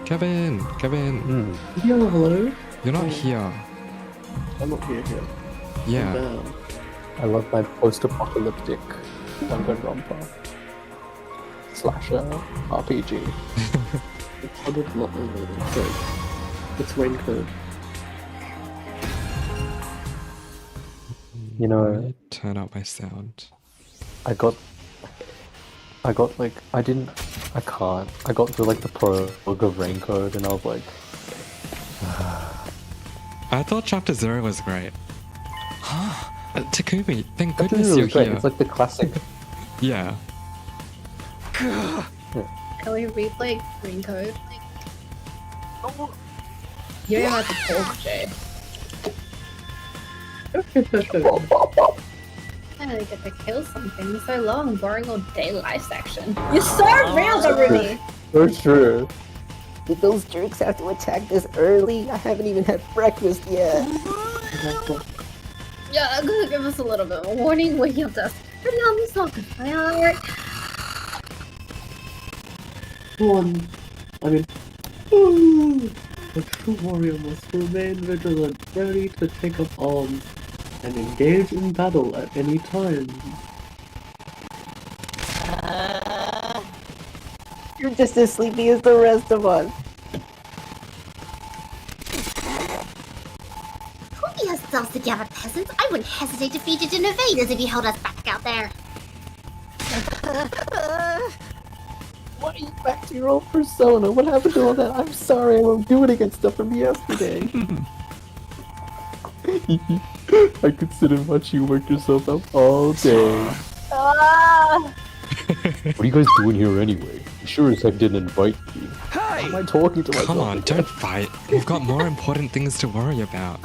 Kevin! Kevin! Yeah, hello? You're not here. I'm not here. Yeah. Down. I love my post-apocalyptic Danganronpa slasher RPG. I did not sorry. It's raincoat. You know, Let me turn up my sound. I got like, I got through like the prologue of Raincoat and I was like, I thought Chapter 0 was great. Takumi, thank that's goodness really you're great. here. It's like the classic. Yeah. Can we read like green code? You don't have to talk, Jay. I really get to kill something so long, boring all day life section. You're so real, Harumi! For sure. Did those jerks have to attack this early? I haven't even had breakfast yet. Yeah, give us a little bit of a warning. We have to turn down this song. Alright. One. I mean, a true warrior must remain vigilant, ready to take up arms, and engage in battle at any time. You're just as sleepy as the rest of us. Pull yourselves together, peasants. I wouldn't hesitate to feed you to invaders if you held us back out there. Why are you back to your old persona? What happened to all that? I'm sorry, I won't do it against stuff from yesterday. I could sit and watch you work yourself up all day. What are you guys doing here anyway? You sure as heck didn't invite me. Why am I talking to myself? Come on, don't fight. We've got more important things to worry about.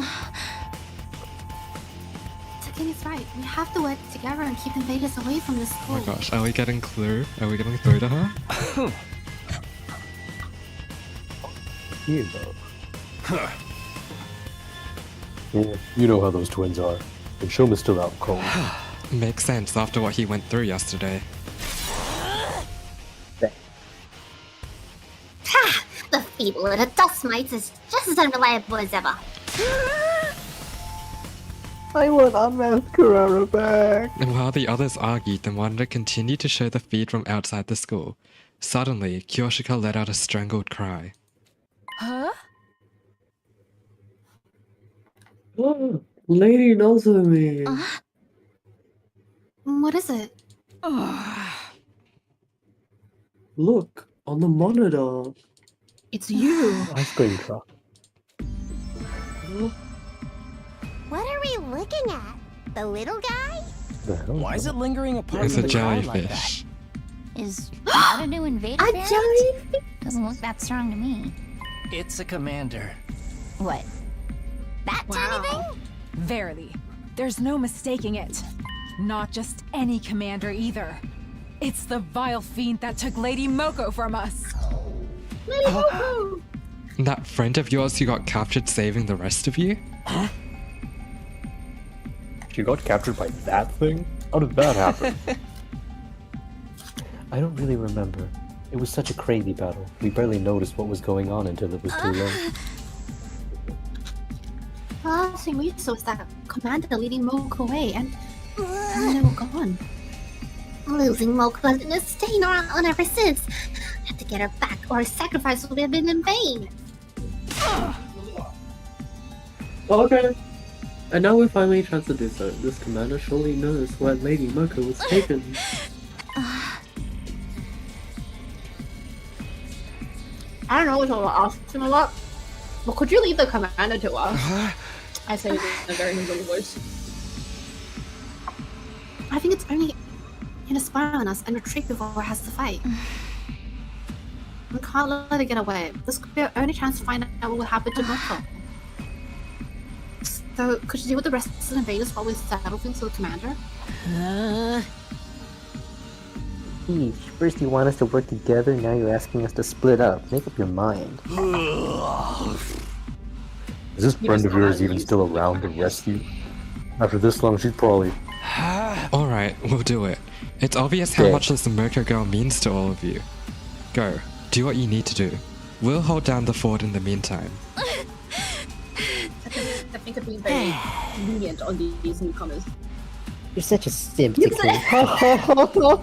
Takene's right. We have to work together and keep invaders away from this Oh school. my gosh, are we getting through? Are we getting through to her? Here, though. Yeah, you know how those twins are. And Shoma's still out cold. Makes sense after what he went through yesterday. Ha! The feeble little dust mites is just as unreliable as ever. I want unmasked Carrara back. And while the others argued, the monitor continued to show the feed from outside the school. Suddenly, Kyoshika let out a strangled cry. Huh? Oh, Lady Nozomi! What is it? Look, on the monitor! It's you! Ice cream truck. What are we looking at? The little guy? The hell? Why is it lingering apart It's from a the crowd like that? jellyfish. Is that a new invader A variant? jellyfish? Doesn't look that strong to me. It's a commander. What? That tiny thing? Verily, there's no mistaking it. Not just any commander either. It's the vile fiend that took Lady Moko from us. That friend of yours who got captured saving the rest of you? She got captured by that thing? How did that happen? I don't really remember. It was such a crazy battle. We barely noticed what was going on until it was too late. Last thing we saw was that commander leading Moko away, and then they were gone. Losing Moko has been a stain on ever since. Have to get her back, or her sacrifice will have been in vain. Okay. And now we finally a chance to do so. This commander surely knows where Lady Moko was taken. I don't know which one to ask him a lot, but could you leave the commander to us? I say it in a very humble voice. I think it's only gonna spy on us and retreat before it has to fight. We can't let it get away. This could be our only chance to find out what will happen to Moko. So, could you deal with the rest of the invaders while we settle things with the commander? Eesh, first you want us to work together, now you're asking us to split up. Make up your mind. Is this friend of yours even still around to rescue? After this long, she's probably... Alright, we'll do it. It's obvious how Yeah. much this Moko girl means to all of you. Go, do what you need to do. We'll hold down the fort in the meantime. I think of being very lenient on these newcomers. You're such a simp, You Takumi.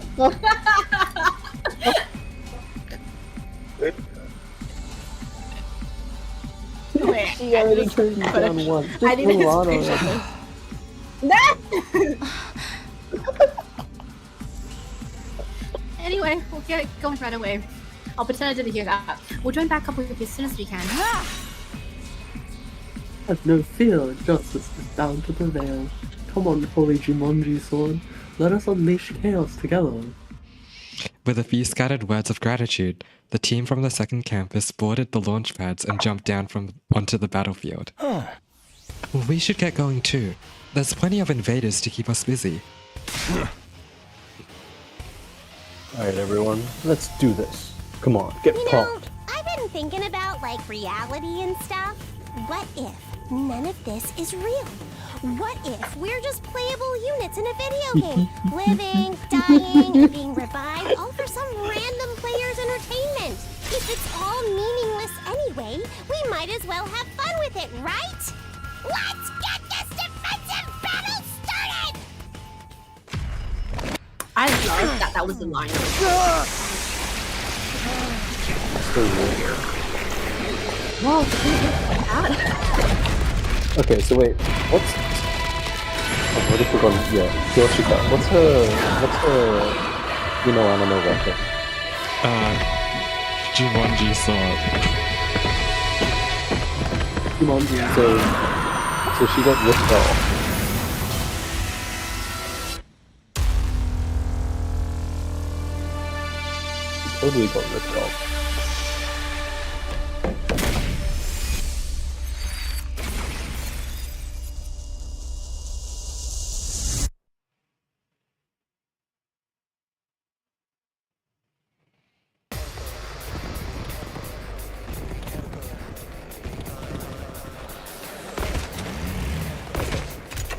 Wait, She already turned you down once. I Just need to move on screenshot already. this. Anyway, we'll get going right away. I'll pretend I didn't hear that. We'll join back up with you as soon as we can. Have no fear, justice is bound to prevail. Come on, holy Jumanji sword. Let us unleash chaos together. With a few scattered words of gratitude, the team from the second campus boarded the launch pads and jumped down onto the battlefield. We should get going too. There's plenty of invaders to keep us busy. Alright, everyone, let's do this. Come on, get You know, pumped. I've been thinking about like reality and stuff. What if none of this is real? What if we're just playable units in a video game? Living, dying, and being revived, all for some random player's entertainment. If it's all meaningless anyway, we might as well have fun with it, right? Let's get this defensive battle started! I love that was the line. So weird. Wow, bad. Okay, so wait, what's... I've already forgotten. Yeah, Kyoshika. What's her anime record? Jumanji sword. Jumanji. So she got ripped off. She totally got ripped off.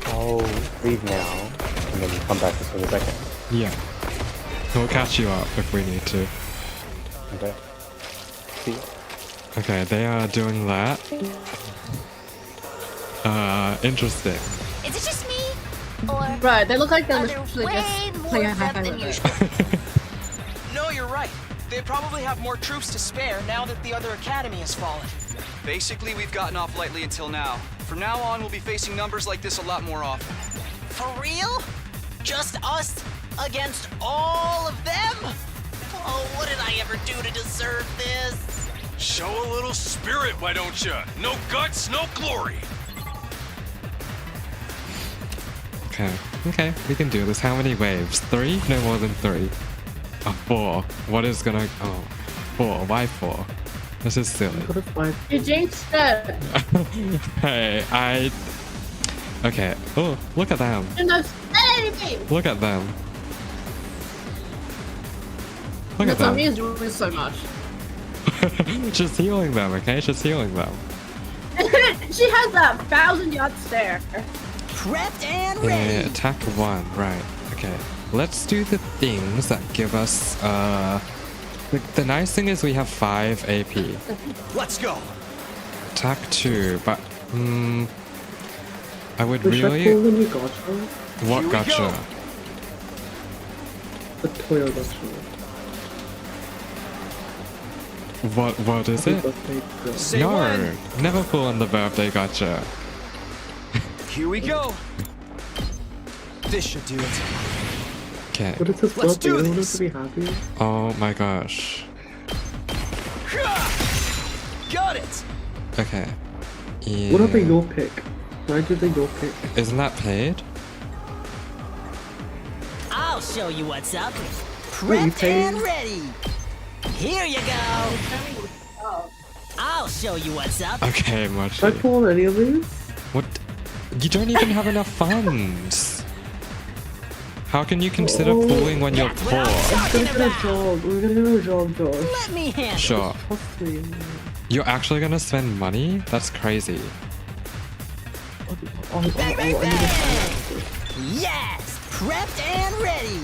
I'll leave now, and then come back as soon as I can. Yeah. We'll catch you up if we need to. Okay? See ya. Okay, they are doing that. Interesting. Is it just me? Or Right, they look like they're are there literally way just more playing a of them high than five. usual? No, you're right. They probably have more troops to spare now that the other academy has fallen. Basically, we've gotten off lightly until now. From now on, we'll be facing numbers like this a lot more often. For real? Just us against all of them? Oh, what did I ever do to deserve this? Show a little spirit, why don't you? No guts, no glory. Okay, we can do this. How many waves? 3? No more than 3. 4. What is gonna... Oh, 4. Why 4? This is silly. What if I... You jinxed it. Hey, Okay, oh, look at them. Shouldn't have said anything. Look at them. Look at Natsumi them. is doing so much. Just healing them, okay? Just healing them. She has that 1,000-yard stare. Prepped and Yeah, ready. attack 1, right. Okay. Let's do the things that give us, the nice thing is we have 5 AP. Let's go. Attack 2, but, I would Should I really... call the new gacha? What Here we gotcha? go. The Toyo gacha. What is it? Birthday girl. Say No, when. never pull on the birthday gotcha. Here we go. This should do it. Okay. But it's his Let's birthday, do you want him this. to be happy? Oh my gosh. Got it. Okay. Yeah. What about your pick? Why did they your pick? Isn't that paid? I'll show you what's up. Wait, you Prepped paid? and ready. Here you go. I'll show you what's up. Okay, Should I Mochi. pull on any of these? What? You don't even have enough funds. How can you consider Oh. pulling when you're That's what I'm poor? We're talking gonna get a about. job. We're gonna get a job, Josh. Let me handle it. Sure. Trust me. You're actually gonna spend money? That's crazy. I need Bang, bang, a bang. Yes, prepped and ready.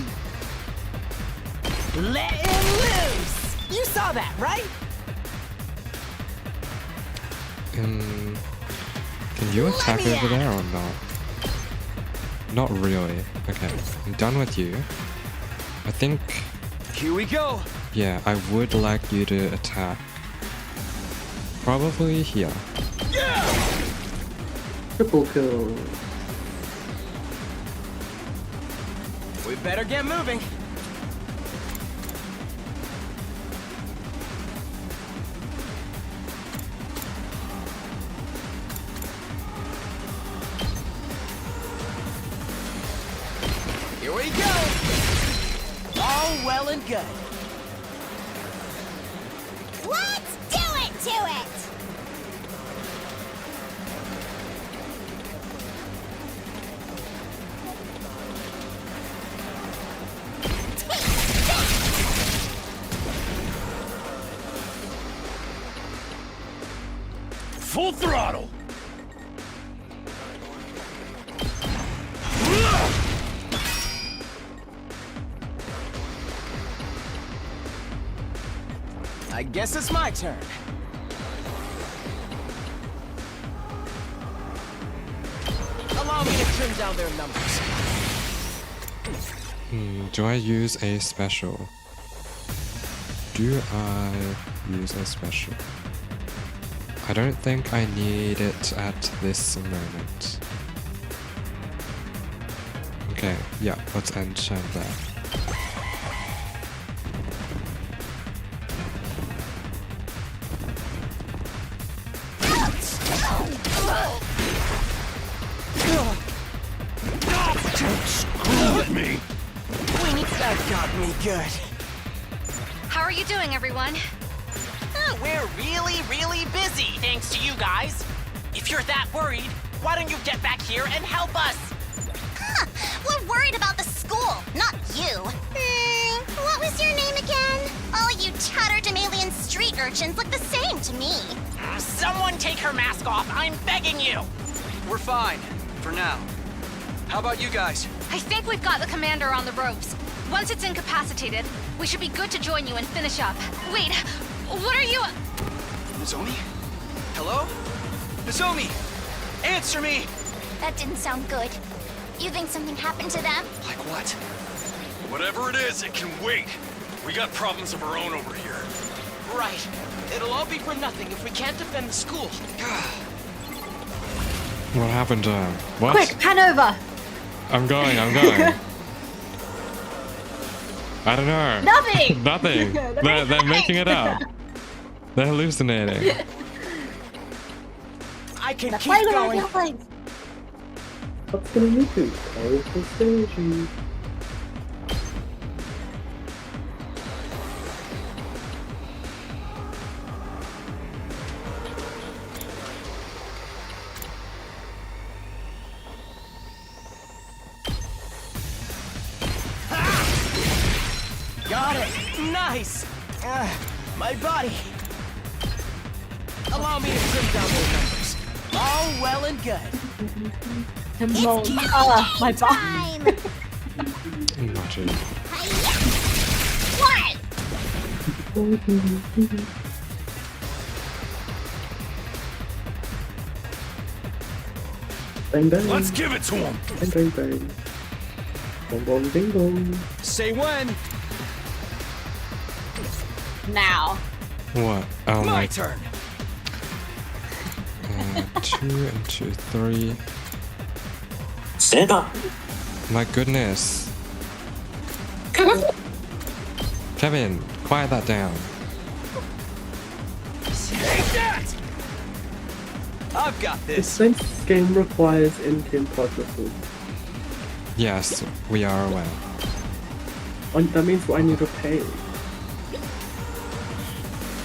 Let him loose. You saw that, right? Can you attack over there or not? Not really. Okay, I'm done with you. I think... Here we go. Yeah, I would like you to attack. Probably here. Triple kill. We better get moving. Here we go. All well and good. Let's do it to it! Full throttle. I guess it's my turn. Allow me to trim down their numbers. Do I use a special? Do I use a special? I don't think I need it at this moment. Okay, yeah, let's enchant that. Screw at me. That got me good. How are you doing, everyone? We're really busy, thanks to you guys. If you're that worried, why don't you get back here and help us? Huh, we're worried about the school, not you. What was your name again? All you tatterdemalion street urchins look the same to me. Someone take her mask off, I'm begging you. We're fine, for now. How about you guys? I think we've got the commander on the ropes. Once it's incapacitated, we should be good to join you and finish up. Wait, what are you... Nozomi? Hello? Nozomi! Answer me! That didn't sound good. You think something happened to them? Like what? Whatever it is, it can wait. We got problems of our own over here. Right. It'll all be for nothing if we can't defend the school. What happened to him? What? Quick, pan over. I'm going. I don't know. Nothing. Nothing. They're making it up. They're hallucinating. I can The keep flag going. on flag. What's gonna make you close the stage? Got it. Nice. My body. Allow me to trim down their numbers. All well and good. My body. Time! Imagine. What? Bang bang. Let's give it to him. Bang bang bang. Bong bong ding dong. Say when. Now. What? Oh My my. turn. 2 and 2, 3. Santa. My goodness. Kevin, quiet that down. Take that. I've got this. This game requires in-game purchases. Yes, we are aware. And that means I need to pay.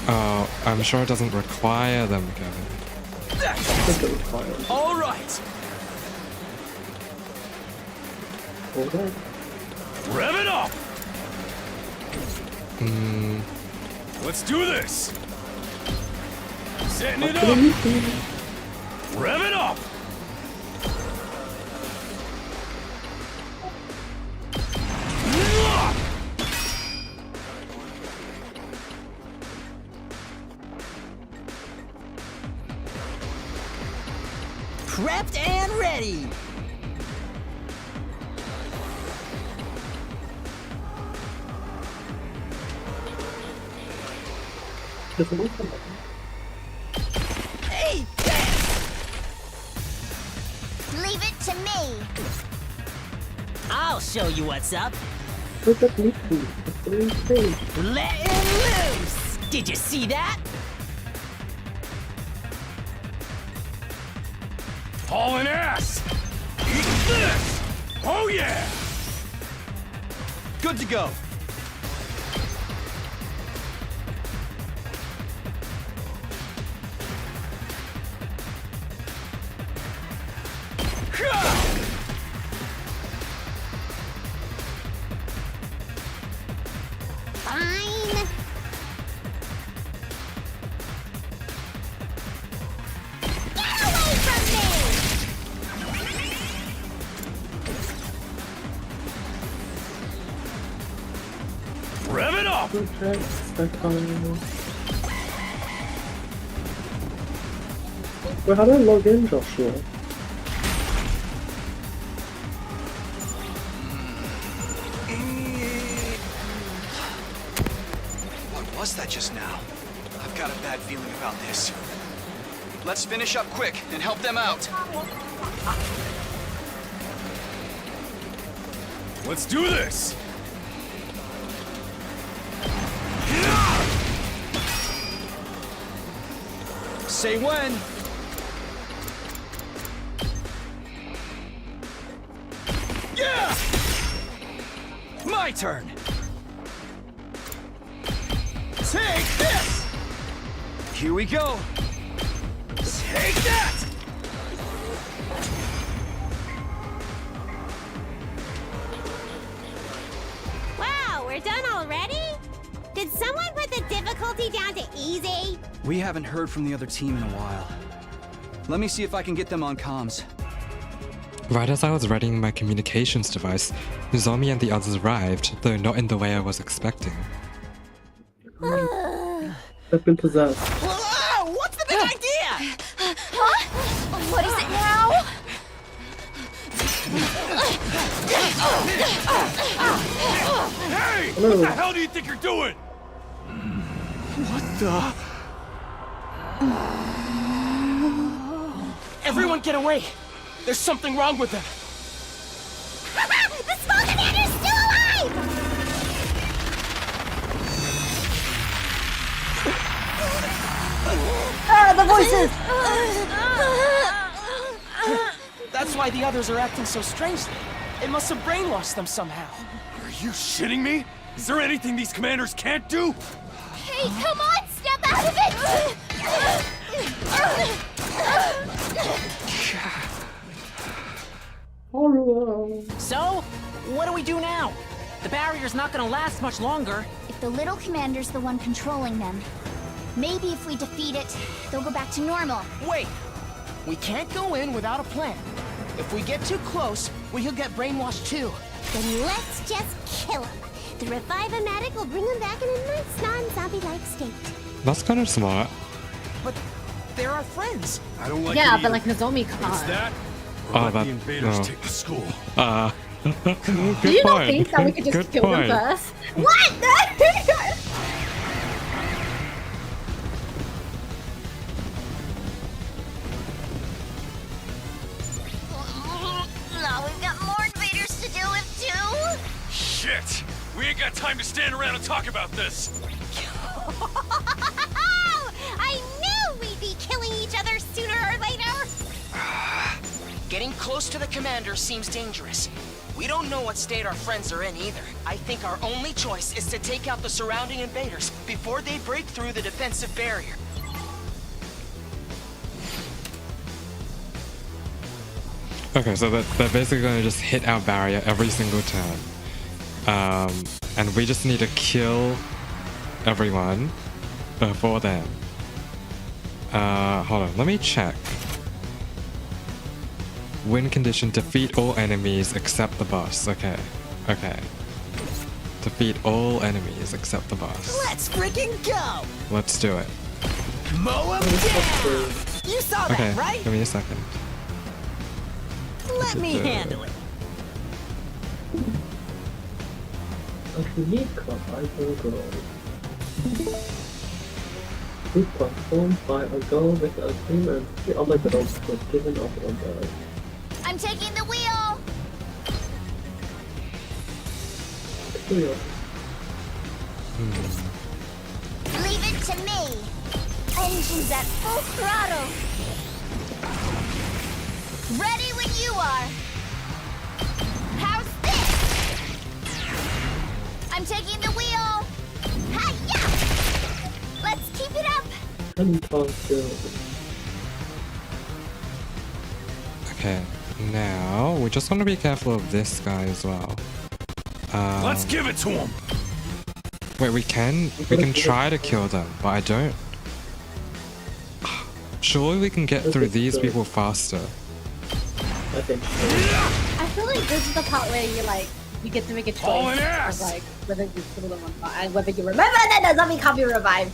Oh, I'm sure it doesn't require them, Kevin. I think it requires. All right. Alright. Rev it up. Let's do this. Setting it up. Rev it up. prepped and ready. Hey, Leave it to me. I'll show you what's up. Look at Mickey. Let him loose. Did you see that? Hauling ass! Eat this! Oh yeah! Good to go. Fine. Get away from me! Rev it up! Well, how do I log in, Joshua? What was that just now? I've got a bad feeling about this. Let's finish up quick and help them out. Let's do this! Say when. Yeah! My turn! Take this! Here we go. Take that! Wow, we're done already? Did someone put the difficulty down to easy? We haven't heard from the other team in a while. Let me see if I can get them on comms. Right as I was readying my communications device, Nozomi and the others arrived, though not in the way I was expecting. I've been possessed. Whoa, what's the big idea? Huh? What is it now? Hey! Hello. What the hell do you think you're doing? What the? Everyone get away! There's something wrong with them! The small commander's still alive! The voices! That's why the others are acting so strangely. It must have brainwashed them somehow. Are you shitting me? Is there anything these commanders can't do? Hey, come on, step out of it! So, what do we do now? The barrier's not gonna last much longer. If the little commander's the one controlling them, maybe if we defeat it, they'll go back to normal. Wait! We can't go in without a plan. If we get too close, he'll get brainwashed too. Then let's just kill him. The Revive-O-Matic will bring him back in a nice non-zombie-like state. That's kind of smart. But they're our friends. I don't like Yeah, it but either. like Nozomi It's can't. that, or Oh, let that- the invaders no. take the school. Good Do you not point. think that we could just Good kill point. them first? What? Now we've got more invaders to deal with too. Shit! We ain't got time to stand around and talk about this. I knew we'd be killing each other sooner or later! Getting close to the commander seems dangerous. We don't know what state our friends are in either. I think our only choice is to take out the surrounding invaders before they break through the defensive barrier. Okay, so they're basically going to just hit our barrier every single turn. And we just need to kill everyone before then. Hold on, let me check. Win condition, defeat all enemies except the boss. Okay, okay. Defeat all enemies except the boss. Let's freaking go! Let's do it. Mow 'em down! You saw that, Okay, right? give me a second. Let me handle it. A unique Survivor Girl. Group was formed by a girl with a team and 3 other girls were given up on her. I'm taking the wheel. Clear. Leave it to me. Engines at full throttle. Ready when you are. How's this? I'm taking the wheel. Hi-ya! Let's keep it up. Okay, now we just want to be careful of this guy as well. Let's give it to him. Wait, we can try to kill them, but I don't. Surely we can get through these people faster. I think so. I feel like this is the part where you get to make a choice Hauling ass! of like whether you kill them or not, and whether you remember that the zombie can't be revived.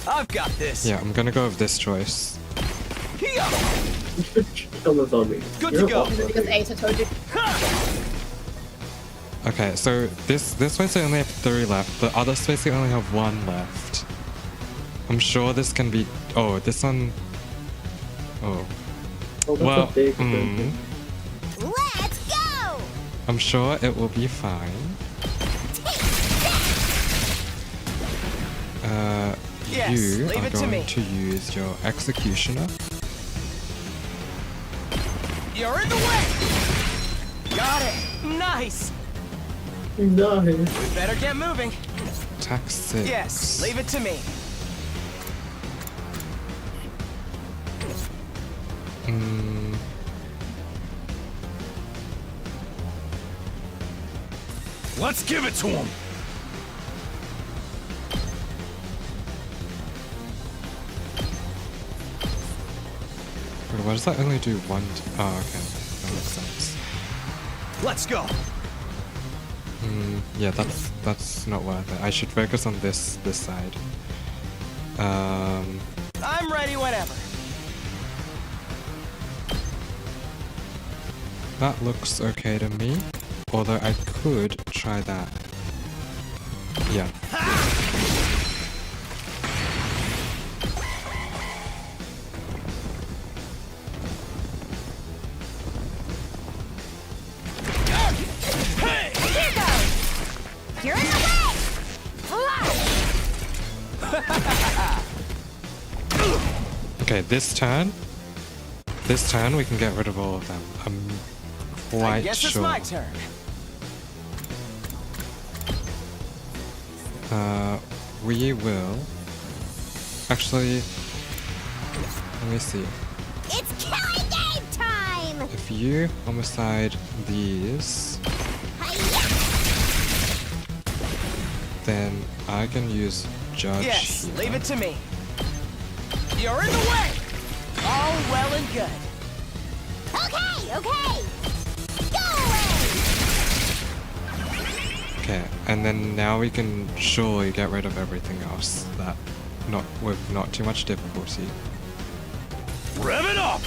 I've got this. Yeah, I'm gonna go with this choice. Kill the zombie. Good to go. Is it because Ace had told you? Okay, so this space we only have 3 left. The other space we only have 1 left. I'm sure this can be. Oh, this one. Oh. Oh, that's Well, a big Let's go. I'm sure it will be fine. Yes, You leave are it to going me. to use your executioner. You're in the way. Got it. Nice. Nice. We better get moving. Attack 6. Yes, leave it to me. Let's give it to him. Wait, why does that only do 1? Oh, okay. That makes sense. Let's go. Yeah, that's not worth it. I should focus on this side. I'm ready whenever. That looks okay to me. Although I could try that. Yeah. Here goes. You're in the way. Okay, this turn we can get rid of all of them. I'm quite I guess it's sure. my turn. We will. Actually, let me see. It's killing game time. If you homicide these, then I can use Judge Yes, here. leave it to me. You're in the way. All well and good. Okay. Go away. Okay, and then now we can surely get rid of everything else that with not too much difficulty. Rev it up.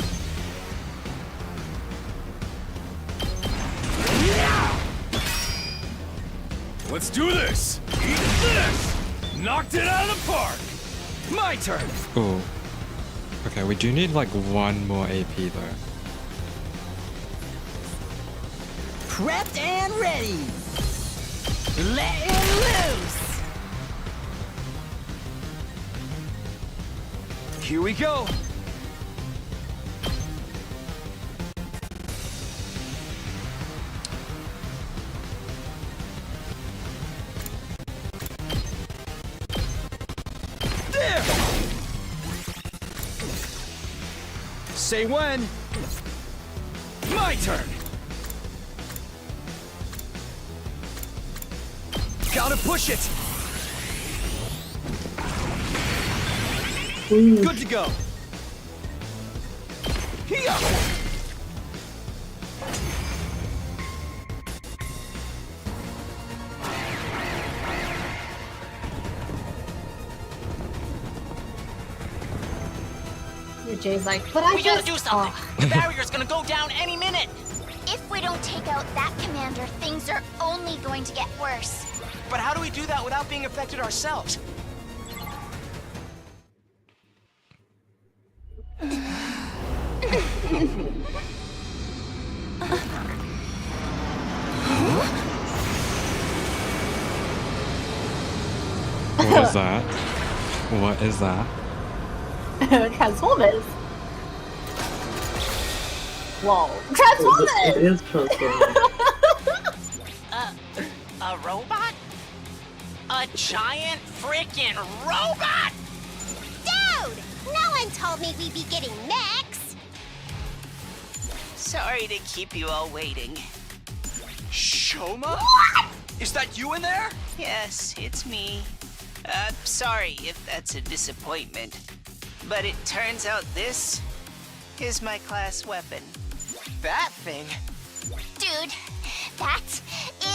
Let's do this. Eat this. Knocked it out of the park. My turn. Oh. Okay, we do need like 1 more AP though. Prepped and ready. Letting loose. Here we go. There. Say when. My turn. Gotta push it. Good to go. Here. You're Jay's like, but I We just... gotta do something. The barrier's gonna go down any minute. If we don't take out that commander, things are only going to get worse. But how do we do that without being affected ourselves? What is that? What is that? Transformers. Whoa. Transformers! It is Transformers. A robot? A giant freaking robot? Dude! No one told me we'd be getting mechs! Sorry to keep you all waiting. Shoma? Is that you in there? Yes, it's me. Sorry if that's a disappointment. But it turns out this is my class weapon. That thing? Dude, that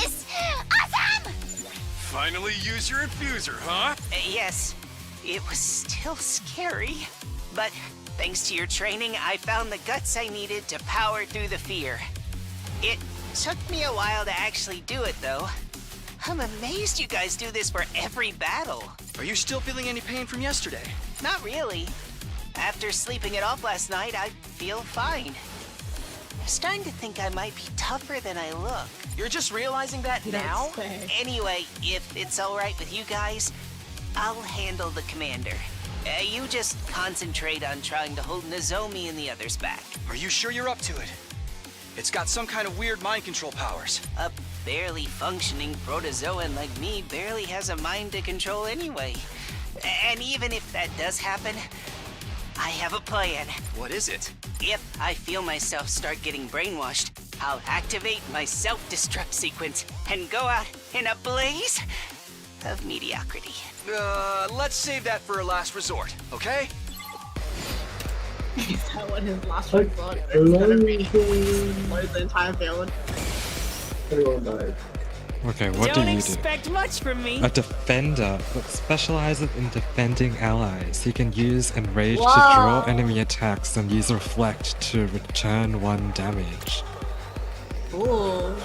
is awesome! Finally use your infuser, huh? Yes, it was still scary. But thanks to your training, I found the guts I needed to power through the fear. It took me a while to actually do it, though. I'm amazed you guys do this for every battle. Are you still feeling any pain from yesterday? Not really. After sleeping it off last night, I feel fine. I'm starting to think I might be tougher than I look. You're just realizing that now? Anyway, if it's alright with you guys, I'll handle the commander. You just concentrate on trying to hold Nozomi and the others back. Are you sure you're up to it? It's got some kind of weird mind control powers. A barely functioning protozoan like me barely has a mind to control anyway. And even if that does happen, I have a plan. What is it? If I feel myself start getting brainwashed, I'll activate my self-destruct sequence and go out in a blaze of mediocrity. Let's save that for a last resort, okay? Is that what his last Like, resort is hello? gonna be? What is the entire field? Everyone died. Okay, what do Don't you do? expect much from me. A defender that specializes in defending allies. He can use Enrage to Wow. draw enemy attacks and use Reflect to return 1 damage. Ooh.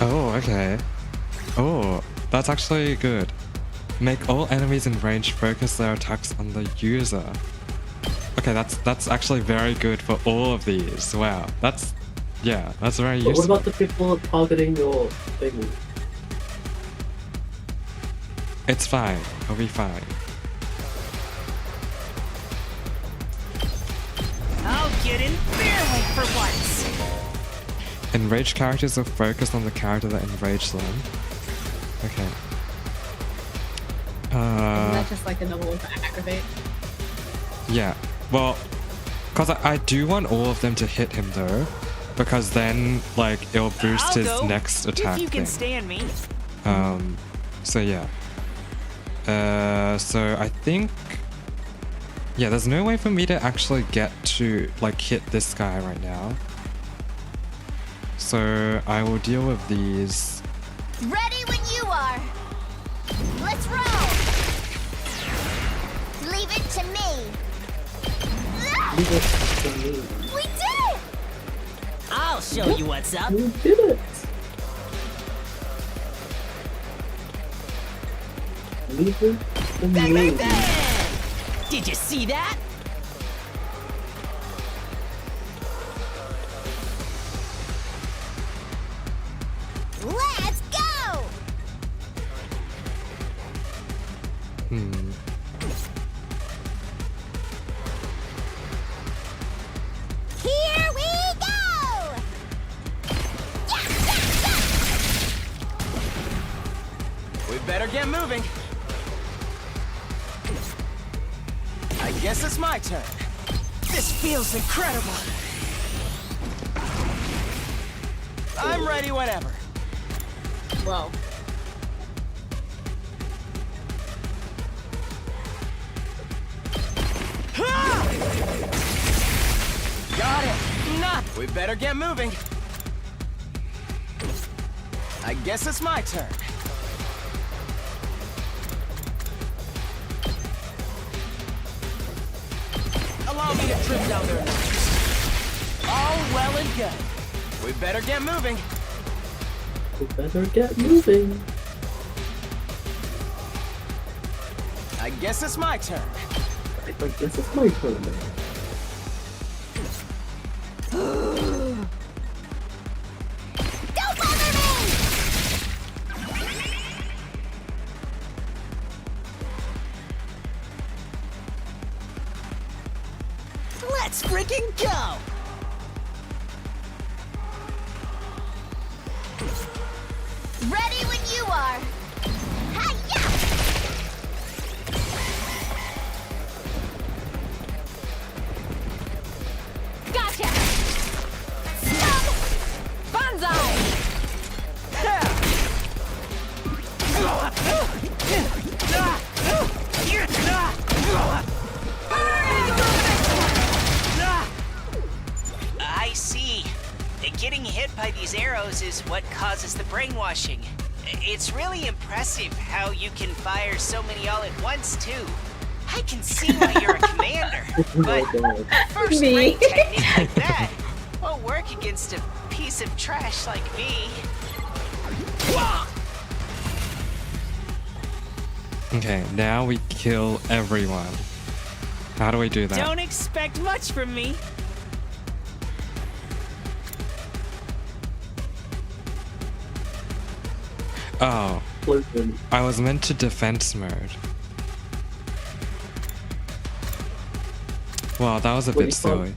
Oh, okay. Oh, that's actually good. Make all enemies in range focus their attacks on the user. Okay, that's actually very good for all of these. Wow, that's very But what useful. about the people targeting your thing? It's fine. I'll be fine. I'll get in bear weight for once. Enraged characters will focus on the character that enraged them. Okay. Isn't that just like another one for activate? Yeah. Well, because I do want all of them to hit him though, because then like it'll boost I'll his go, next attack if you can thing. stand me. So yeah. So I think, yeah, there's no way for me to actually get to like hit this guy right now. So I will deal with these. Ready when you are. Let's roll. Leave it to me. Leave it to me. We did it! I'll show you what's up. You did it! Leave it to Bang, me. bang, bang! Did you see that? Let's go! Here we go! We better get moving. I guess it's my turn. This feels incredible. I'm ready whenever. Whoa. Got it. Nah, we better get moving. I guess it's my turn. allow me to trip down their nose. All well and good. We better get moving. We better get moving. I guess it's my turn. I guess it's my turn now. Don't bother me! Let's freaking go! Ready when you are. Hi-ya! Gotcha! Banzai! I see. Getting hit by these arrows is what causes the brainwashing. It's really impressive how you can fire so many all at once, too. I can see why you're a commander, but first-rate technique like that won't work against a piece of trash like me. Okay, now we kill everyone. How do we do that? Don't expect much from me. Oh, Listen, I was meant to defense mode. Wow, that was a bit silly.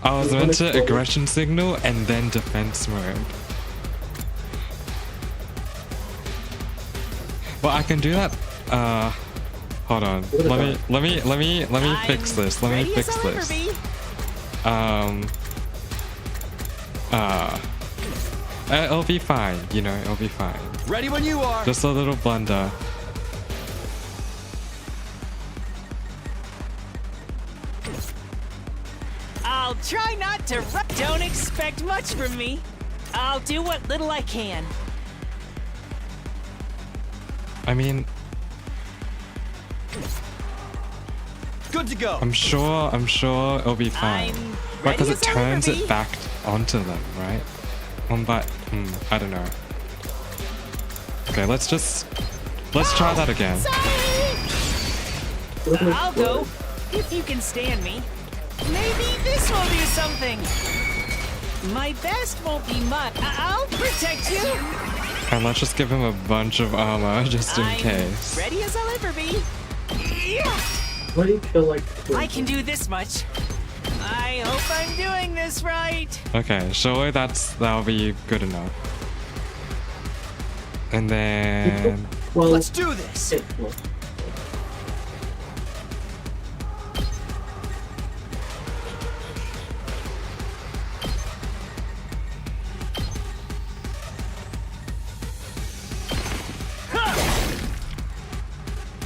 I was meant to aggression signal and then defense mode. Well, I can do that. Hold on. Let me fix this. Let me fix this. It'll be fine. You know, it'll be fine. Ready when you are. Just a little blunder. I'll try not to Don't expect much from me. I'll do what little I can. I mean, Good to go. I'm sure it'll be fine. Because it turns it back onto them, right? But I don't know. Okay, let's try that again. I'll go if you can stand me. Maybe this will do something. My best won't be much. I'll protect you. And let's just give him a bunch of armor just in case. Ready as I'll ever be. Why do you feel like I can do this much. I hope I'm doing this right. Okay, surely that'll be good enough. And then well, let's do this.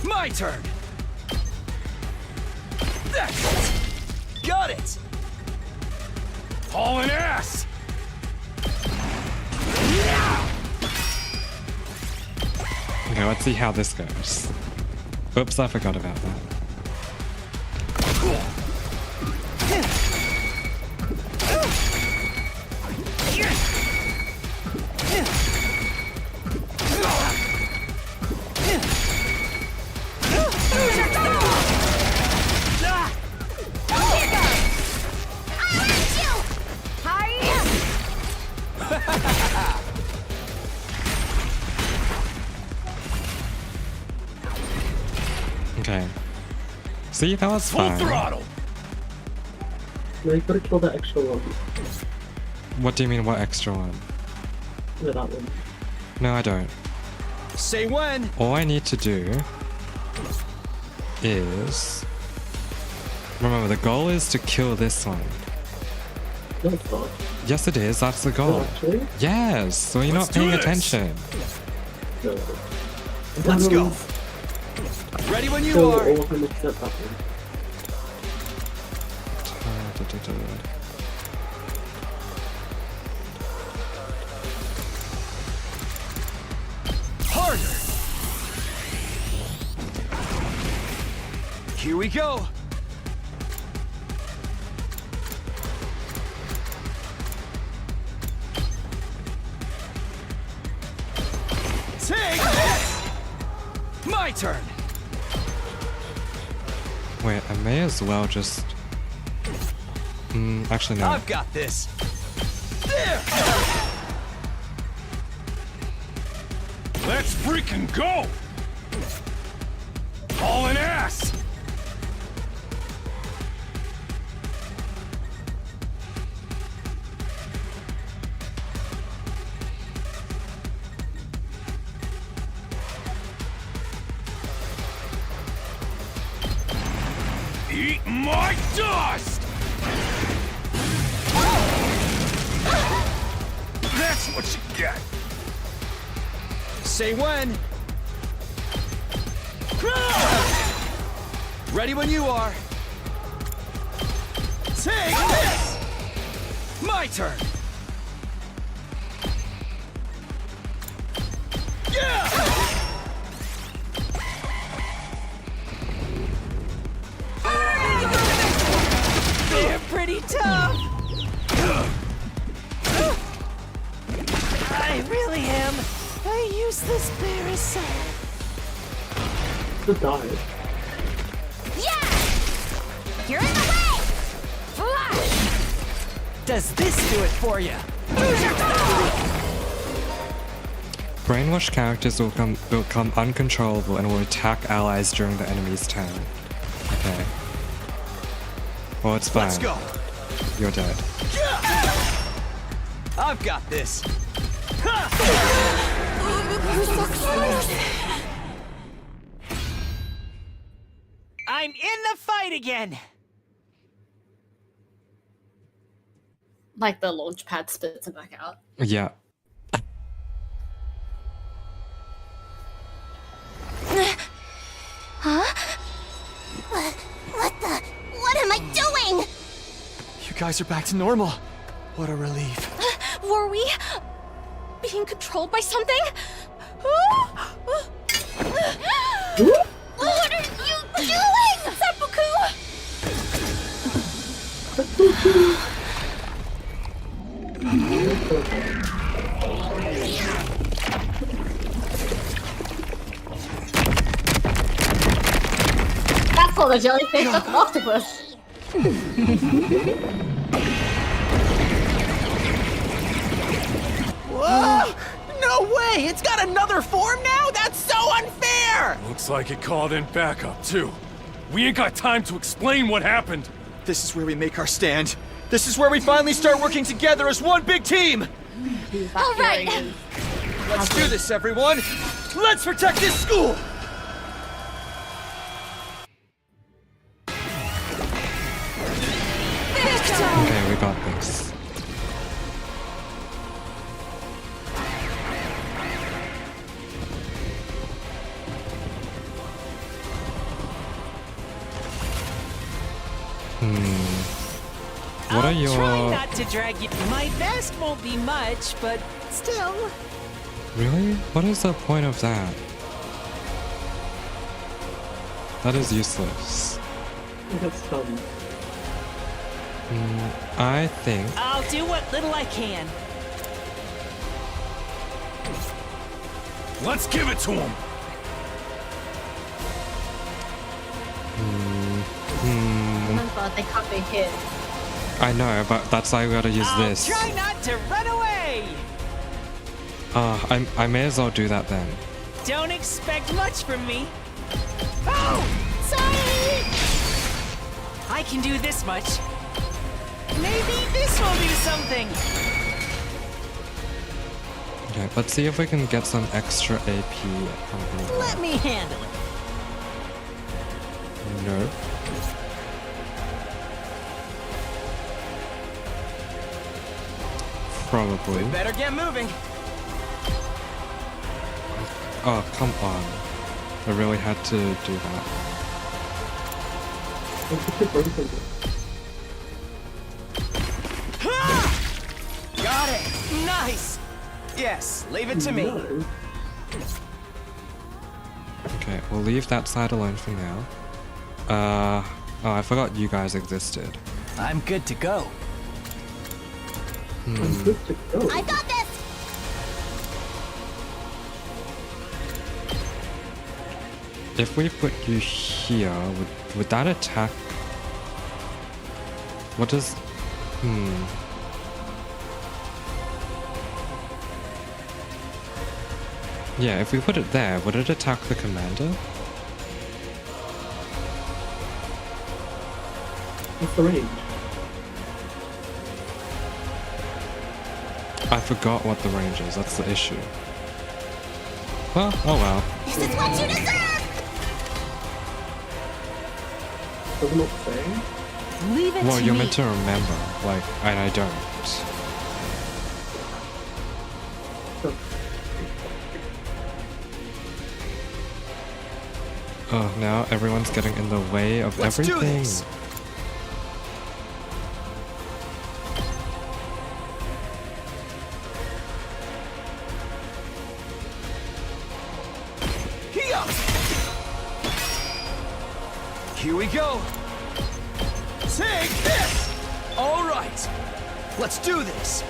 My turn. That's it. Got it. Hauling ass. okay, let's see how this goes. Oops, I forgot about that. Okay. See, that was fine. Throttle. No, you gotta kill that extra one. What do you mean, what extra one? Yeah, that one. No, I don't. Say when. All I need to do is... Remember, the goal is to kill this one. No, it's not. Yes, it is. That's the goal. No, actually? Yes, so you're Let's not paying do this. attention. No. Let's go. Ready when you Kill are. all of them except that one. Harder. Here we go. My turn. Wait, I may as well just... actually no. I've got this. There! Let's freaking go! All in ass! Eat my dust! That's what you get! Say when. Ready when you are. Take this! My turn! Yeah! They're pretty tough! I really am a useless parasite. The dive. Yeah! You're in the way! Flash! Does this do it for you? Brainwashed characters will become uncontrollable and will attack allies during the enemy's turn. Okay. Well, it's fine. Let's go. You're dead. I've got this. I'm in the fight again! Like the launch pad spits it back out. Yeah. Huh? What am I doing? You guys are back to normal. What a relief. Were we being controlled by something? What are you doing? Seppuku! That's called a jellyfish, that's an octopus. Whoa! No way! It's got another form now? That's so unfair! Looks like it called in backup, too. We ain't got time to explain what happened. This is where we make our stand. This is where we finally start working together as one big team! All right. Let's do this, everyone! Let's protect this school! Okay, we got this. What are your... Try not to drag you. My best won't be much, but still. Really? What is the point of that? That is useless. That's fun. I think... I'll do what little I can. Let's give it to him. Remember, they can't be hit. I know, but that's why we gotta use I'll this. try not to run away. I may as well do that then. Don't expect much from me. Oh! Sorry! I can do this much. Maybe this will do something. Okay, let's see if we can get some extra AP from anyone. Let me handle it. No. Probably. Better get moving. Oh, come on. I really had to do that. Got it! Nice! Yes, leave it to me. Okay, we'll leave that side alone for now. Oh, I forgot you guys existed. I'm good to go. I got this! if we put you here, would that attack? What does... Yeah, if we put it there, would it attack the commander? What's the range? I forgot what the range is, that's the issue. Well, oh well. This is what you deserve! Doesn't it say? Leave it Well, to you're me. meant to remember, like, and I don't. Oh, now everyone's getting in the way of Let's do everything. this. Here we go. Take this! All right. Let's do this.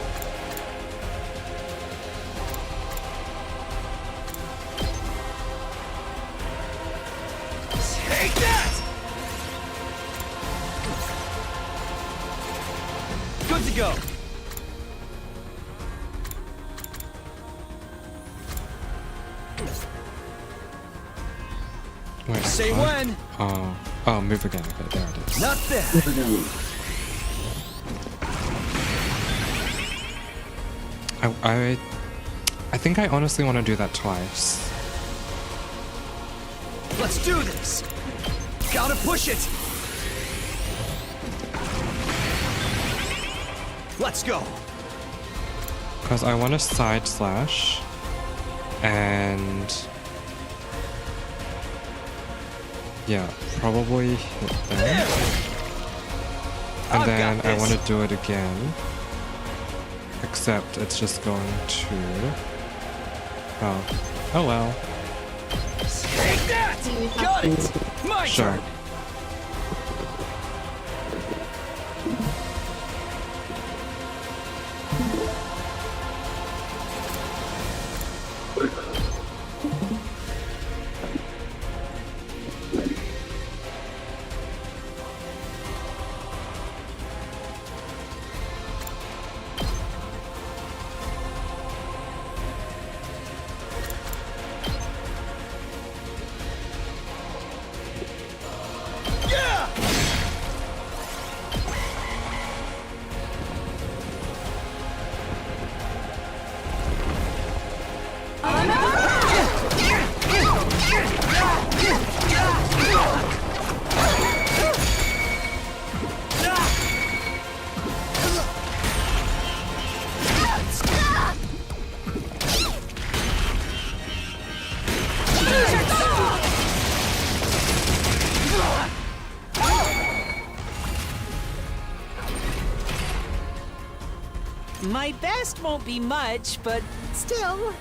Take that! Good to go. Wait, Say what? when. Oh, move again. Okay, there it is. Not that. I think I honestly want to do that twice. Let's do this. Gotta push it. Let's go. Because I want to side slash and yeah, probably hit them. And then I want to do it again. Except it's just going to... Oh well. Take that! Got it! My Sure. turn! My best won't be much, but still.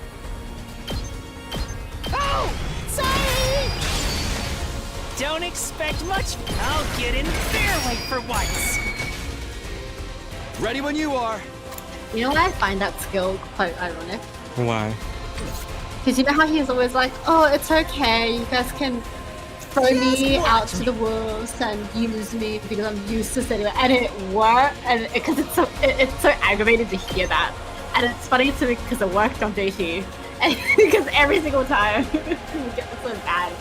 Oh! Sorry! Don't expect much. I'll get in their way for once. Ready when you are. You know why I find that skill quite ironic? Why? Because you know how he's always like, oh, it's okay, you guys can throw me out to the wolves and use me because I'm useless anyway. And it worked, and because it's so aggravating to hear that. And it's funny to me because it worked on JT. And because every single time we get so bad.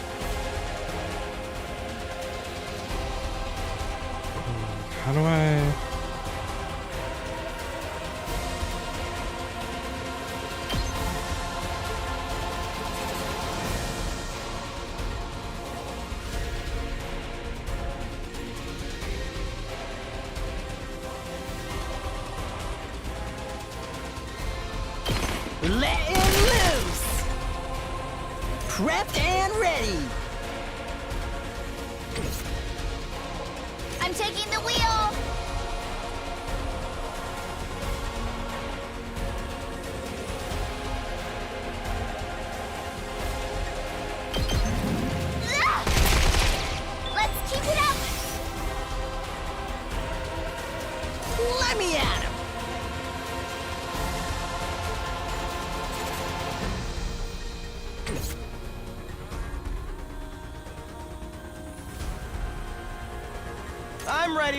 How do I... Letting loose! Prepped and ready! I'm taking the wheel! Let's keep it up! Let me at him!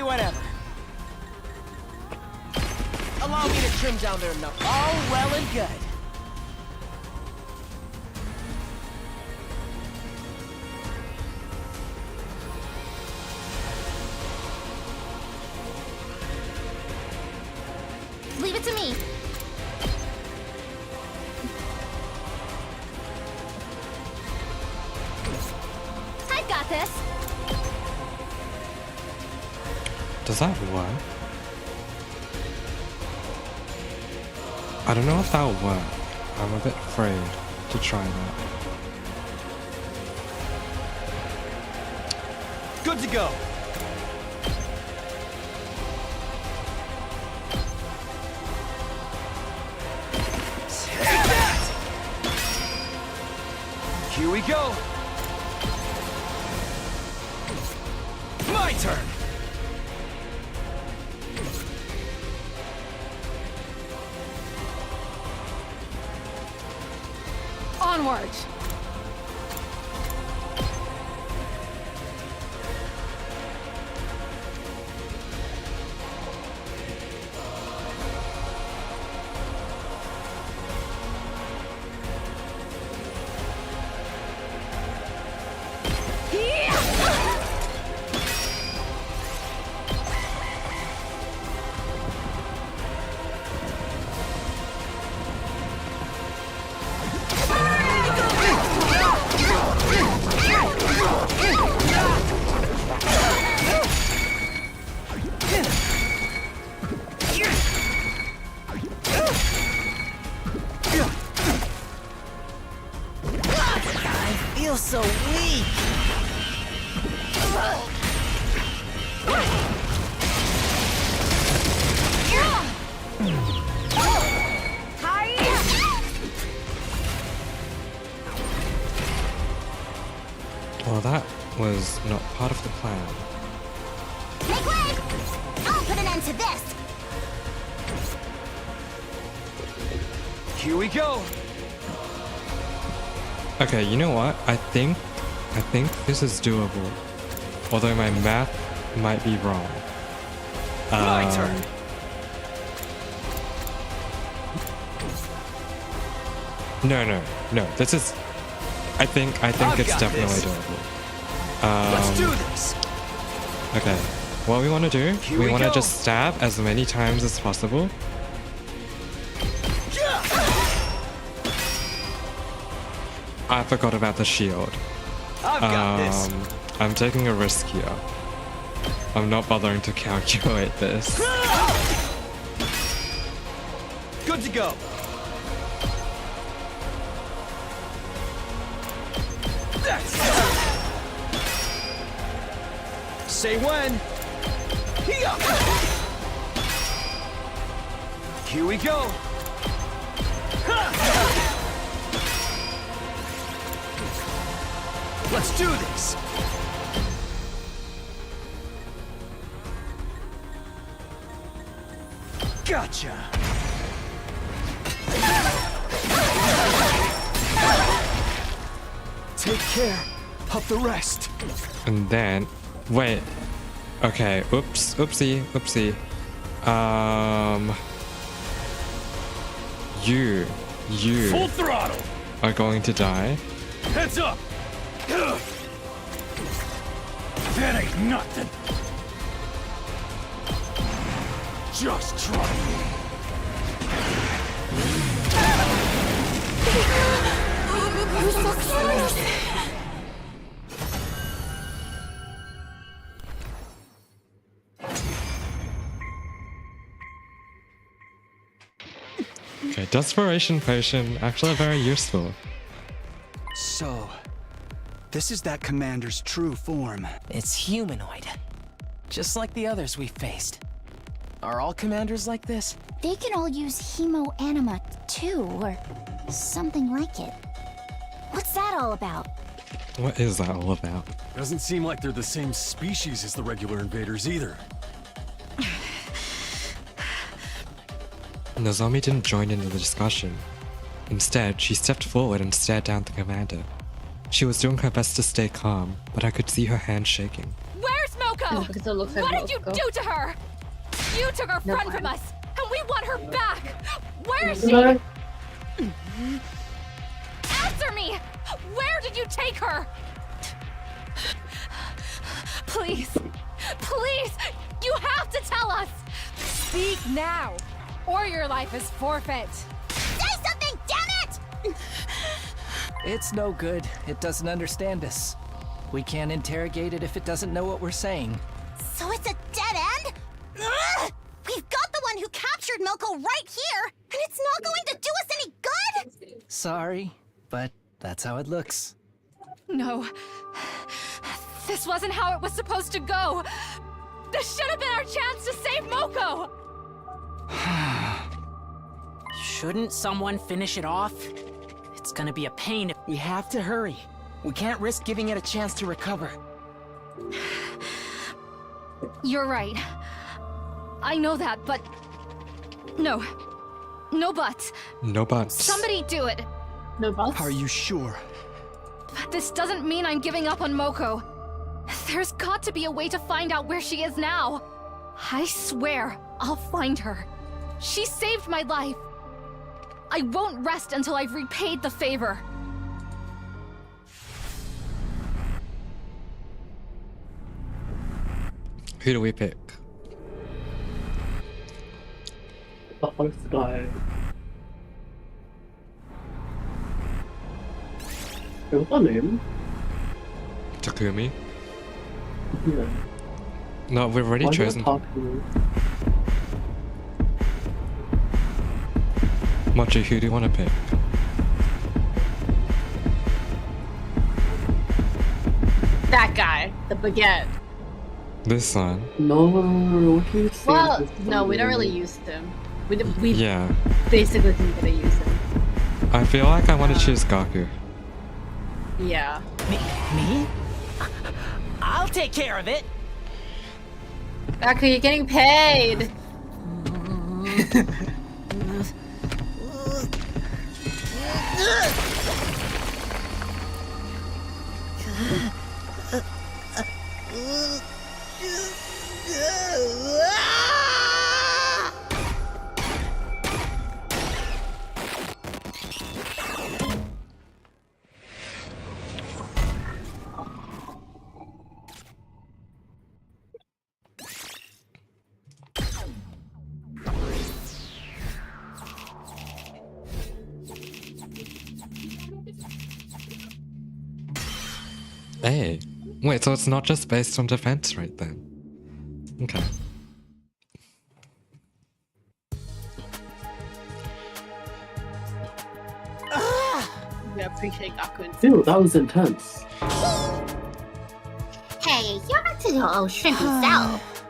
whatever. Allow me to trim down their numbers. All well and good. Leave it to me. I've got this. Does that work? I don't know if that'll work. I'm a bit afraid to try that. Good to go. Take that! Here we go. My turn. Onward! I feel so weak. Well, that was not part of the plan. Make way! I'll put an end to this! Here we go. Okay, you know what? I think this is doable. Although my math might be wrong. My turn. No. This is. I think I've it's got definitely this. doable. Let's do this. Okay. What we want to do? Here We we want to go. just stab as many times as possible. I forgot about the shield. I've got this. I'm taking a risk here. I'm not bothering to calculate this. Good to go. That's it. Say when. Here we go. Let's do this. Gotcha. Take care of the rest. And then, wait. Okay, oopsie. You Full throttle. are going to die. Heads up. That ain't nothing. Just try me. You're so close! Okay, Desperation Potion, actually very useful. So, this is that commander's true form. It's humanoid. Just like the others we faced. Are all commanders like this? They can all use Hemo Anima too, or something like it. What's that all about? What is that all about? Doesn't seem like they're the same species as the regular invaders either. Nozomi didn't join in the discussion. Instead, she stepped forward and stared down at the commander. She was doing her best to stay calm, but I could see her hand shaking. Where's Moko? Moko! Because it looks like What did you Moko. do to her? You took our No, friend from us, and we want her back! Where is she? No. Answer me! Where did you take her? Please, please, you have to tell us! Speak now, or your life is forfeit. Say something, damn it! It's no good. It doesn't understand us. We can't interrogate it if it doesn't know what we're saying. So it's a dead end? Ugh! We've got the one who captured Moko right here, and it's not going to do us any good? Sorry, but that's how it looks. No, this wasn't how it was supposed to go. This should have been our chance to save Moko! Shouldn't someone finish it off? It's gonna be a pain. We have to hurry. We can't risk giving it a chance to recover. You're right. I know that, but... No. No buts. No buts. Somebody do it. No buts? Are you sure? This doesn't mean I'm giving up on Moko. There's got to be a way to find out where she is now. I swear, I'll find her. She saved my life. I won't rest until I've repaid the favor. Who do we pick? The host guy. Hey, what's her name? Takumi? Yeah. No, we've already Why do you chosen. talk to me? Mochi, who do you want to pick? That guy, the baguette. This one? No, what do you say? Well, no, we don't really use him. We Yeah. basically didn't get to use him. I feel like I want to choose Gaku. Yeah. Me? I'll take care of it. Gaku, you're getting paid. Hey. Wait, so it's not just based on defense rate then? Okay. We appreciate Gaku and Dude, that was intense. Hey, you're back to your old shrimpy self.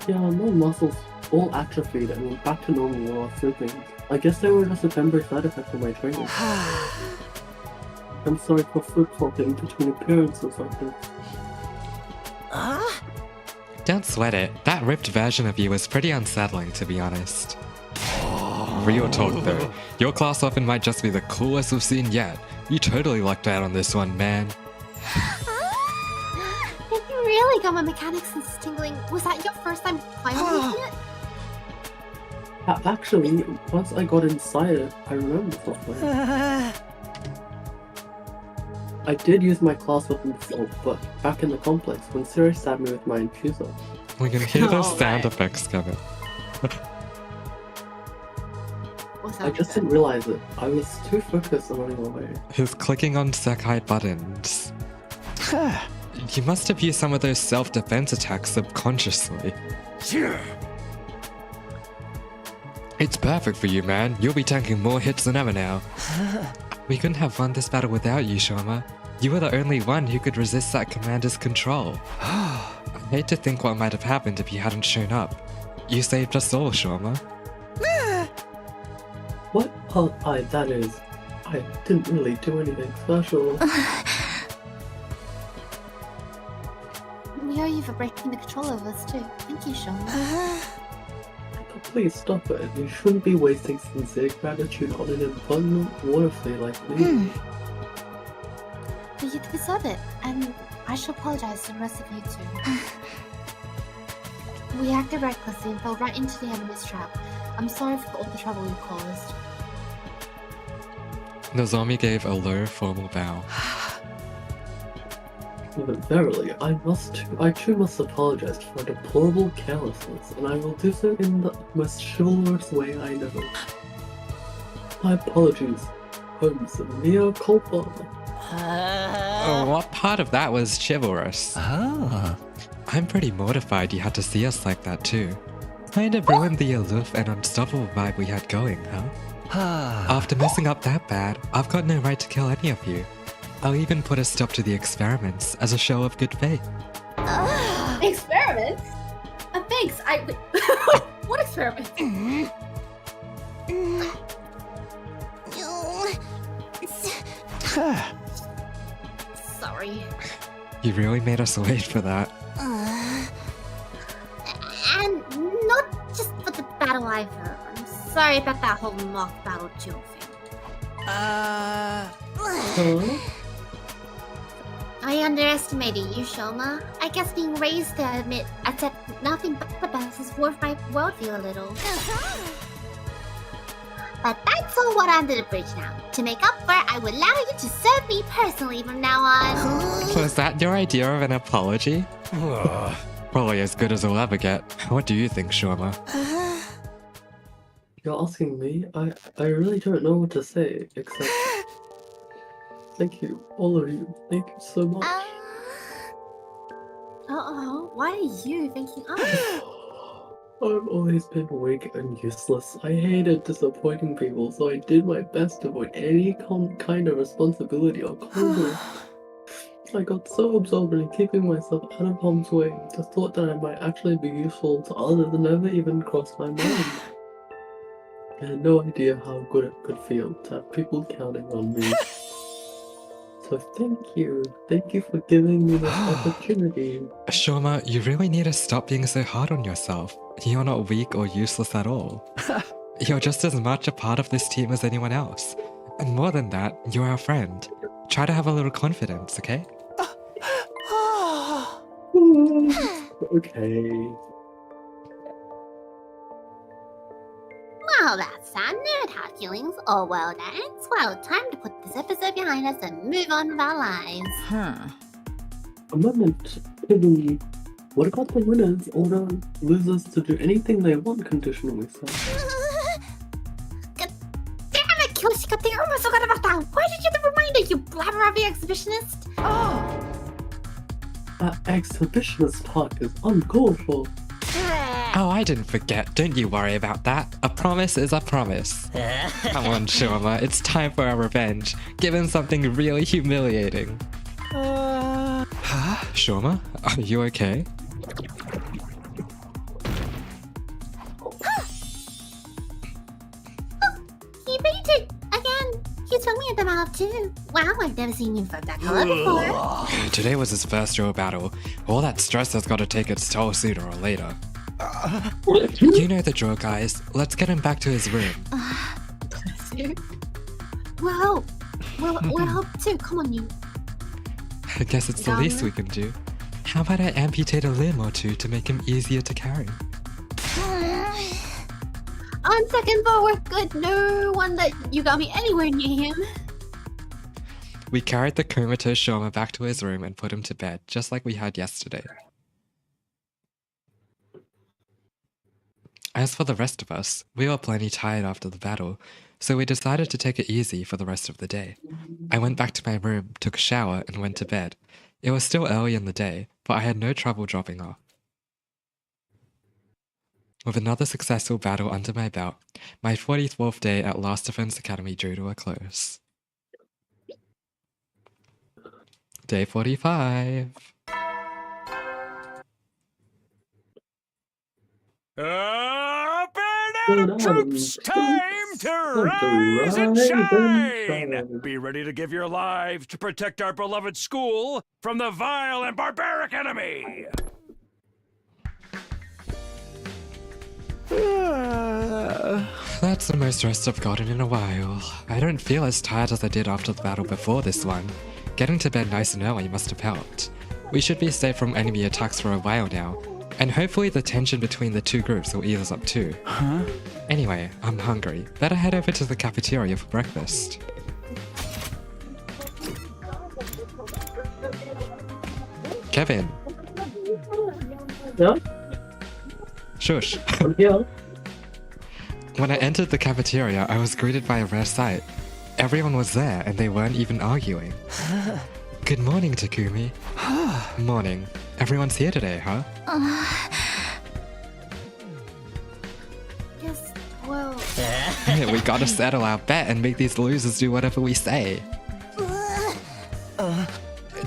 Yeah, my muscles all atrophied and went back to normal while I was sleeping. I guess they were just a temporary side effect of my training. I'm sorry for flip-flopping between appearances like this. Don't sweat it. That ripped version of you was pretty unsettling, to be honest. Real talk though. Your class weapon might just be the coolest we've seen yet. You totally lucked out on this one, man. Did you really got my mechanics sense tingling? Was that your first time finally using it? Actually, once I got inside it, I remember something. I did use my class weapon before, but back in the complex when Siri stabbed me with my infuser. We can hear those Alright. sound effects, Kevin. I just didn't realize it. I was too focused on running away. He's clicking on Sekai buttons. You must have used some of those self-defense attacks subconsciously. It's perfect for you, man. You'll be tanking more hits than ever now. We couldn't have won this battle without you, Shoma. You were the only one who could resist that commander's control. I hate to think what might have happened if you hadn't shown up. You saved us all, Shoma. What? Oh, that is. I didn't really do anything special. We owe you for breaking the control of us too. Thank you, Sean. Please stop it. You shouldn't be wasting sincere gratitude on an impertinent waterflea like me. But you deserve it, and I should apologize to the rest of you too. We acted recklessly and fell right into the enemy's trap. I'm sorry for all the trouble we caused. Nozomi gave a low, formal bow. But verily, I too must apologize for my deplorable carelessness, and I will do so in the most chivalrous way I know. My apologies, Holmes, mea culpa. Oh, what part of that was chivalrous? I'm pretty mortified you had to see us like that too. Kind of ruined the aloof and unstoppable vibe we had going, huh? After messing up that bad, I've got no right to kill any of you. I'll even put a stop to the experiments as a show of good faith. Experiments? Thanks, what experiment? Sorry. You really made us wait for that. And not just for the battle either. I'm sorry about that whole mock battle Jill thing. I underestimated you, Shoma. I guess being raised to accept nothing but the best is worth my worldview a little. But that's all water under the bridge now. To make up for it, I would allow you to serve me personally from now on. Was that your idea of an apology? Probably as good as we'll ever get. What do you think, Shoma? You're asking me? I really don't know what to say, except... Thank you, all of you. Thank you so much. Why are you thinking us? I've always been weak and useless. I hated disappointing people, so I did my best to avoid any kind of responsibility or conflict. I got so absorbed in keeping myself out of harm's way, the thought that I might actually be useful to others never even crossed my mind. I had no idea how good it could feel to have people counting on me. So thank you for giving me this opportunity. Shoma, you really need to stop being so hard on yourself. You're not weak or useless at all. You're just as much a part of this team as anyone else. And more than that, you're our friend. Try to have a little confidence, okay? Okay. Well, that's our nerd heart feelings all well dance. Well, time to put this episode behind us and move on with our lives. A moment, Tiffany. What about the winners or the losers to do anything they want conditionally, so? Damn it, Kyoshika, I almost forgot about that. Why did you never remind us, you blabber-abby exhibitionist? That exhibitionist talk is uncalled for. Oh, I didn't forget. Don't you worry about that. A promise is a promise. Come on, Shoma. It's time for our revenge. Give him something really humiliating. Shoma? Are you okay? He beat it again. He took me at the mouth too. Wow, I've never seen you from that color before. Today was his first real battle. All that stress has got to take its toll sooner or later. You know the drill, guys. Let's get him back to his room. Well, we'll help too. Come on, you. I guess it's the least we can do. How about I amputate a limb or two to make him easier to carry? On second thought, we're good. No wonder you got me anywhere near him. We carried the comatose Shoma back to his room and put him to bed, just like we had yesterday. As for the rest of us, we were plenty tired after the battle, so we decided to take it easy for the rest of the day. I went back to my room, took a shower, and went to bed. It was still early in the day, but I had no trouble dropping off. With another successful battle under my belt, my 44th day at Last Defense Academy drew to a close. Day 45. Up and out, troops! Time to rise and shine! Be ready to give your lives to protect our beloved school from the vile and barbaric enemy! That's the most rest I've gotten in a while. I don't feel as tired as I did after the battle before this one. Getting to bed nice and early must have helped. We should be safe from enemy attacks for a while now, and hopefully the tension between the two groups will ease up too. Huh? Anyway, I'm hungry. Better head over to the cafeteria for breakfast. Kevin. Yeah? Shush. I'm here. When I entered the cafeteria, I was greeted by a rare sight. Everyone was there and they weren't even arguing. Good morning, Takumi. Morning. Everyone's here today, huh? Yes, well... Hey, we gotta settle our bet and make these losers do whatever we say.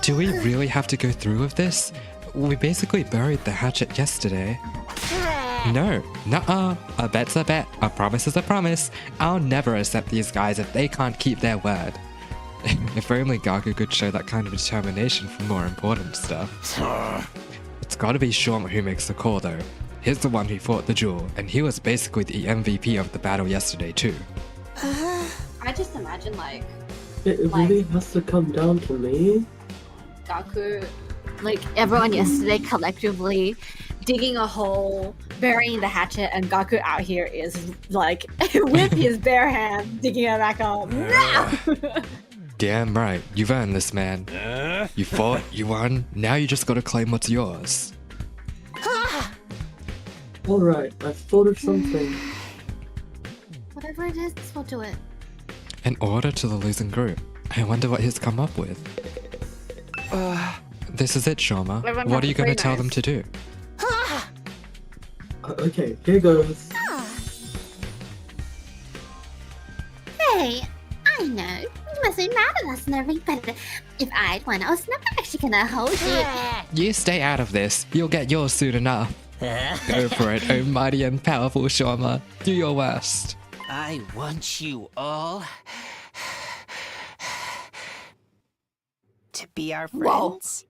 Do we really have to go through with this? We basically buried the hatchet yesterday. No, nuh-uh. A bet's a bet, a promise is a promise. I'll never accept these guys if they can't keep their word. If only Gaku could show that kind of determination for more important stuff. It's gotta be Shoma who makes the call though. He's the one who fought the duel, and he was basically the MVP of the battle yesterday too. I just imagine like It really has to come down to me? Gaku, like everyone yesterday collectively digging a hole, burying the hatchet, and Gaku out here is like with his bare hand digging it back up. Damn right, you've earned this, man. You fought, you won, now you just gotta claim what's yours. Alright, I've thought of something. Whatever it is, we'll do it. An order to the losing group. I wonder what he's come up with. This is it, Shoma. Everyone What has are you to play gonna tell nice. them to do? Okay, here goes. Hey, I know. You must be mad at us and everything, but if I'd won, I was never actually gonna hold you. You stay out of this. You'll get yours soon enough. Go for it, oh mighty and powerful Shoma. Do your worst. I want you all to be our friends.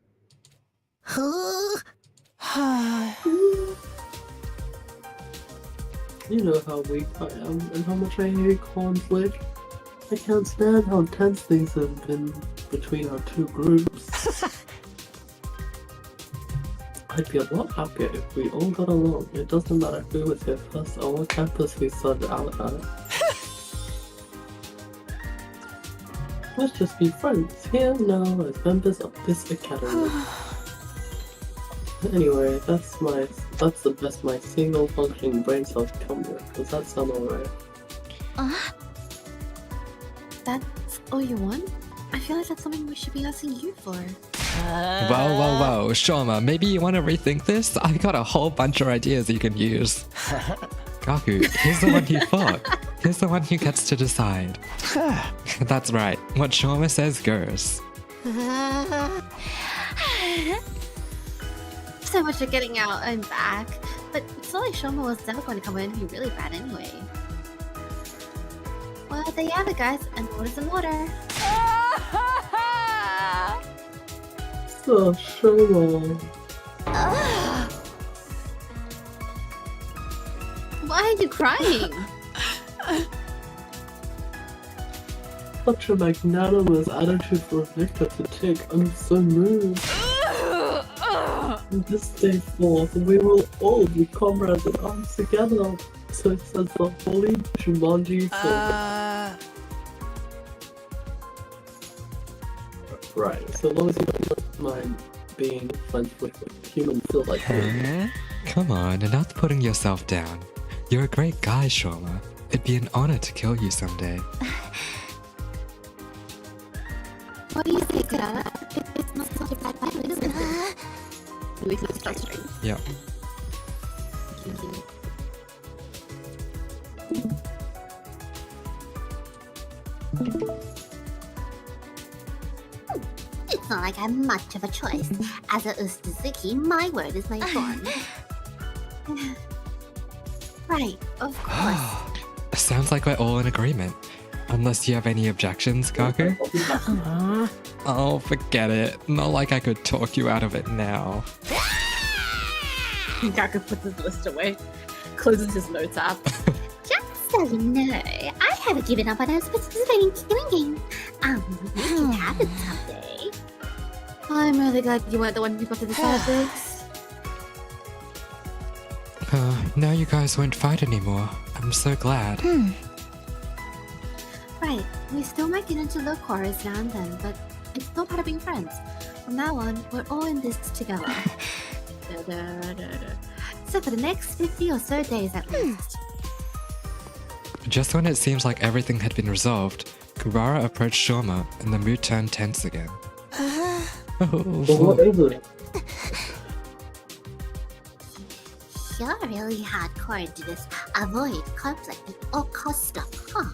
You know how weak I am and how much I hate conflict. I can't stand how tense things have been between our two groups. I'd be a lot happier if we all got along. It doesn't matter who was here first or what campus we started out at. Let's just be friends here now as members of this academy. Anyway, that's the best my single functioning brain cells come with. Does that sound alright? That's all you want? I feel like that's something we should be asking you for. Whoa, Shoma, maybe you want to rethink this? I got a whole bunch of ideas you can use. Gaku, he's the one who fought. He's the one who gets to decide. That's right, what Shoma says goes. So much for getting out and back, but it's not like Shoma was never going to come in and be really bad anyway. Well, there you have it, guys, and orders in order. So, Shoma. Why are you crying? Such a magnanimous attitude for a victor to take. I'm so moved. From this day forth, we will all be comrades in arms together. So says the holy Jumanji film. Right, so long as you don't mind being friends with a human still like me. Come on, enough putting yourself down. You're a great guy, Shoma. It'd be an honor to kill you someday. What do you say, Kara? It's not such a bad idea, is it? We can start straight. Yeah. It's not like I have much of a choice. As a Ustazuki, my word is my bond. Right, of course. Sounds like we're all in agreement. Unless you have any objections, Gaku? Oh, forget it. Not like I could talk you out of it now. Gaku puts his list away, closes his notes app. Just so you know, I haven't given up on us participating in killing games. We can have it someday. I'm really glad you weren't the one who got to decide this. Now you guys won't fight anymore. I'm so glad. Right, we still might get into the chorus now and then, but it's still part of being friends. From now on, we're all in this together. So for the next 50 or so days at least. Just when it seems like everything had been resolved, Kurara approached Shoma and the mood turned tense again. What is it? You're really hardcore into this avoid conflict at all cost stuff, huh?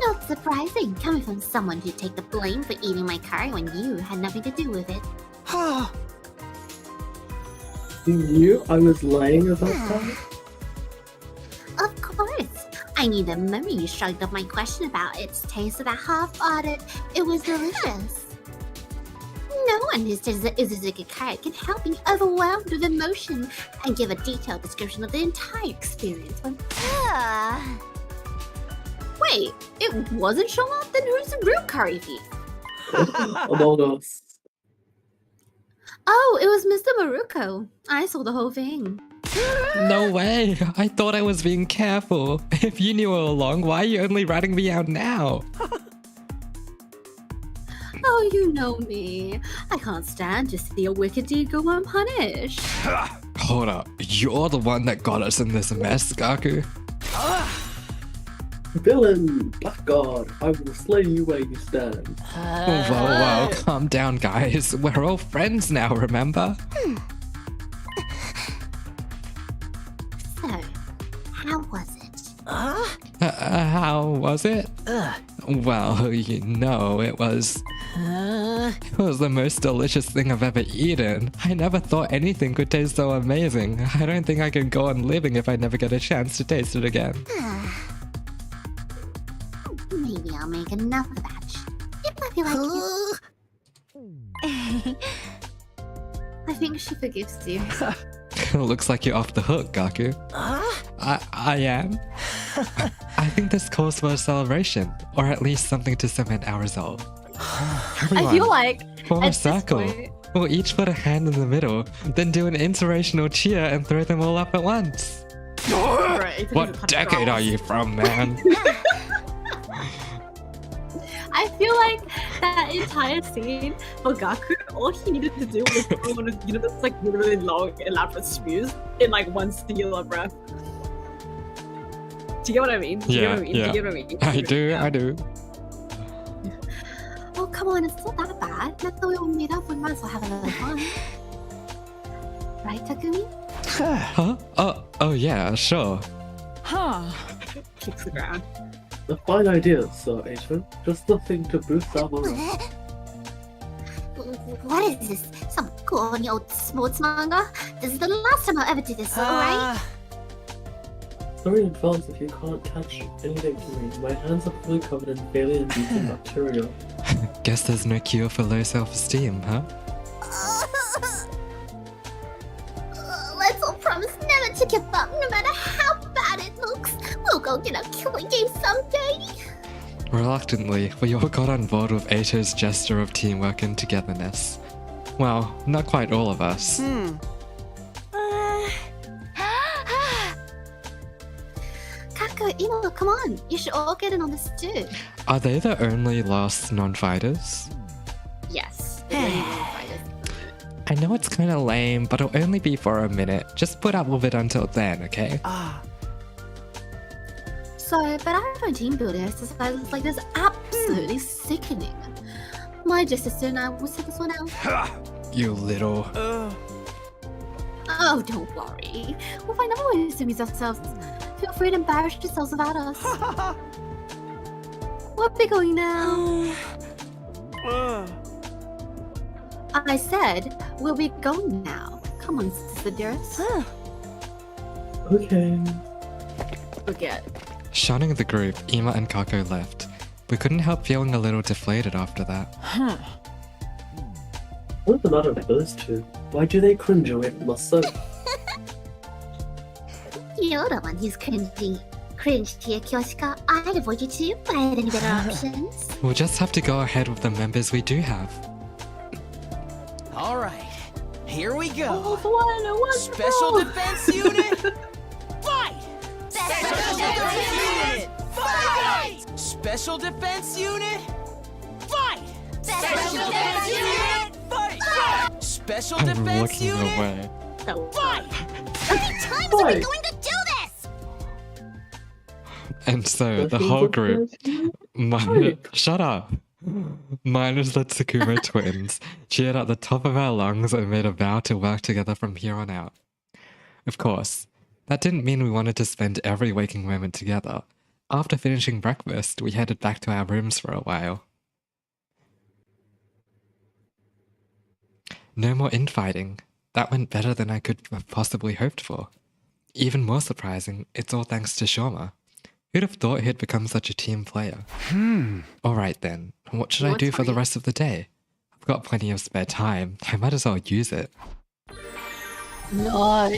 Not surprising, coming from someone who'd take the blame for eating my curry when you had nothing to do with it. You knew I was lying about that? Of course! I knew the moment you shrugged off my question about its taste of that half-audit, it was delicious. No one who says that Uzuzuki curry can help being overwhelmed with emotion and give a detailed description of the entire experience when... Wait, it wasn't Shoma? Then who's the real curry thief? Among Us. Oh, it was Mr. Maruko. I saw the whole thing. No way! I thought I was being careful. If you knew all along, why are you only ratting me out now? Oh, you know me. I can't stand to see a wicked deed go unpunished. Hold up, you're the one that got us in this mess, Gaku. Villain! Blackguard! I will slay you where you stand. Whoa, calm down, guys. We're all friends now, remember? So, how was it? How was it? Well, you know, it was the most delicious thing I've ever eaten. I never thought anything could taste so amazing. I don't think I can go on living if I never get a chance to taste it again. Maybe I'll make another batch. If I feel like it. I think she forgives you. Looks like you're off the hook, Gaku. I am. I think this calls for a celebration, or at least something to cement our resolve. Everyone, I feel like form a at this circle. point- We'll each put a hand in the middle, then do an inspirational cheer and throw them all up at once. Right, What decade are you from, man? I feel like that entire scene for Gaku, all he needed to do was put on this like really long, elaborate spews in like one singular breath. Do you get what I mean? Do you get what I mean? Yeah. Do you get what I mean? I do. Oh, come on, it's not that bad. Now that we all meet up, we might as well have a little fun. Right, Takumi? Huh? Oh yeah, sure. Huh. Kicks the ground. A fine idea, Sir Adrian. Just the thing to boost our morale. What is this? Some corny old sports manga? This is the last time I'll ever do this, alright? Sorry in advance if you can't catch anything to me. My hands are fully covered in failure-inducing bacteria. Guess there's no cure for low self-esteem, huh? Let's all promise never to give up, no matter how bad it looks. We'll go get a killing game someday. Reluctantly, we all got on board with Ato's gesture of teamwork and togetherness. Well, not quite all of us. Kako, Imo, come on. You should all get in on this too. Are they the only last non-fighters? Yes. I know it's kinda lame, but it'll only be for a minute. Just put up with it until then, okay? So, but our own team building exercises like this absolutely sickening. My just sister and I will set this one out. You little... Oh, don't worry. We'll find other ways to amuse ourselves. Feel free to embarrass yourselves about us. We'll be going now. I said, we'll be going now. Come on, sister dearest. Okay. Forget. Shunning the group, Ima and Kako left. We couldn't help feeling a little deflated after that. What's the matter with those two? Why do they cringe away from us so? You're the one who's cringing cringe here, Kyoshika. I'd avoid you too if I had any better options. We'll just have to go ahead with the members we do have. All right, here we go. One Special Defense Unit, fight! Special Defense Unit, fight! Special Defense Unit, fight! Special Defense Unit, fight! Special I'm Defense looking Unit, away. fight! How many times are we going to do this? And so the whole group, shut up, minus the Tsukumo twins, cheered at the top of our lungs and made a vow to work together from here on out. Of course, that didn't mean we wanted to spend every waking moment together. After finishing breakfast, we headed back to our rooms for a while. No more infighting. That went better than I could have possibly hoped for. Even more surprising, it's all thanks to Shoma. Who'd have thought he'd become such a team player? Alright then, what should I do for the rest of the day? I've got plenty of spare time, I might as well use it. No!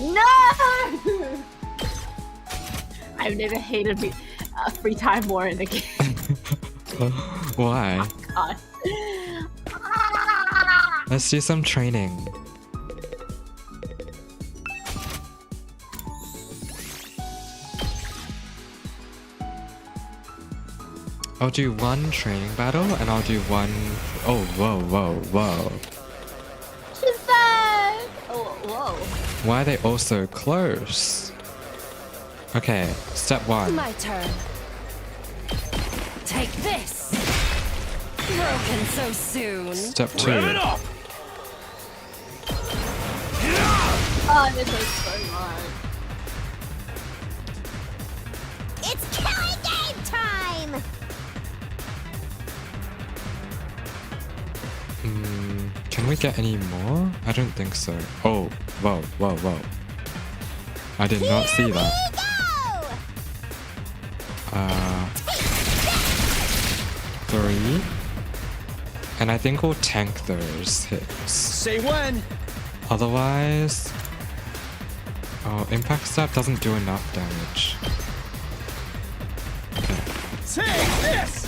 I've never hated free time more in a game. Why? God. Let's do some training. I'll do one training battle and I'll do one... Oh, whoa. She's back! Oh, whoa. Why are they all so close? Okay, step 1. My turn. Take this! Broken so soon. Step 2. Oh, this is so hard. It's killing game time! Can we get any more? I don't think so. Oh, whoa. I did not see that. 3. And I think we'll tank those hits. Say when! Otherwise... Oh, Impact Stab doesn't do enough damage. Okay. Take this!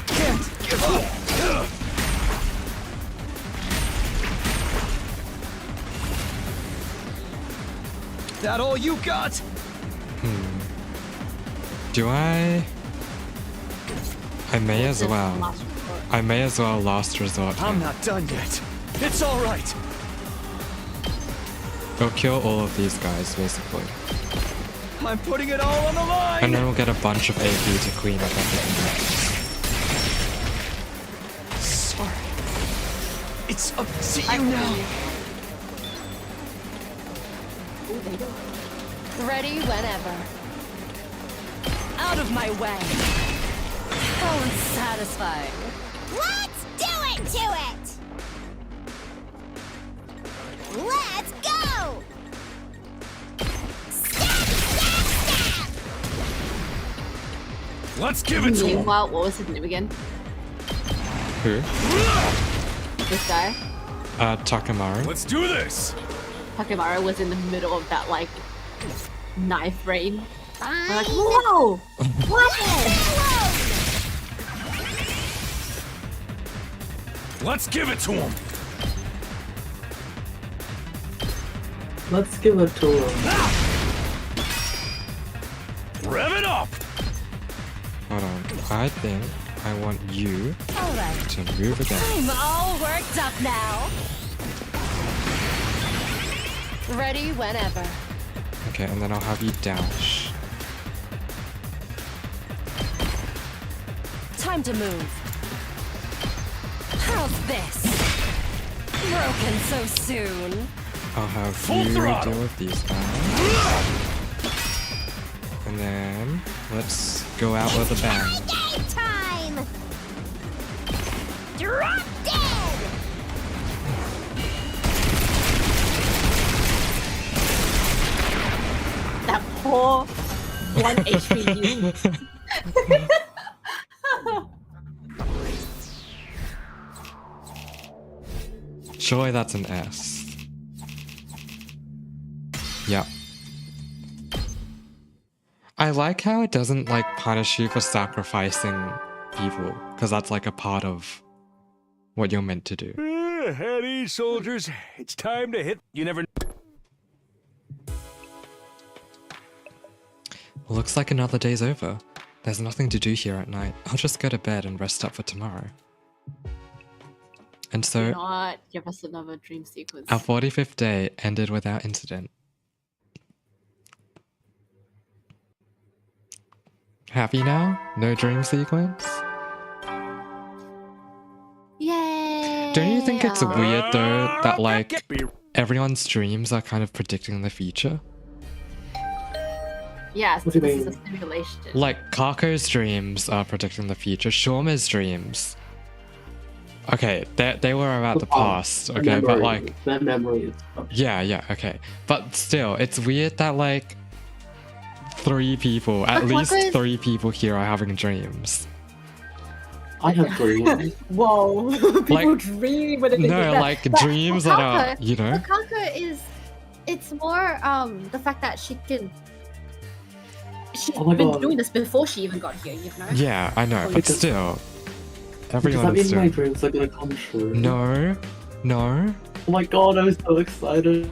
Can't give up! That all you got? Do I may as well. I may as well last resort. I'm not done yet. It's alright. Go kill all of these guys, basically. I'm putting it all on the line! And then we'll get a bunch of AP to clean up everything. Sorry. It's up to you now. Ready whenever. Out of my way. How unsatisfying. Let's do it to it! Let's go! Let's give it to him. Meanwhile, what was his name again? Who? This guy? Takamaru. Let's do this! Takemaru was in the middle of that, like, knife rain. We're like, whoa! What? Let's give it to him! Let's give it to him. Rev it up! Hold on. I think I want you Alright. to move again. I'm all worked up now. Ready whenever. Okay, and then I'll have you dash. Time to move. How's this? Broken so soon. I'll have Full you throttle. deal with these guys. And then let's go out with a bang. Game time! Drop dead! That poor 1 HP you. Surely that's an S. Yeah. I like how it doesn't like punish you for sacrificing people, because that's like a part of what you're meant to do. At ease, soldiers. It's time to hit. You never. Looks like another day's over. There's nothing to do here at night. I'll just go to bed and rest up for tomorrow. And Do so, not give us another dream sequence. our 45th day ended without incident. Happy now? No dream sequence? Yay! Don't you think it's weird though that like everyone's dreams are kind of predicting the future? Yes, What do this you is a mean? simulation. Like Kako's dreams are predicting the future, Shauma's dreams. Okay, they were about the past, okay, but like their memories. yeah, okay. But still, it's weird that like 3 people, at But least Kako's- 3 people here are having dreams. I have dreams. Whoa! People Like- dream when they do No, that. like But dreams that are, Wakako- you know? Wakako is, it's more the fact that she's Oh my been God. doing this before she even got here, you know? Yeah, I know, but Because- still, Does that everyone is mean my doing. dreams are gonna come true? No. Oh my god, I'm so excited.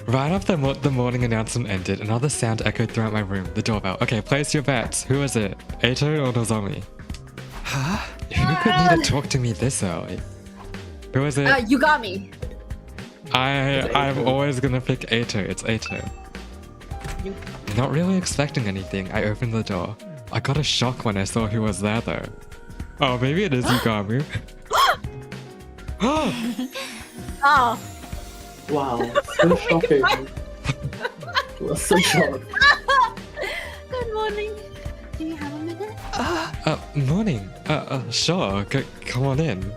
Right after the morning announcement ended, another sound echoed throughout my room. The doorbell. Okay, place your bets. Who is it? Eito or Nozomi? Huh? Who could need to talk to me this early? Who is it? You got me. I'm always gonna pick Eito. It's Eito. Not really expecting anything, I opened the door. I got a shock when I saw who was there though. Oh, maybe it is Yugamu. Oh. Wow, so shocking. So shocked. Good morning. Do you have a minute? Morning. Sure, come on in.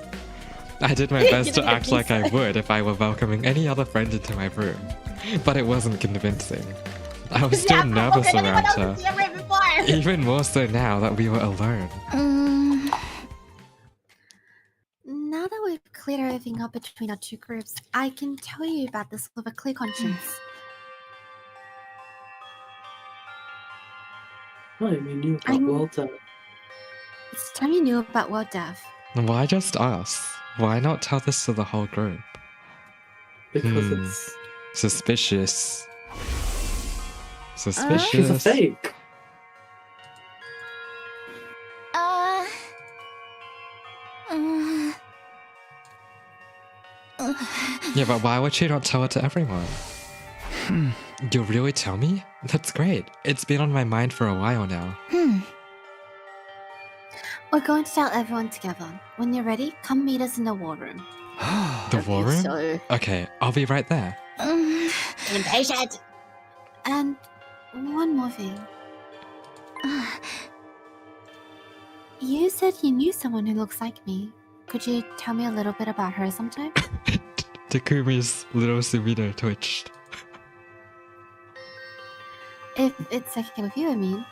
I did my You best to didn't act get like I inside. would if I were welcoming any other friend into my room. But it wasn't convincing. I was still nervous around her. Even more so now that we were alone. Now that we've cleared everything up between our 2 groups, I can tell you about this with a clear conscience. I mean, you got I'm- well done. It's time you knew about World Dev. Why just us? Why not tell this to the whole group? Because it's... Suspicious. She's a Suspicious. fake. Yeah, but why would you not tell it to everyone? You'll really tell me? That's great. It's been on my mind for a while now. We're going to tell everyone together. When you're ready, come meet us in the war room. The war room? so- Okay, I'll be right there. Impatient! And one more thing. You said you knew someone who looks like me. Could you tell me a little bit about her sometime? Takumi's little Sumino twitched. If it's okay with you, I mean.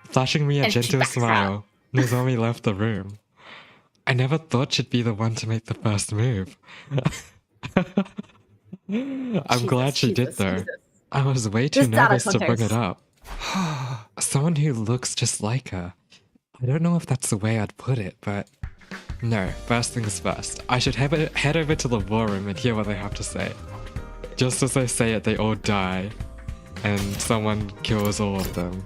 Flashing me a And she gentle backs smile, Nozomi left the room. I never thought she'd be the one to make the first move. I'm glad she did though. I was way too Just out of nervous to bring it context. up. Someone who looks just like her. I don't know if that's the way I'd put it, but no, first things first. I should head over to the war room and hear what they have to say. Just as they say it, they all die, and someone kills all of them.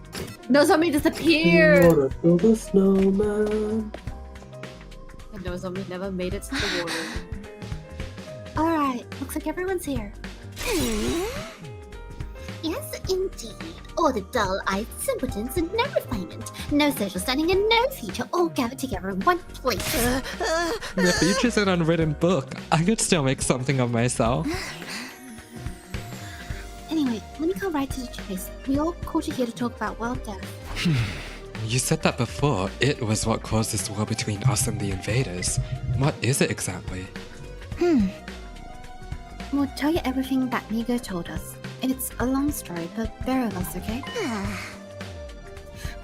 Nozomi disappeared! Wanna build a snowman? And Nozomi never made it to the war room. Alright, looks like everyone's here. Yes, indeed. All the dull-eyed simpletons and no refinement, no social standing and no future, all gathered together in one place. The future's an unwritten book. I could still make something of myself. Anyway, let me go right to the chase. We all called you here to talk about World Death. You said that before. It was what caused this war between us and the invaders. What is it exactly? We'll tell you everything that Nigo told us. It's a long story, but bear with us, okay?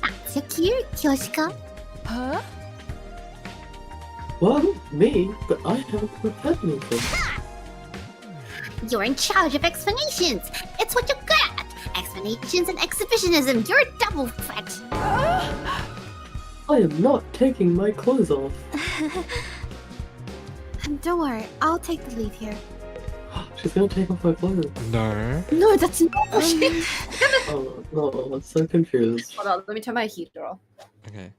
That's your cue, Kyoshika. Huh? Well, me? But I haven't prepared anything. You're in charge of explanations. It's what you're good at. Explanations and exhibitionism. You're a double threat. I am not taking my clothes off. Don't worry, I'll take the lead here. She's gonna take off her clothes. No. No, that's not. Oh no, I'm so confused. Hold on, let me turn my heater off. Okay.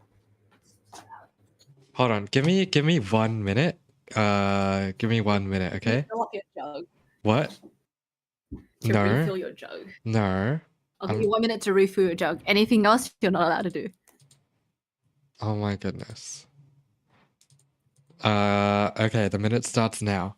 Hold on. Give me 1 minute. Give me 1 minute, okay? Fill up your jug. What? To No. refill your jug. No. I'll give you 1 minute to refill your jug. Anything else you're not allowed to do. Oh my goodness. Okay, the minute starts now.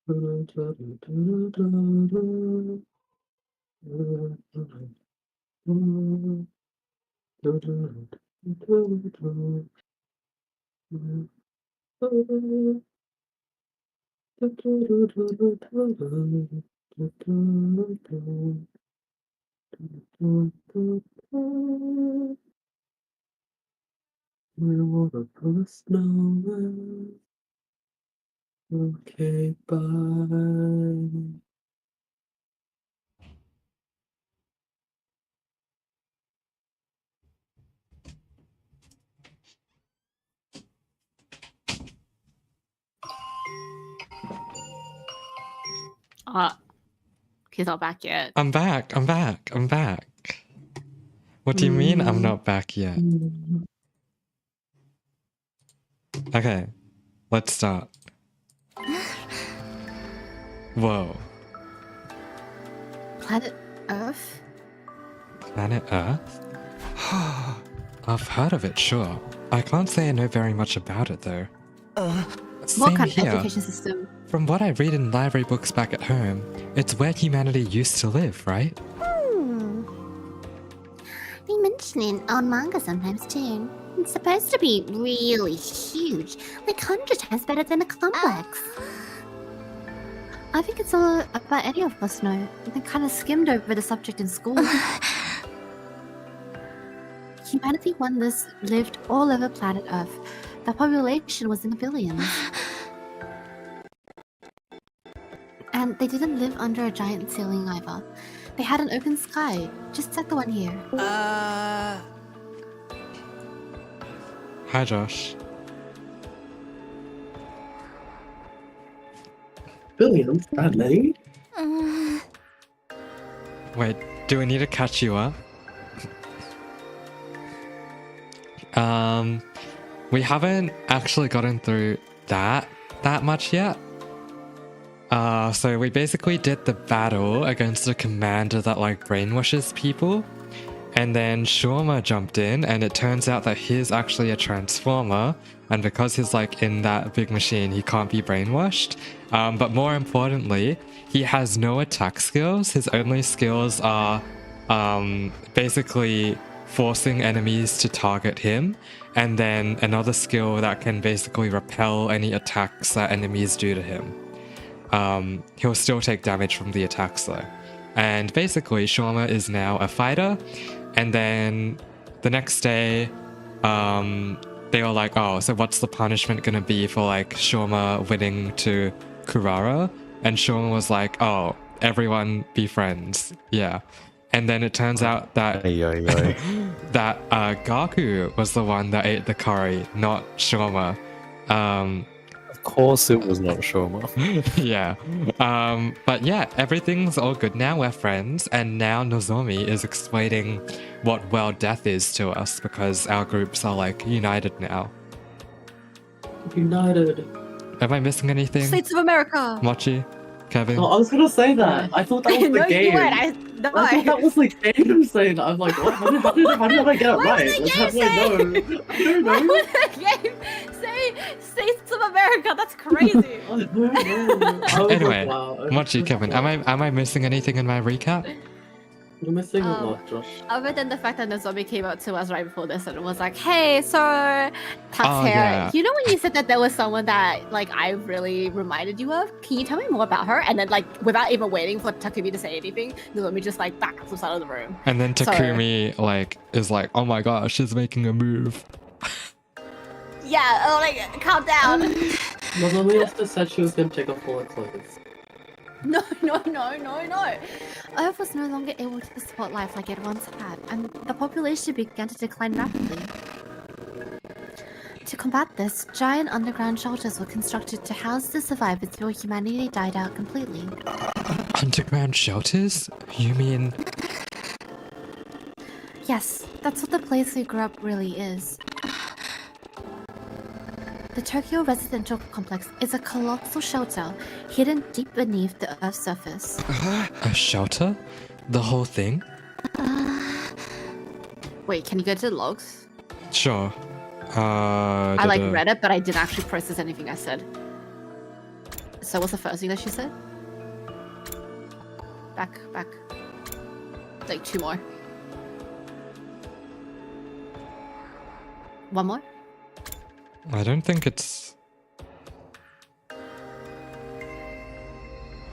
We wanna put a snowman. Okay, bye. He's not back yet. I'm back. What do you mean I'm not back yet? Okay, let's start. Whoa. Planet Earth? Planet Earth? I've heard of it, sure. I can't say I know very much about it, though. What Same kind of here. education system? From what I read in library books back at home, it's where humanity used to live, right? They mention it in old manga sometimes too. It's supposed to be really huge, like 100 times better than a complex. I think it's all about any of us know. They kind of skimmed over the subject in school. Humanity once lived all over planet Earth. The population was in the billions. And they didn't live under a giant ceiling either. They had an open sky, just like the one here. Hi, Josh. Billions? That many? Wait, do we need to catch you up? We haven't actually gotten through that much yet. So we basically did the battle against the commander that like brainwashes people. And then Shauma jumped in, and it turns out that he's actually a transformer, and because he's like in that big machine, he can't be brainwashed. But more importantly, he has no attack skills. His only skills are basically forcing enemies to target him, and then another skill that can basically repel any attacks that enemies do to him. He'll still take damage from the attacks though. And basically, Shauma is now a fighter. And then the next day, they were like, oh, so what's the punishment gonna be for like Shauma winning to Kurara? And Shauma was like, oh, everyone be friends. Yeah. And then it turns out that that Gaku was the one that ate the curry, not Shauma. Of course it was not Shauma. Yeah. But yeah, everything's all good now. We're friends. And now Nozomi is explaining what world death is to us because our groups are like united now. United. Am I missing anything? States of America! Mochi? Kevin? Oh, I was gonna say that. I thought that was the No, you game. weren't. I thought that was the game saying that. I'm like, what? How did I get it right? Like, how do I know? I don't know. Why would the game say States of America? That's crazy. I don't know. Anyway, Wow, Mochi, Kevin, am I missing anything in my recap? You're missing a lot, Josh. Other than the fact that the zombie came up to us right before this and was like, "Hey, so Tuck's here. yeah. You know when you said that there was someone that like I really reminded you of? Can you tell me more about her?" And then like without even waiting for Takumi to say anything, the zombie just like back up to the side of the room. And then So- Takumi is like, oh my gosh, she's making a move. Yeah, like calm down. The zombie also said she was gonna take off all her clothes. No. Earth was no longer able to support life like it once had, and the population began to decline rapidly. To combat this, giant underground shelters were constructed to house the survivors before humanity died out completely. Underground shelters? You mean... Yes, that's what the place we grew up really is. The Tokyo Residential Complex is a colossal shelter hidden deep beneath the Earth's surface. A shelter? The whole thing? Wait, can you go to the logs? Sure. I like read it, but I didn't actually process anything I said. So what's the first thing that she said? Back. Like 2 more. 1 more? I don't think it's...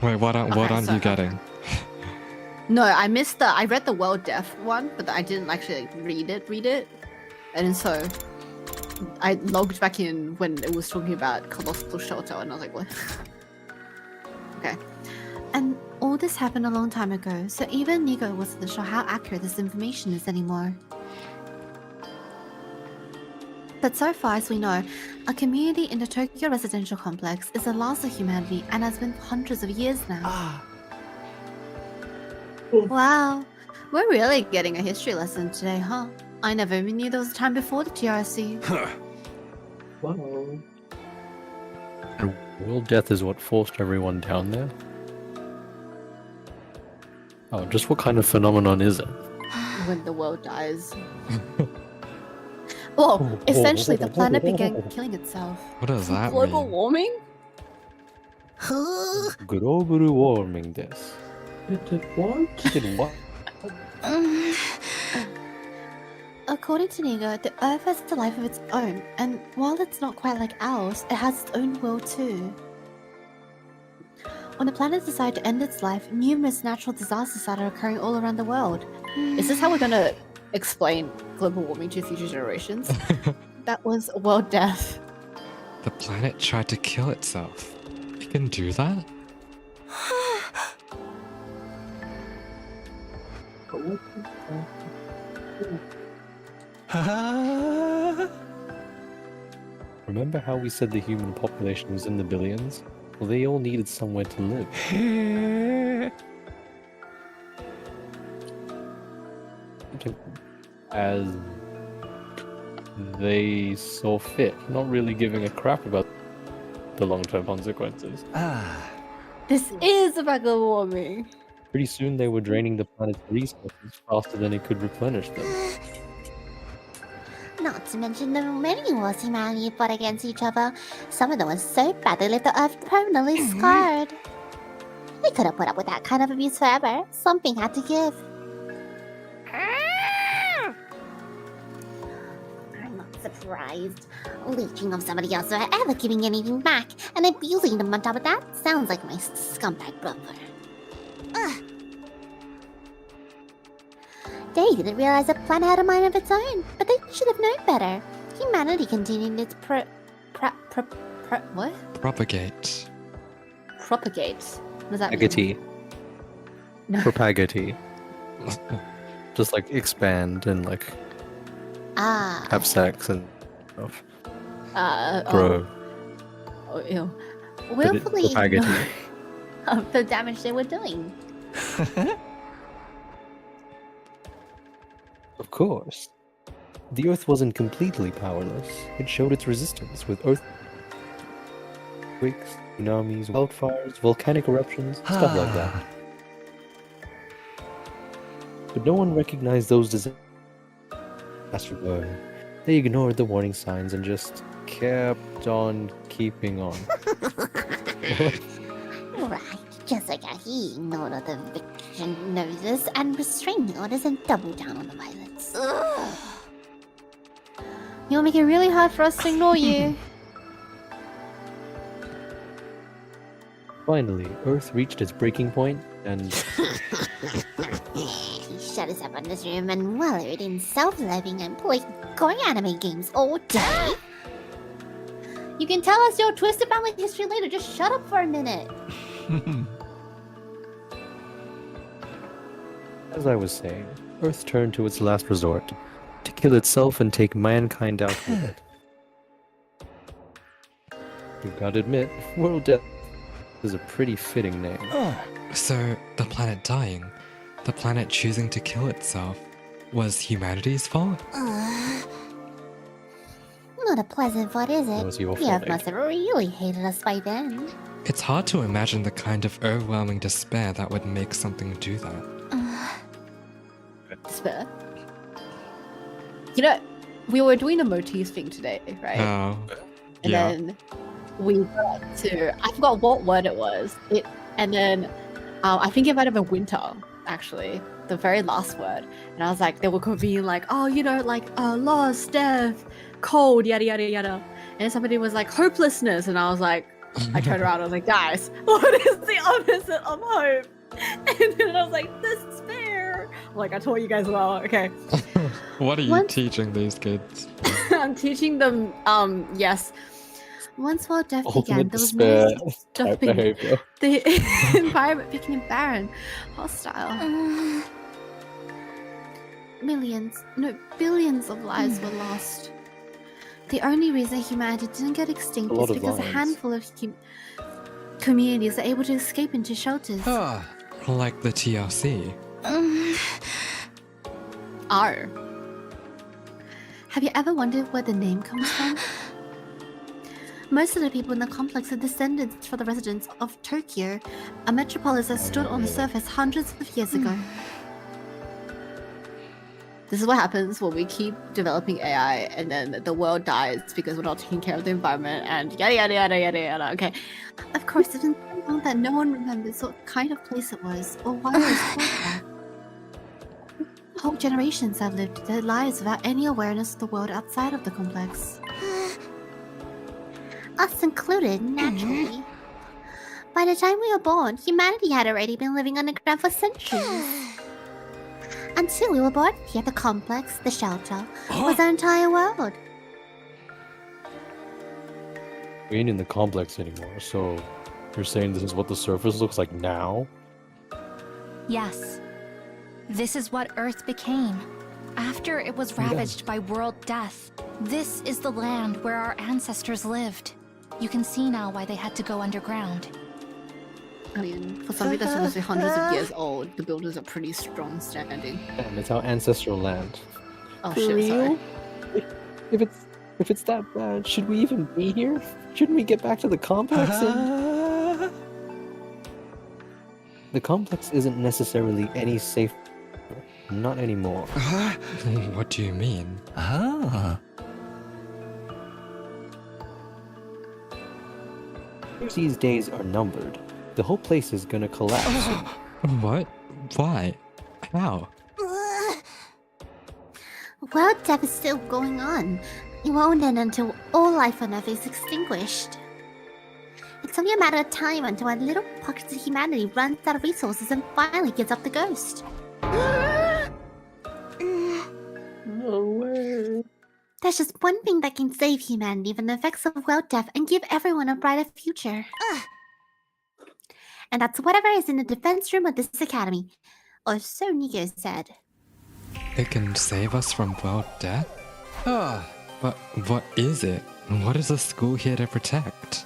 Wait, what aren't so- you getting? No, I missed I read the World Death one, but I didn't actually like, read it. And so I logged back in when it was talking about Colossal Shelter, and I was like, what? Okay. And all this happened a long time ago, so even Nigo wasn't sure how accurate this information is anymore. But so far as we know, a community in the Tokyo Residential Complex is the last of humanity and has been hundreds of years now. Wow, we're really getting a history lesson today, huh? I never even knew there was a time before the TRC. Wow. And world death is what forced everyone down there? Oh, just what kind of phenomenon is it? When the world dies. Well, essentially the planet began killing itself. What does that Global mean? warming? Global warming this. It did what? Did what? According to Nigo, the Earth has a life of its own, and while it's not quite like ours, it has its own world too. When the planet decided to end its life, numerous natural disasters started occurring all around the world. Is this how we're gonna explain global warming to future generations? That was world death. The planet tried to kill itself. It can do that? Remember how we said the human population was in the billions? Well, they all needed somewhere to live. As they saw fit, not really giving a crap about the long-term consequences. This is about global warming. Pretty soon they were draining the planet's resources faster than it could replenish them. Not to mention the many wars humanity fought against each other. Some of them were so bad they left the Earth permanently scarred. We couldn't put up with that kind of abuse forever. Something had to give. I'm not surprised. Leeching off somebody else without ever giving anything back, and abusing them on top of that sounds like my scumbag brother. Ugh. They didn't realize the planet had a mind of its own, but they should have known better. Humanity continued its what? Propagate. Propagate. What does that mean? Propagate. No. Propagate. Just like expand and like Ah. have sex and stuff. Oh, Grow. ew. But Willfully propagate. ignore of the damage they were doing. Of course. The Earth wasn't completely powerless. It showed its resistance with earthquakes, tsunamis, wildfires, volcanic eruptions, stuff like that. But no one recognized those disasters. They ignored the warning signs and just kept on keeping on. Right, just like how he ignored all the should know this and restrain orders and double down on the violence. You'll make it really hard for us to ignore you. Finally, Earth reached its breaking point, and He shut us up in this room and wallowed in self-loathing and played going anime games all day. You can tell us your twisted family history later. Just shut up for a minute. as I was saying, Earth turned to its last resort, to kill itself and take mankind out with it. You've got to admit, World Death is a pretty fitting name. So, the planet dying, the planet choosing to kill itself, was humanity's fault? Not a pleasant thought, is it? was your The Earth fault. must have really hated us by then. It's hard to imagine the kind of overwhelming despair that would make something do that. Despair. You know, we were doing the motif thing today, right? Oh, And yeah. then we got to, I forgot what word it was. And then I think it might have been winter, actually, the very last word. And I was like, they were being like, oh, you know, like loss, death, cold, yada, yada, yada. And somebody was like, hopelessness. And I was like, I turned around, I was like, guys, what is the opposite of hope? And then I was like, despair. Like, I told you guys well, okay. What are you Once- teaching these kids? I'm teaching them, yes. Once World Death began, Ultimate there was despair no type stopping behavior. the environment became barren, hostile. billions of lives were lost. The only reason humanity didn't get extinct A lot is of because a lives. handful of communities are able to escape into shelters. Like the TRC. R. Have you ever wondered where the name comes from? Most of the people in the complex are descendants from the residents of Tokyo, a metropolis that stood on the surface hundreds of years ago. This is what happens when we keep developing AI and then the world dies because we're not taking care of the environment and yada yada yada yada yada. Okay. Of course, it isn't long that no one remembers what kind of place it was or why it was called that. Whole generations have lived their lives without any awareness of the world outside of the complex. Us included, naturally. By the time we were born, humanity had already been living underground for centuries. Until we were born here, the complex, the shelter, was our entire world. We ain't in the complex anymore, so you're saying this is what the surface looks like now? Yes. This is what Earth became. After it was ravaged by world death, this is the land where our ancestors lived. You can see now why they had to go underground. I mean, for something that's supposed to be hundreds of years old, the buildings are pretty strong standing. Damn, it's our ancestral land. Oh For shit, real? If it's that bad, should we even be here? Shouldn't we get back to the complex? The complex isn't necessarily any safer. Not anymore. What do you mean? These days are numbered. The whole place is gonna collapse. What? Why? How? World death is still going on. It won't end until all life on Earth is extinguished. It's only a matter of time until our little pockets of humanity runs out of resources and finally gives up the ghost. No way. There's just one thing that can save humanity from the effects of world death and give everyone a brighter future. And that's whatever is in the defense room of this academy. Or so Nico said. It can save us from world death? But what is it? What is the school here to protect?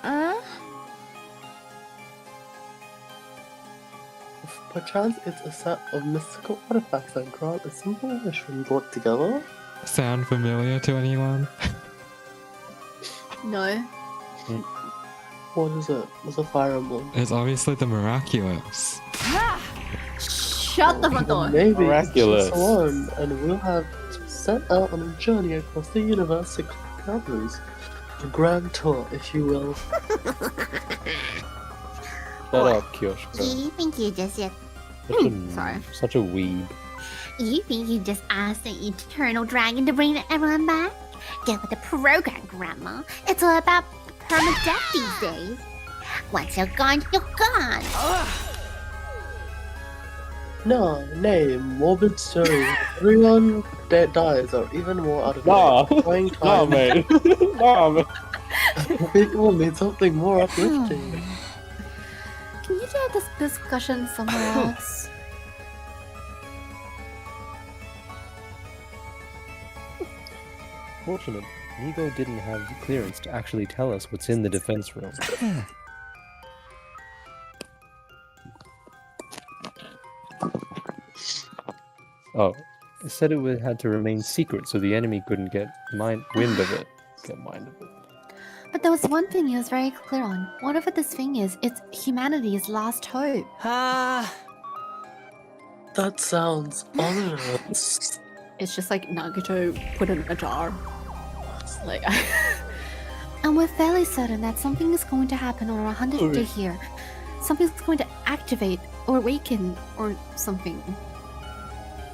Perchance it's a set of mystical artifacts that grant a simple wish when brought together. Sound familiar to anyone? No. What is it? It's a fire emblem. It's obviously the miraculous. Shut the front door. Maybe Miraculous. it's just one, and we'll have to set out on a journey across the universe to collect others. A grand tour, if you will. Shut up, Kyoshiko. Do you think you just yet? Such a weeb. You think you just asked the eternal dragon to bring everyone back? Get with the program, Grandma. It's all about permadeath these days. Once you're gone, you're gone. No, name, morbid story. Everyone that dies or even more out of Nah. trying Nah, time. mate. Nah, mate. People need something more uplifting. Can you do this discussion somewhere else? Fortunate, Nigo didn't have the clearance to actually tell us what's in the defense room. Oh, it said it had to remain secret so the enemy couldn't get wind of it. But there was one thing he was very clear on. Whatever this thing is, it's humanity's last hope. That sounds ominous. It's just like Nagato put in a jar. It's like... And we're fairly certain that something is going to happen or 100 to here. Something's going to activate or awaken or something.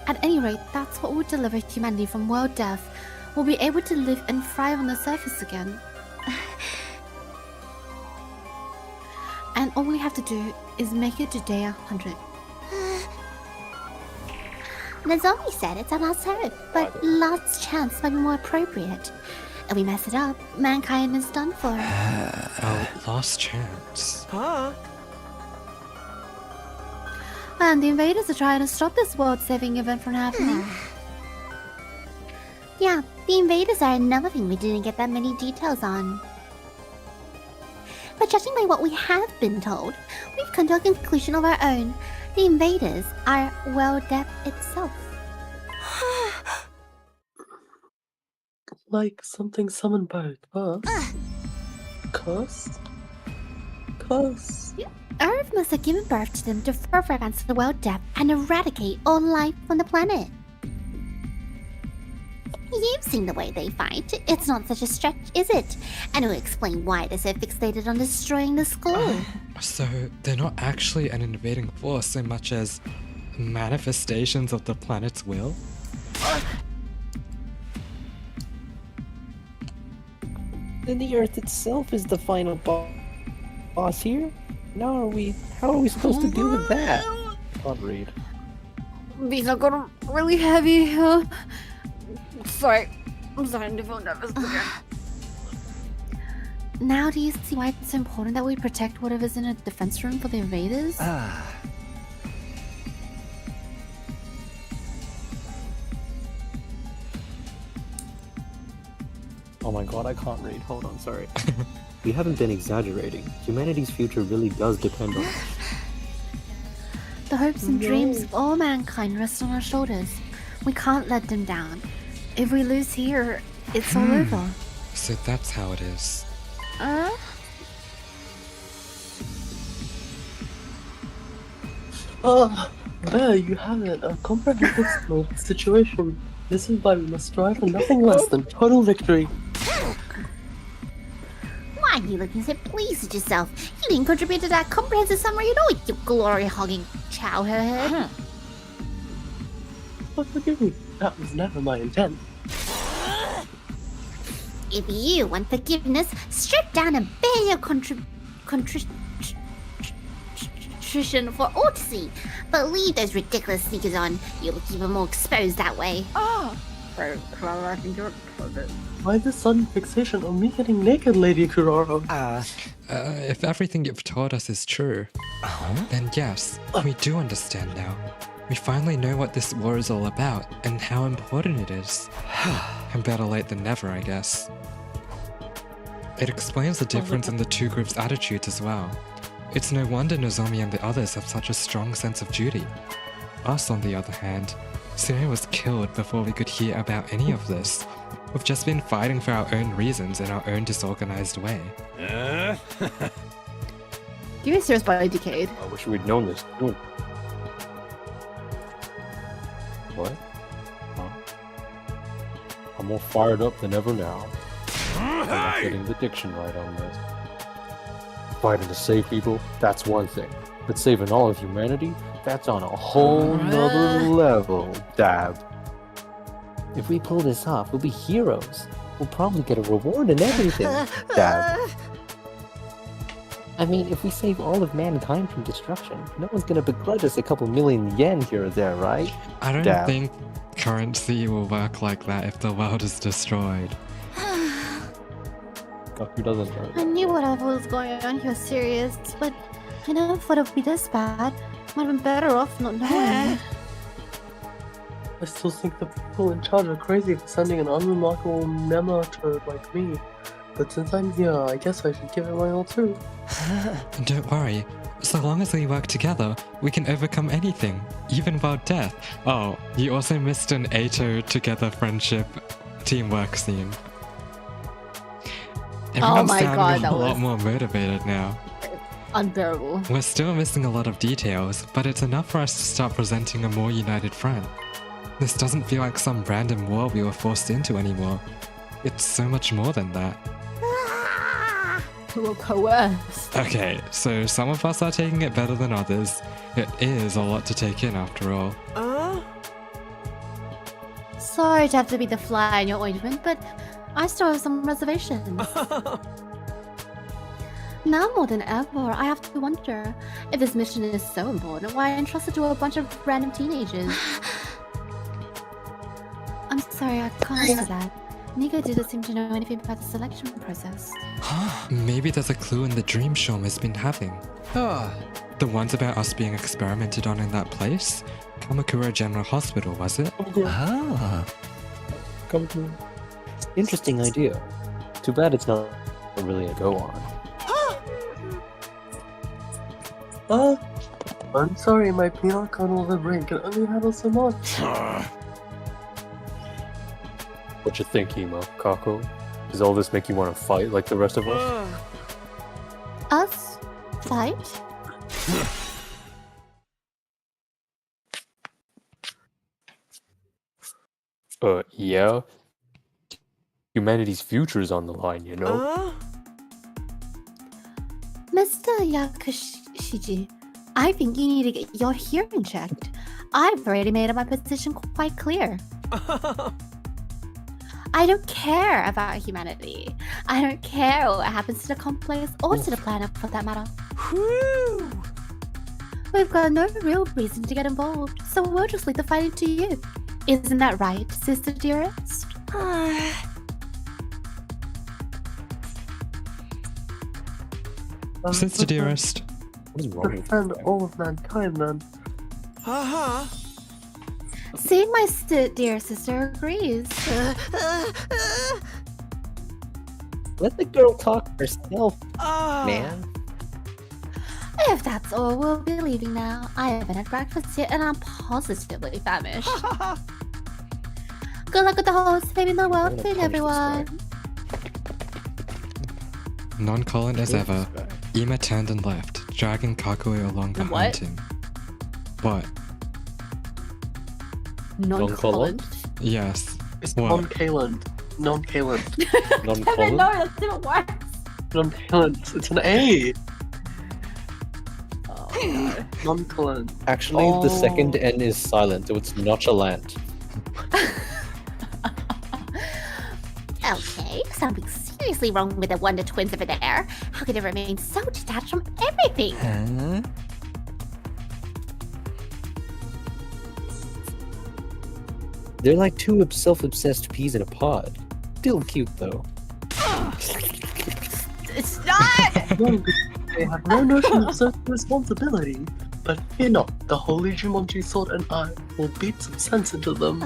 At any rate, that's what will deliver humanity from world death. We'll be able to live and thrive on the surface again. And all we have to do is make it to day 100. Nozomi said it's our last hope, but last chance might be more appropriate. If we mess it up, mankind is done for. Our last chance. And the invaders are trying to stop this world-saving event from happening. Yeah, the invaders are another thing we didn't get that many details on. But judging by what we have been told, we've come to a conclusion of our own. The invaders are world death itself. Like something summoned by a curse? Curse? Earth must have given birth to them to further advance the world death and eradicate all life from the planet. You've seen the way they fight. It's not such a stretch, is it? And it'll explain why they're so fixated on destroying the school. So they're not actually an invading force so much as manifestations of the planet's will? Then the Earth itself is the final boss here? How are we supposed to deal with that? Can't read. These are going really heavy. Sorry. I'm starting to feel nervous again. Now do you see why it's important that we protect whatever's in a defense room for the invaders? Oh my god, I can't read. Hold on, sorry. We haven't been exaggerating. Humanity's future really does depend on us. The hopes and dreams of all mankind rest on our shoulders. We can't let them down. If we lose here, it's all over. So that's how it is. There you have it, a comprehensive situation. This is why we must strive for nothing less than total victory. Why are you looking so pleased with yourself? You didn't contribute to that comprehensive summary at all, you glory-hogging chowhead. Oh, forgive me, that was never my intent. If you want forgiveness, strip down and bear your contrition for all to see. But leave those ridiculous sneakers on. You look even more exposed that way. Why this sudden fixation on me getting naked, Lady Kuroro? If everything you've told us is true, then yes, we do understand now. We finally know what this war is all about and how important it is. And better late than never, I guess. It explains the difference in the two groups' attitudes as well. It's no wonder Nozomi and the others have such a strong sense of duty. Us, on the other hand, Tsume was killed before we could hear about any of this. We've just been fighting for our own reasons in our own disorganized way. Give me a serious body decayed. I wish we'd known this. Ooh. What? Huh? I'm more fired up than ever now. I'm not getting the diction right on this. Fighting to save people, that's one thing. But saving all of humanity, that's on a whole nother level, Dab. If we pull this off, we'll be heroes. We'll probably get a reward and everything, Dab. I mean, if we save all of mankind from destruction, no one's gonna begrudge us a couple million yen here or there, right? I don't Dab. think currency will work like that if the world is destroyed. Who doesn't know? I knew whatever was going on here was serious, but I never thought it would be this bad. Might have been better off not knowing. I still think the people in charge are crazy for sending an unremarkable nematode like me. But since I'm here, I guess I should give it my all too. Don't worry. So long as we work together, we can overcome anything, even wild death. Oh, you also missed an Ato together friendship teamwork scene. Everyone's my God, sounding that a lot was- more motivated now. Unbearable. We're still missing a lot of details, but it's enough for us to start presenting a more united front. This doesn't feel like some random war we were forced into anymore. It's so much more than that. We were coerced. Okay, so some of us are taking it better than others. It is a lot to take in after all. Sorry to have to be the fly in your ointment, but I still have some reservations. Now more than ever, I have to wonder if this mission is so important, why entrust it to a bunch of random teenagers? I'm sorry, I can't answer that. Nico didn't seem to know anything about the selection process. Maybe there's a clue in the dream Shoma's been having. The ones about us being experimented on in that place? Kamakura General Hospital, was it? Come to me. Interesting idea. Too bad it's not really a go-on. I'm sorry, my peanut kernel of the brain can only handle so much. What you think, Himo? Kako? Does all this make you want to fight like the rest of us? Us? Fight? Yeah. Humanity's future is on the line, you know? Mr. Yakushiji, I think you need to get your hearing checked. I've already made my position quite clear. I don't care about humanity. I don't care what happens to the complex or to the planet for that matter. We've got no real reason to get involved, so we'll just leave the fighting to you. Isn't that right, sister dearest? Sister dearest. What is wrong with Defend all of mankind, man. See, my dear sister agrees. Let the girl talk herself, man. If that's all, we'll be leaving now. I haven't had breakfast yet and I'm positively famished. Good luck with the whole saving the world thing, everyone. Nonchalant as ever, Ima turned and left, dragging Kakue along behind What? him. What? Nonchalant. Yes. It's What? non-Kaland. Non-Kaland. Kevin, no, that's even worse. Non-Kaland. It's an A. Non-Kaland. Actually, the second N is silent, so it's nonchalant. Okay, something seriously wrong with the Wonder Twins over there. How could they remain so detached from everything? They're like two self-obsessed peas in a pod. Still cute, though. It's not! They have no notion of social responsibility. But fear not, the holy Jumanji sword and I will beat some sense into them.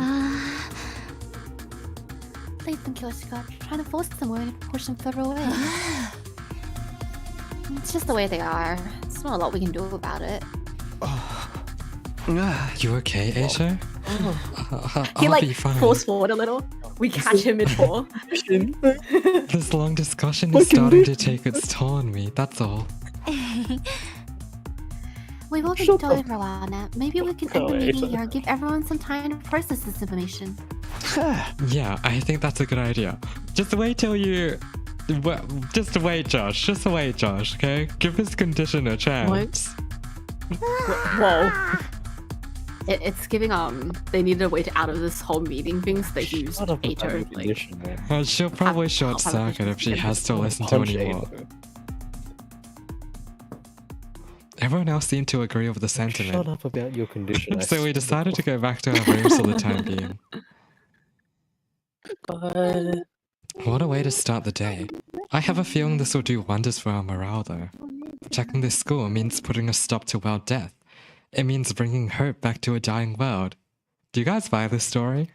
Leave them, Kyoshika. Trying to force them away and push them further away. It's just the way they are. There's not a lot we can do about it. You okay, Ato? He I'll like be fine. force forward a little. We catch him mid fall. This long discussion is starting to take its toll on me, that's all. We will be talking for a while now. Maybe we can end the meeting here and give everyone some time to process this information. Yeah, I think that's a good idea. Just wait till you... Just wait, Josh. Just wait, Josh, okay? Give this condition a chance. Whoa. It's giving they needed a way to out of this whole meeting thing, so they used Shut up about Ato. your Like, condition, man. She'll probably short I'll have a circuit if she condition. has to listen to Punch anymore. Ato. Everyone else seemed to agree with the Shut sentiment. up about your condition. I So we swear. decided to go back to our rooms for the time being. What a way to start the day. I have a feeling this will do wonders for our morale though. Protecting this school means putting a stop to world death. It means bringing hope back to a dying world. Do you guys buy this story?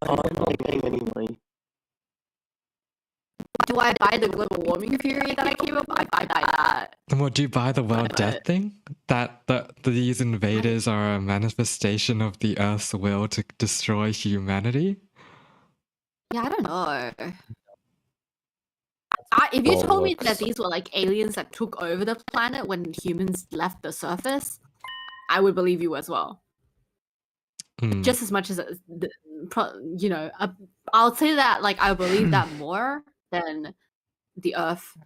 I'm not paying any money. do I buy the global warming theory that I came up with? I buy that. What, do you buy the world death thing? That these invaders are a manifestation of the Earth's will to destroy humanity? Yeah, I don't know. If you told me that these were like aliens that took over the planet when humans left the surface, I would believe you as well. Just as much as you know, I'll say that like I believe that more than the Earth.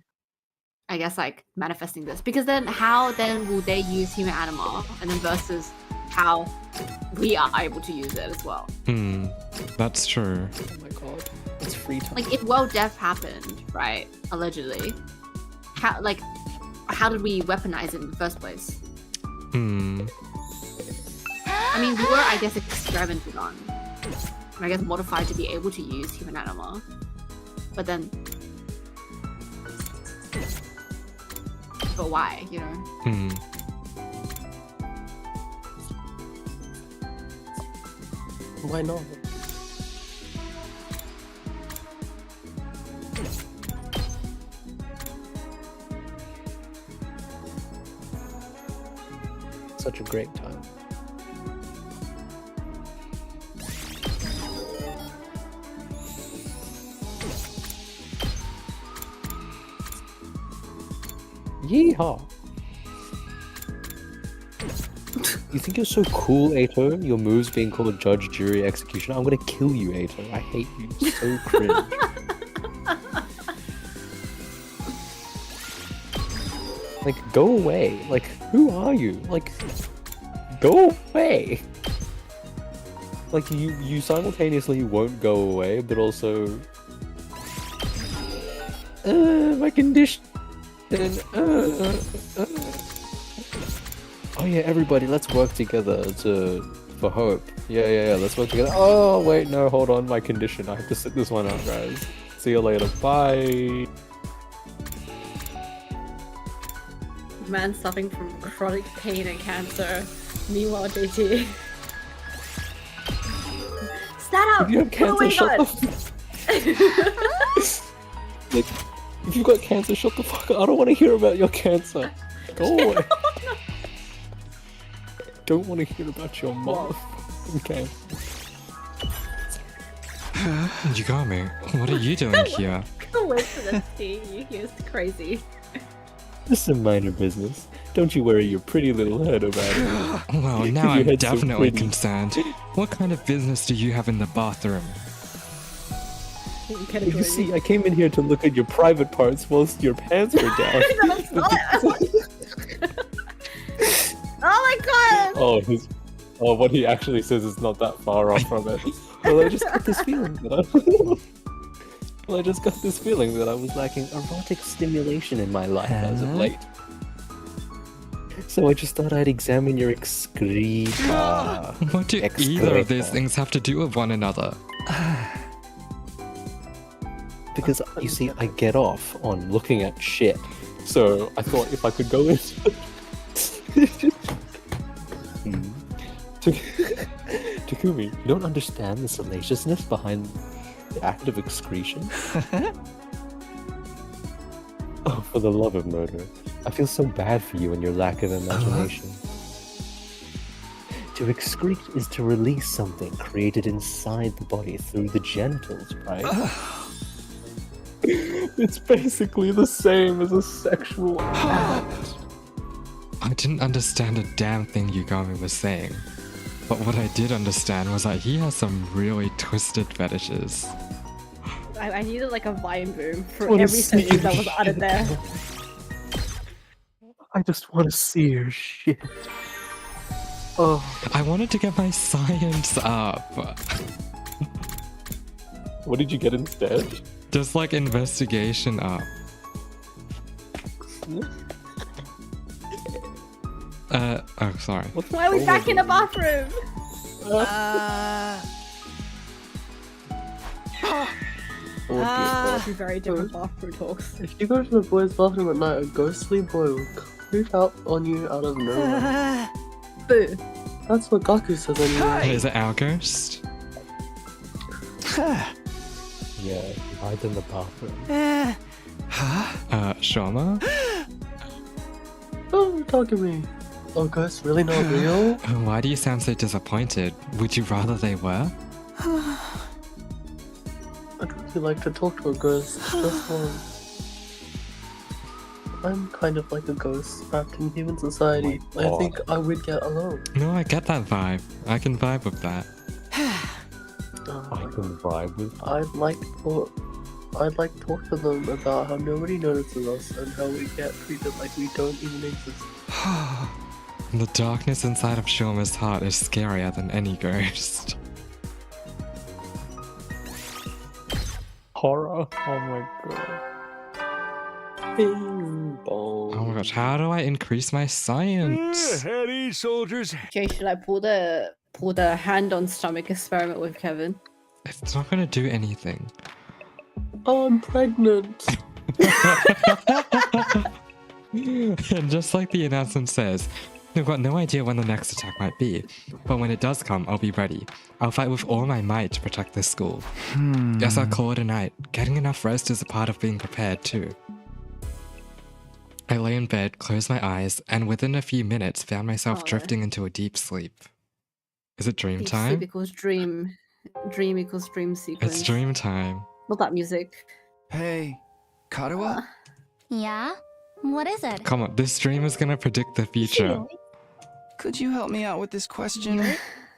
I guess like manifesting this, because then how then will they use human animal, and then versus how we are able to use it as well. That's true. Oh my god, it's free time. Like if world death happened, right? Allegedly, how did we weaponize it in the first place? I mean, we were, I guess, experimented on. I guess modified to be able to use human animal. But then... But why, you know? Why not? Such a great time. Yeehaw! You think you're so cool, Ato? Your moves being called judge, jury, executioner? I'm gonna kill you, Ato. I hate you. So cringe. Like, go away. Like, who are you? Like, go away. Like, you simultaneously won't go away, but also... my condition... Oh yeah, everybody, let's work together for hope. Yeah, let's work together. Oh wait, no, hold on, my condition. I have to sit this one out, guys. See you later. Bye. Man suffering from chronic pain and cancer. Meanwhile, JT. Stand up! If you have cancer, shut Like, if you've got cancer, shut the fuck up. I don't want to hear about your cancer. Go away. Don't want to hear about your mom. Okay. Yugami, what are you doing here? Go away for this tea. It's crazy. This is a minor business. Don't you worry your pretty little head about it. Well, now Your I'm head's so definitely pretty. concerned. What kind of business do you have in the bathroom? You see, I came in here to look at your private parts whilst your pants were down. No, it's not. Oh my god! Oh, what he actually says is not that far off from it. Well, I just got this feeling that I was lacking erotic stimulation in my life as of late. So I just thought I'd examine your excreta. What do either of these things have to do with one another? Because, you see, I get off on looking at shit. So I thought if I could go into... Takumi, you don't understand the salaciousness behind the act of excretion? Oh, for the love of murder. I feel so bad for you and your lack of imagination. To excrete is to release something created inside the body through the genitals, right? It's basically the same as a sexual act. I didn't understand a damn thing Yugami was saying. But what I did understand was that he has some really twisted fetishes. I needed like a vine boom for What a every sentence that was snake. uttered there. I just want to see your shit. Oh, I wanted to get my science up. what did you get instead? Just like investigation up. Oh, sorry. Why are we back in the bathroom? Very different bathroom talks. If you go to the boys' bathroom at night, a ghostly boy will creep out on you out of nowhere. Boo. That's what Gaku says anyway. Is it our ghost? Yeah, he hides in the bathroom. Shoma? Don't talk to me. Oh, ghosts really not real? Why do you sound so disappointed? Would you rather they were? I'd really like to talk to a ghost, just once. I'm kind of like a ghost trapped in human society. I think I would get along. No, I get that vibe. I can vibe with that. I can vibe with that. I'd like to talk to them about how nobody notices us and how we get treated like we don't even exist. The darkness inside of Shoma's heart is scarier than any ghost. Horror. Oh my god. Bing bong. Oh my gosh, how do I increase my science? At ease, soldiers. Jay, should I pull the hand on stomach experiment with Kevin? It's not gonna do anything. Oh, I'm pregnant. And just like the announcement says, we've got no idea when the next attack might be, but when it does come, I'll be ready. I'll fight with all my might to protect this school. Guess I'll call it a night. Getting enough rest is a part of being prepared too. I lay in bed, closed my eyes, and within a few minutes found myself drifting into a deep sleep. Is it dream Deep time? sleep equals dream. Dream equals dream sequence. It's dream time. Not that music. Hey, Karawa? Yeah? What is it? Come on, this dream is gonna predict the future. Could you help me out with this question?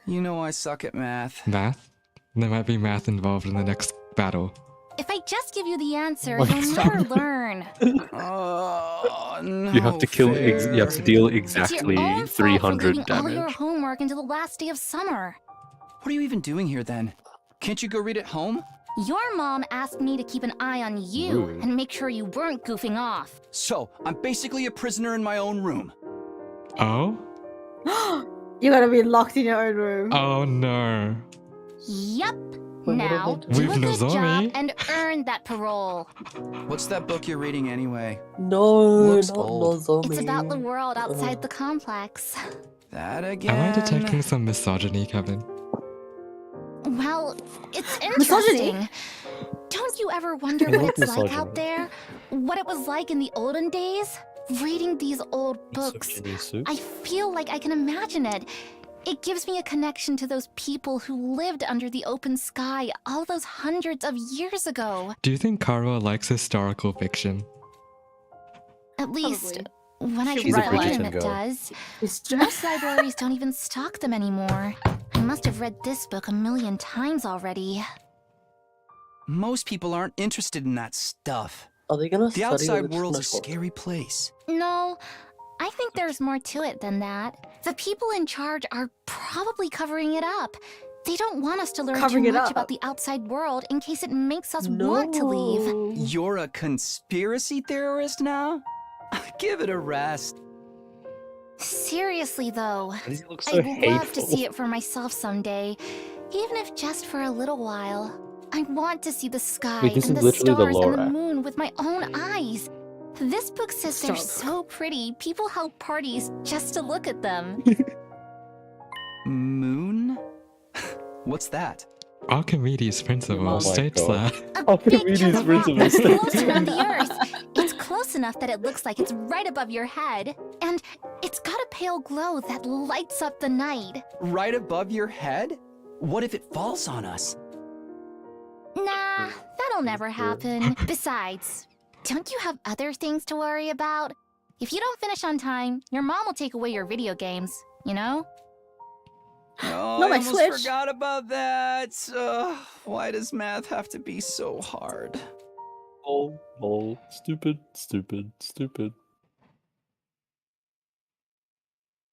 You know I suck at math. Math? There might be math involved in the next battle. If I just give you the answer, What? you'll never learn. Oh, no You have to kill. fair. You have to deal It's exactly your own fault for 300 leaving all your damage. homework until the last day of summer. What are you even doing here then? Can't you go read at home? Your mom asked me to keep an eye on you Rude. and make sure you weren't goofing off. So, I'm basically a prisoner in my own room. Oh? You gotta be locked in your own room. Oh no. Yup. Now, do We've a good Nozomi. job and earn that parole. What's that book you're reading anyway? No, Looks not old. Nozomi. It's about the world outside the complex. That again. Am I detecting some misogyny, Kevin? Well, it's Misogyny? interesting. Don't you ever wonder I what love it's like misogyny. out there? What it was like in the olden days? Reading these old books. Misogyny soup? I feel like I can imagine it. It gives me a connection to those people who lived under the open sky all those hundreds of years ago. Do you think Kara likes historical fiction? At least, Probably. when I She's a can find Bridgerton them, it girl. does. It's Most just libraries don't even stock them anymore. I must have read this book 1,000,000 times already. Most people aren't interested in that stuff. Are they gonna The study outside original world's a record? scary place. No, I think there's more to it than that. The people in charge are probably covering it up. They don't want us to learn Covering too it much up. about the outside world in case it makes us want to leave. No. You're a conspiracy theorist now? Give it a rest. Seriously, though, Why does he look so I'd love to hateful? see it for myself someday, even if just for a little while. I want to see the sky Wait, this and is the literally the stars and the Lorax. moon with my own eyes. This book says they're Stop. so pretty, people held parties just to look at them. Moon? What's that? Archimedes' principle Oh my states God. that. A big Archimedes' chunk of rock principle that's states floats around the Earth. It's close enough that it looks like it's right above your head, and it's got a pale glow that lights up the night. Right above your head? What if it falls on us? Nah, that'll never happen. Besides, don't you have other things to worry about? If you don't finish on time, your mom will take away your video games, you know? No, Not I my almost Switch. forgot about that. Why does math have to be so hard? Oh, stupid.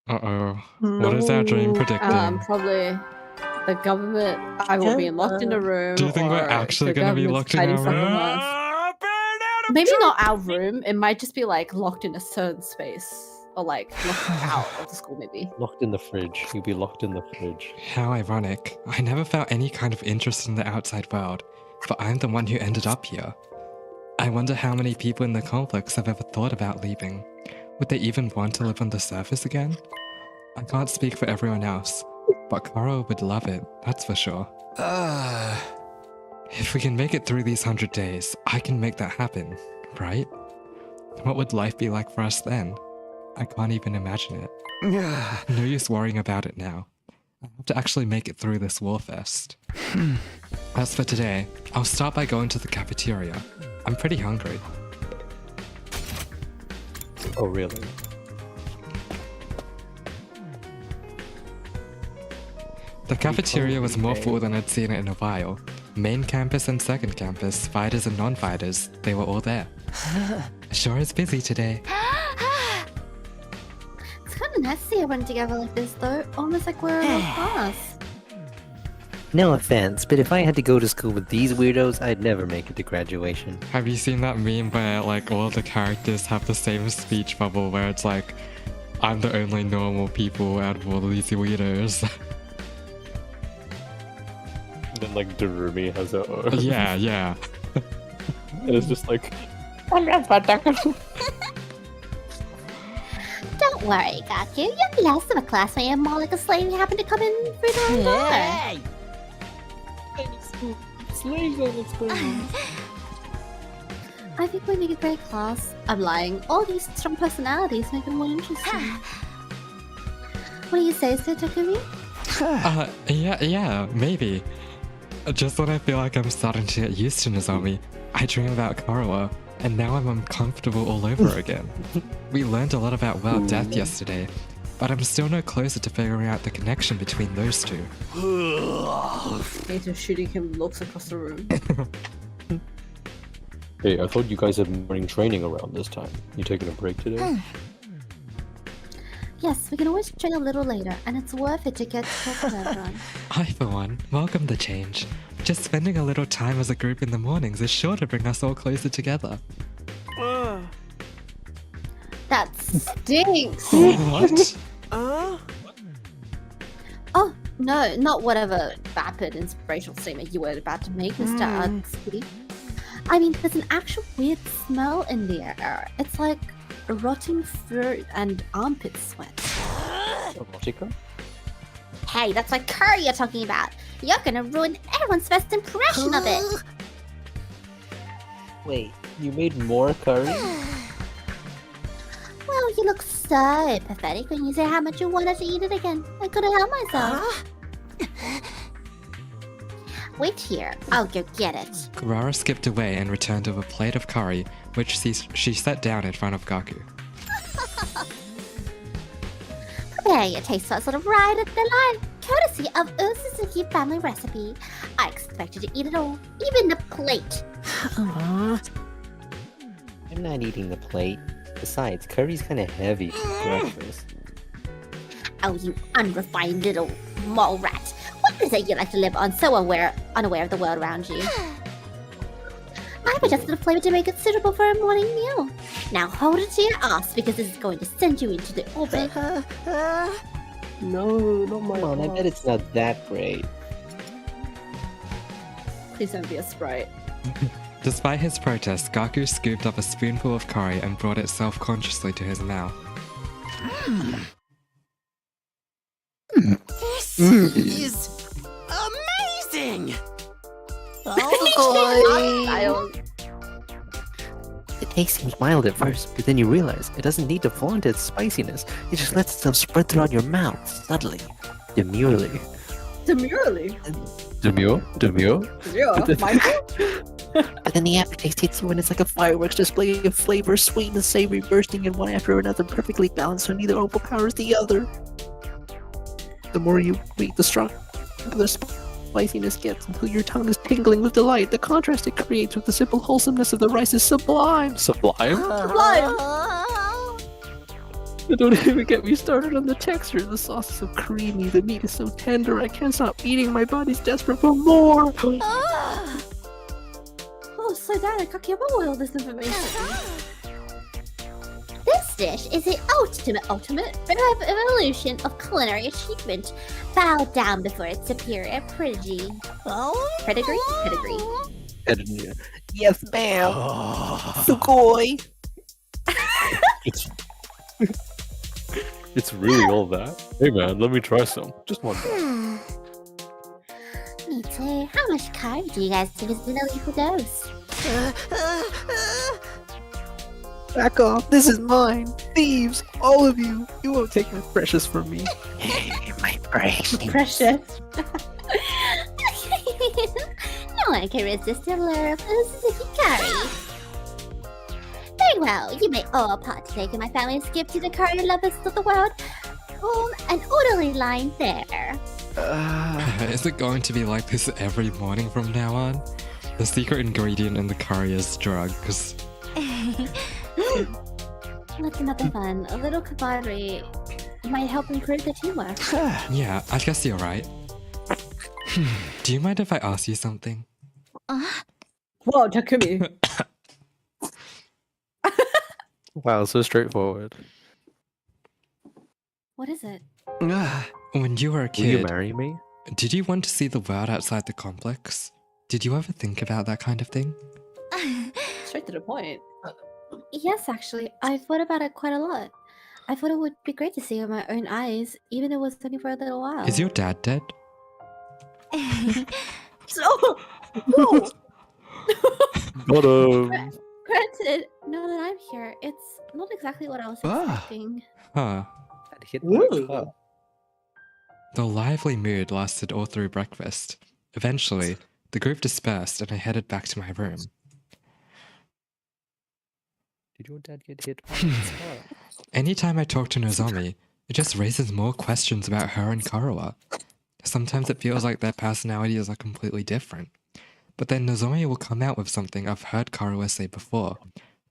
Uh-oh. What is our dream predicting? Probably the government. I will be locked in a room. Do you think we're or actually the gonna be government's locked in hiding our something room? else. Maybe not our room. It might just be like locked in a certain space, or like locked out of the school. Maybe. Locked in the fridge. You'll be locked in the fridge. How ironic. I never felt any kind of interest in the outside world, but I'm the one who ended up here. I wonder how many people in the complex have ever thought about leaving. Would they even want to live on the surface again? I can't speak for everyone else, but Karo would love it, that's for sure. If we can make it through these 100 days, I can make that happen, right? What would life be like for us then? I can't even imagine it. No use worrying about it now. I have to actually make it through this warfest. As for today, I'll start by going to the cafeteria. I'm pretty hungry. Oh, really? The cafeteria was more full than I'd seen it in a while. Main campus and second campus, fighters and non-fighters, they were all there. Sure is busy today. It's kind of nice to see everyone together like this, though. Almost like we're in a class. No offense, but if I had to go to school with these weirdos, I'd never make it to graduation. Have you seen that meme where like all the characters have the same speech bubble where it's like, I'm the only normal people out of all these weirdos? Then like Darumi has a Yeah. And it's just like Don't worry, Gaku. You're less of a classmate and more like a slave who happened to come in through the wrong door. Slaves on its I think we make a great class. I'm lying. All these strong personalities make it more interesting. What do you say, Sir Takumi? Yeah, maybe. Just when I feel like I'm starting to get used to Nozomi, I dream about Korowa, and now I'm uncomfortable all over again. We learned a lot about world death yesterday, but I'm still no closer to figuring out the connection between those two. Nato shooting him looks across the room. Hey, I thought you guys had morning training around this time. You taking a break today? Yes, we can always train a little later, and it's worth it to get to talk to everyone. I, for one, welcome the change. Just spending a little time as a group in the mornings is sure to bring us all closer together. That stinks! What? Oh, no, not whatever vapid inspirational statement you were about to make, Mr. Atsuki. I mean, there's an actual weird smell in the air. It's like rotting fruit and armpit sweat. Erotica? Hey, that's like curry you're talking about. You're gonna ruin everyone's first impression of it. Wait, you made more curry? Well, you look so pathetic when you say how much you wanted to eat it again. I couldn't help myself. Wait here, I'll go get it. Kurara skipped away and returned with a plate of curry, which she set down in front of Gaku. Prepare your taste buds sort of right at the line, courtesy of Suzuki family recipe. I expect you to eat it all, even the plate. I'm not eating the plate. Besides, curry's kind of heavy for breakfast. Oh, you unrefined little mole rat. What is it you like to live on so unaware of the world around you? I've adjusted the flavor to make it suitable for a morning meal. Now hold it to your ass because this is going to send you into the orbit. No, not my Come on, I bet it's not that great. Please don't be a Sprite. Despite his protest, Gaku scooped up a spoonful of curry and brought it self-consciously to his mouth. This is amazing! The taste seems mild at first, but then you realize it doesn't need to flaunt its spiciness. It just lets itself spread throughout your mouth, subtly, demurely. Demurely? Demure? Yeah, Michael? But then the aftertaste hits you and it's like a fireworks display of flavor, sweet and savory, bursting in one after another, perfectly balanced so neither overpowers the other. The more you wait, the stronger the spiciness gets until your tongue is tingling with delight. The contrast it creates with the simple wholesomeness of the rice is sublime. Sublime? Don't even get me started on the texture. The sauce is so creamy, the meat is so tender, I can't stop eating, my body's desperate for more. Oh, slow down, I can't boil this information. This dish is the ultimate evolution of culinary achievement. Bow down before its superior pedigree. Pedigree? Yes, ma'am. Sugoi. It's really all that. Hey man, let me try some. Just one bite. Me too. How much curry do you guys think is in a lethal dose? Back off, this is mine. Thieves, all of you. You won't take my precious from me. My precious. Precious. No one can resist the lure of sticky curry. Very well, you may all partake in my family's gift to the curry lovers of the world. Form an orderly line there. Is it going to be like this every morning from now on? The secret ingredient in the curry is drugs. That's another fun. A little camaraderie might help improve the teamwork. Yeah, I guess you're right. Do you mind if I ask you something? Whoa, Takumi. Wow, so straightforward. What is it? When you were a kid, Will you marry me? did you want to see the world outside the complex? Did you ever think about that kind of thing? Straight to the point. Yes, actually, I thought about it quite a lot. I thought it would be great to see with my own eyes, even if it was only for a little while. Is your dad dead? So, whoa. Got him. Granted, now that I'm here, it's not exactly what I was expecting. Huh. Hit my car. The lively mood lasted all through breakfast. Eventually, the group dispersed and I headed back to my room. Did your dad get hit by his car? Anytime I talk to Nozomi, it just raises more questions about her and Karuha. Sometimes it feels like their personalities are completely different. But then Nozomi will come out with something I've heard Karuha say before,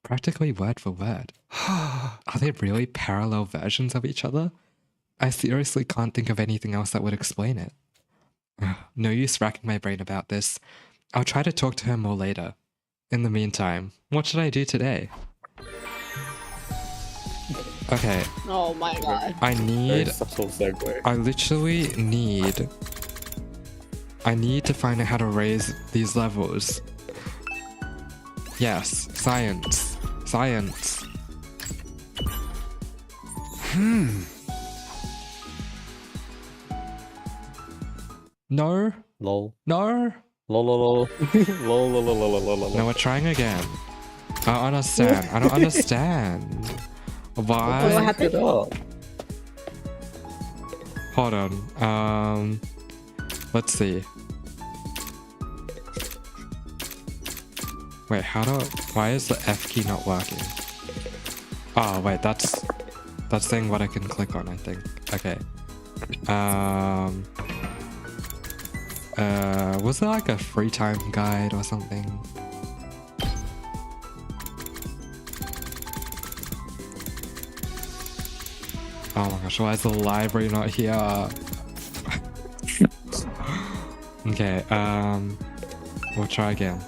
practically word for word. Are they really parallel versions of each other? I seriously can't think of anything else that would explain it. No use racking my brain about this. I'll try to talk to her more later. In the meantime, what should I do today? Okay. Oh my god. I need... subtle segue. I need to find out how to raise these levels. Yes, science. Science. No. Lol. No. Lol lol lol. Lol lol lol lol lol lol. No, we're trying again. I don't understand. I don't understand. Why? What happened? Hold on. Let's see. Wait, why is the F key not working? Oh, wait, that's saying what I can click on, I think. Okay. Was there like a free time guide or something? Oh my gosh, why is the library not here? Okay, we'll try again.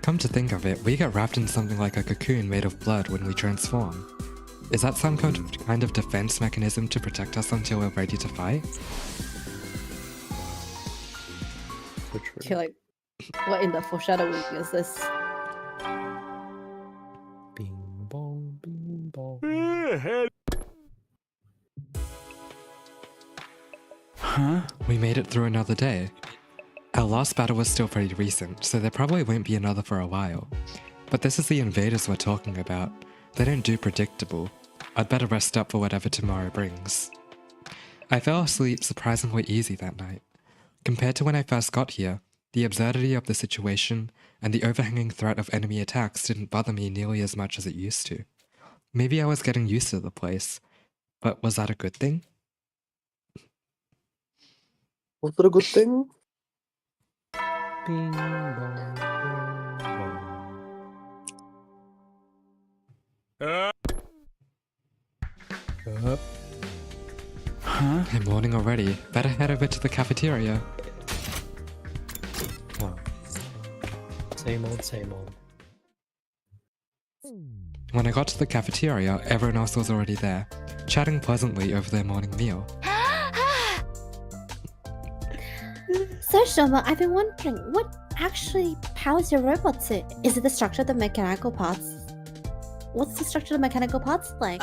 Come to think of it, we get wrapped in something like a cocoon made of blood when we transform. Is that some kind of defense mechanism to protect us until we're ready to fight? Okay, like, what in the foreshadowing is this? Bing bong, bing bong. Huh? We made it through another day. Our last battle was still pretty recent, so there probably won't be another for a while. But this is the invaders we're talking about. They don't do predictable. I'd better rest up for whatever tomorrow brings. I fell asleep surprisingly easy that night. Compared to when I first got here, the absurdity of the situation and the overhanging threat of enemy attacks didn't bother me nearly as much as it used to. Maybe I was getting used to the place, but was that a good thing? Was it a good thing? Bing bong, bing bong. Huh? Hey, morning already. Better head over to the cafeteria. Wow. Same old, same old. When I got to the cafeteria, everyone else was already there, chatting pleasantly over their morning meal. So, Shoma, I've been wondering, what actually powers your robot suit? Is it the structure of the mechanical parts? What's the structure of the mechanical parts like?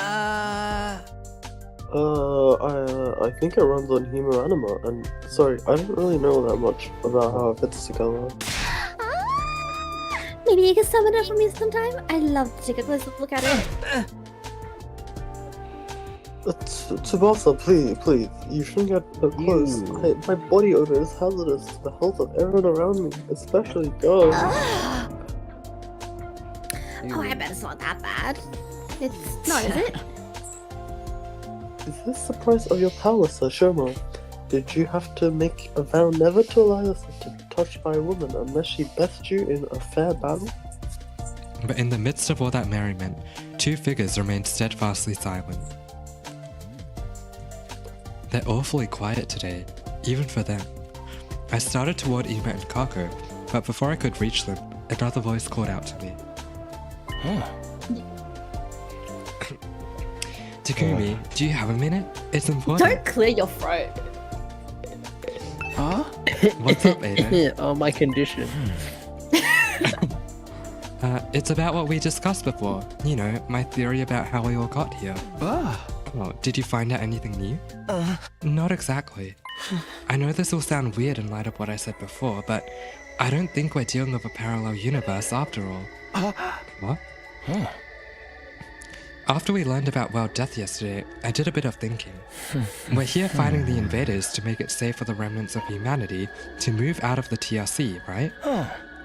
I think it runs on Humor Anima, and sorry, I don't really know that much about how it fits together. Maybe you can summon it for me sometime? I love to take a close look at it. Tsubasa, please, you shouldn't get that close. My body odor is hazardous to the health of everyone around me, especially girls. Oh, I bet it's not that bad. It's not, is it? Is this the price of your power, Sir Shoma? Did you have to make a vow never to allow yourself to be touched by a woman unless she best you in a fair battle? But in the midst of all that merriment, two figures remained steadfastly silent. They're awfully quiet today, even for them. I started toward Ima and Kako, but before I could reach them, another voice called out to me. Takumi, do you have a minute? It's important. Don't clear your throat. Huh? What's up, Aiden? Oh, my condition. It's about what we discussed before. You know, my theory about how we all got here. Oh, did you find out anything new? Not exactly. I know this will sound weird in light of what I said before, but I don't think we're dealing with a parallel universe after all. What? After we learned about World Death yesterday, I did a bit of thinking. We're here fighting the invaders to make it safe for the remnants of humanity to move out of the TRC, right?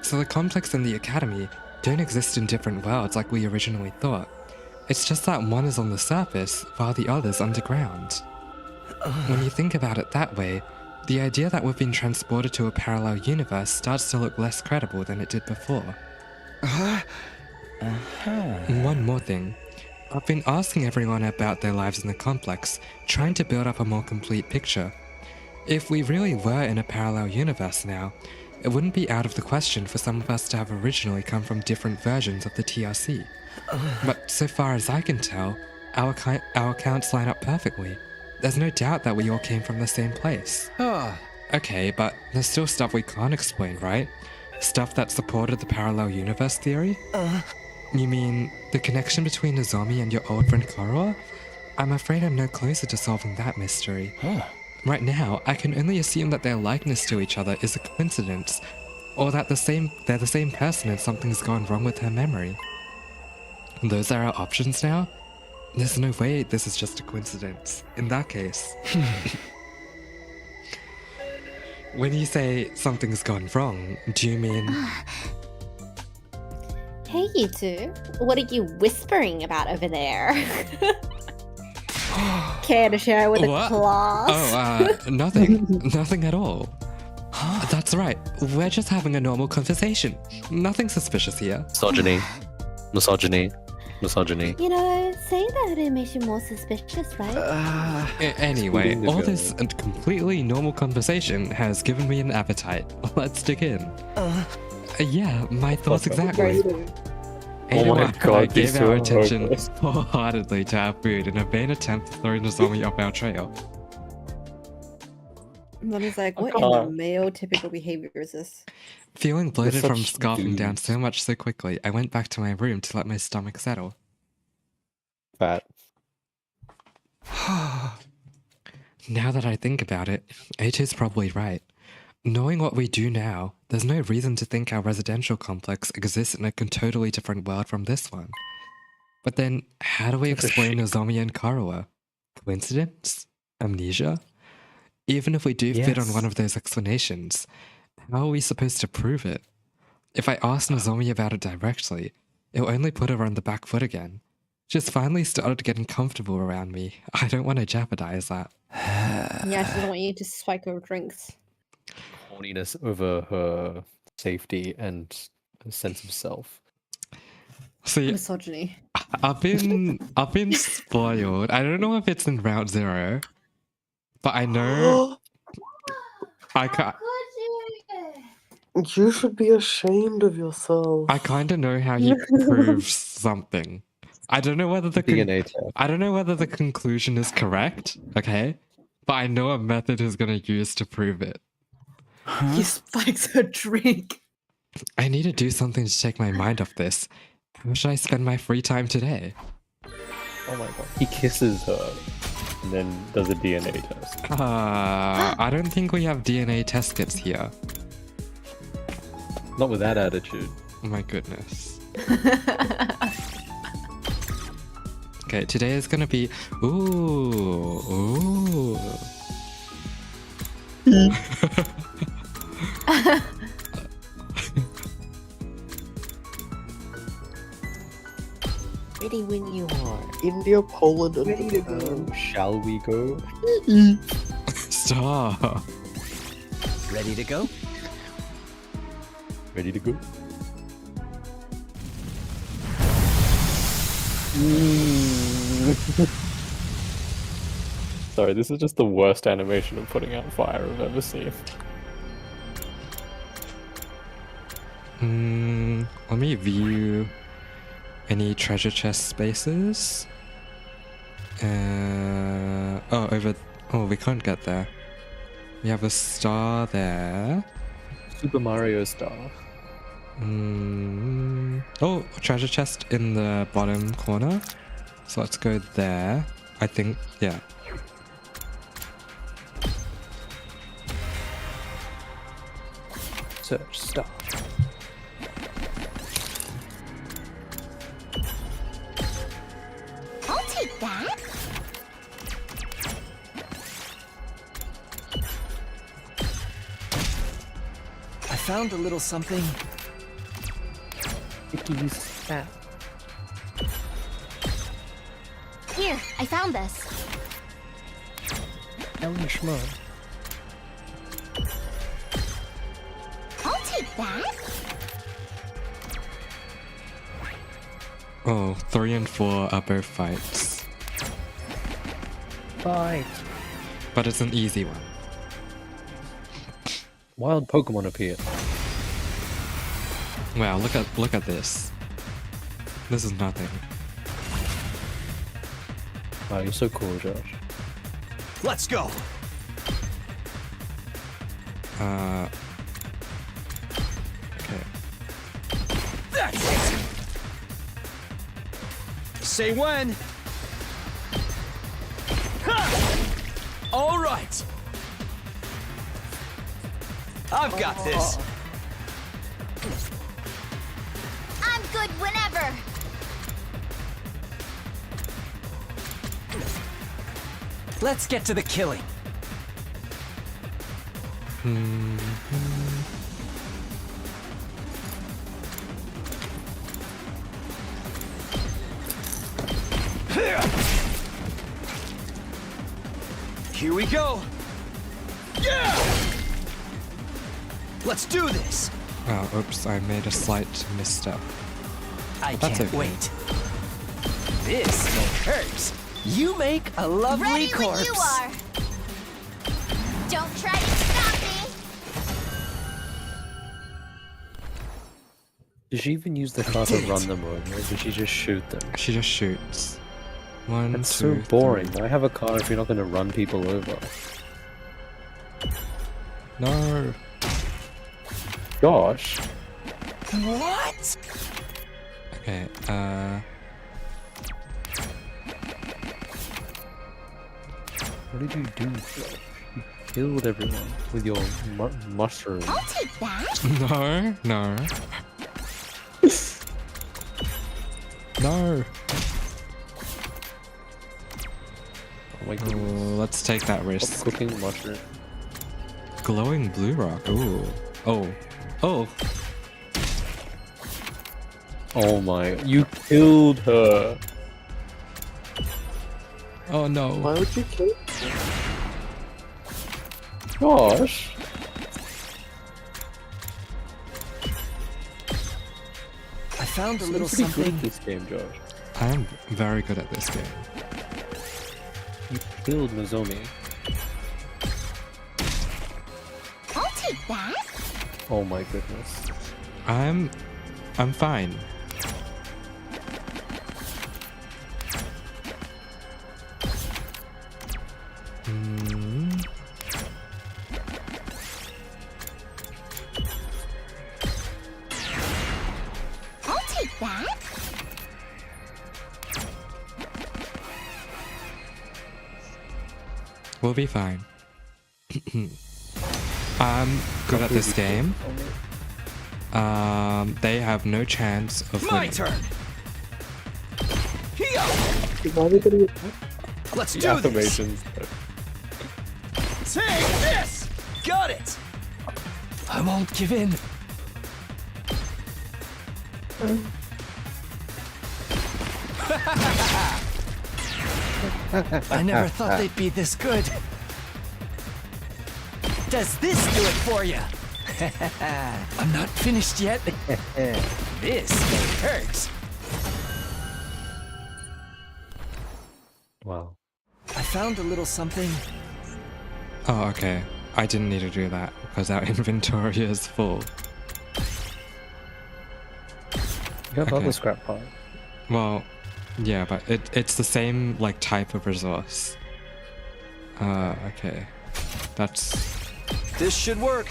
So the complex and the academy don't exist in different worlds like we originally thought. It's just that one is on the surface while the other's underground. When you think about it that way, the idea that we've been transported to a parallel universe starts to look less credible than it did before. One more thing. I've been asking everyone about their lives in the complex, trying to build up a more complete picture. If we really were in a parallel universe now, it wouldn't be out of the question for some of us to have originally come from different versions of the TRC. But so far as I can tell, our accounts line up perfectly. There's no doubt that we all came from the same place. Okay, but there's still stuff we can't explain, right? Stuff that supported the parallel universe theory? You mean the connection between Nozomi and your old friend Korua? I'm afraid I'm no closer to solving that mystery. Right now, I can only assume that their likeness to each other is a coincidence, or that they're the same person and something's gone wrong with her memory. Those are our options now? There's no way this is just a coincidence. In that case... When you say something's gone wrong, do you mean... Hey, you two. What are you whispering about over there? Care to share with the class? Nothing. Nothing at all. That's right. We're just having a normal conversation. Nothing suspicious here. Misogyny. Misogyny. Misogyny. You know, saying that it makes you more suspicious, right? Anyway, all this completely normal conversation has given me an appetite. Let's dig in. Yeah, my thoughts exactly. Oh my god, I gave our attention wholeheartedly to our food in a vain attempt to throw Nozomi off our trail. Mommy's like, what in the male typical behavior is this? Feeling bloated from scarfing down so much so quickly, I went back to my room to let my stomach settle. Fat. Now that I think about it, A2's probably right. Knowing what we do now, there's no reason to think our residential complex exists in a totally different world from this one. But then, how do we explain Nozomi and Korua? Coincidence? Amnesia? Even if we do fit on Yes. one of those explanations, how are we supposed to prove it? If I ask Nozomi about it directly, it'll only put her on the back foot again. She's finally started getting comfortable around me. I don't want to jeopardize that. Yeah, she doesn't want you to spike her drinks. Horniness over her safety and a sense of self. See, Misogyny. I've been spoiled. I don't know if it's in round 0, but I know I can't. You should be ashamed of yourself. I kind of know how he proves something. I don't know whether the DNA test. I don't know whether the conclusion is correct, okay? But I know a method he's gonna use to prove it. He spikes her drink. I need to do something to take my mind off this. How should I spend my free time today? Oh my god. He kisses her and then does a DNA test. I don't think we have DNA test kits here. Not with that attitude. Oh my goodness. Okay, today is gonna be ooh. Ready when you are. India, Poland, and Ready to Japan. go. Shall we go? Stop. Ready to go? Ready to go? Sorry, this is just the worst animation of putting out fire I've ever seen. Let me view any treasure chest spaces. Oh, we can't get there. We have a star there. Super Mario star. Oh, treasure chest in the bottom corner. So let's go there. I think, yeah. Search star. I'll take that. I found a little something. Use that. Here, I found this. Ellie Schmo. I'll take that. Oh, 3 and 4 are both fights. Fight. But it's an easy one. Wild Pokemon appear. Wow, look at this. This is nothing. Wow, you're so cool, Josh. Let's go. Okay. That's it. Say when. Ha! All right. I've got this. I'm good whenever. Let's get to the killing. Here we go. Yeah! Let's do this. Oh, oops, I made a slight misstep. I That's can't okay. wait. This hurts. You make a lovely Ready corpse. when you are. Don't try to stop me. Did she even use the car to run them over, or did she just shoot them? She just shoots. One, That's so two, boring. three. I have a car if you're not going to run people over. No. Gosh. What? Okay, What did you do, Josh? You killed everyone with your mushroom. I'll take that. no, no. No. Oh my goodness. Let's take that risk. Cooking mushroom. Glowing blue rock. Ooh. Oh. Oh. Oh my! You killed her. Oh no. Why would you kill? Gosh. I found a So little you're pretty good something. at this game, Josh. I am very good at this game. You killed Nozomi. I'll take that. Oh my goodness. I'm fine. I'll take that. We'll be fine. I'm good at this game. They have no chance of My winning. turn. Let's The do this. affirmations. Take this. Got it. I won't give in. I never thought they'd be this good. Does this do it for you? I'm not finished yet. This hurts. Wow. I found a little something. Oh, okay. I didn't need to do that because our inventory is full. You have Okay. other scrap pile. Well, yeah, but it's the same like type of resource. Okay. That's This should work.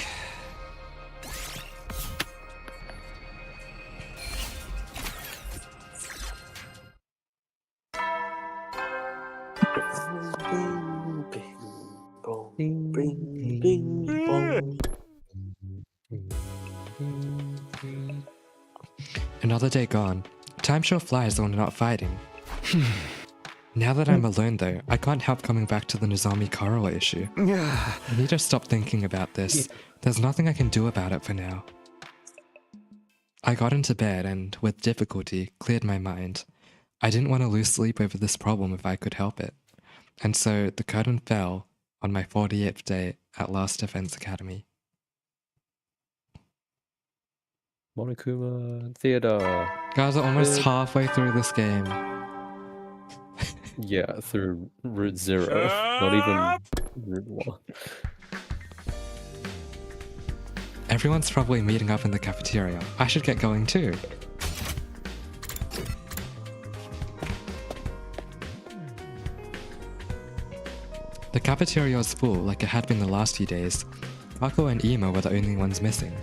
Bing, bing, bong, bing, bing, bong. another day gone. Time sure flies when we're not fighting. Now that I'm alone though, I can't help coming back to the Nozomi Coral issue. I need to stop thinking about this. There's nothing I can do about it for now. I got into bed and, with difficulty, cleared my mind. I didn't want to lose sleep over this problem if I could help it. And so the curtain fell on my 48th day at Last Defense Academy. Monokuma Theodore. Guys are almost halfway through this game. Yeah, through Route 0. Not even Route 1. Everyone's probably meeting up in the cafeteria. I should get going too. The cafeteria was full like it had been the last few days. Ako and Ema were the only ones missing.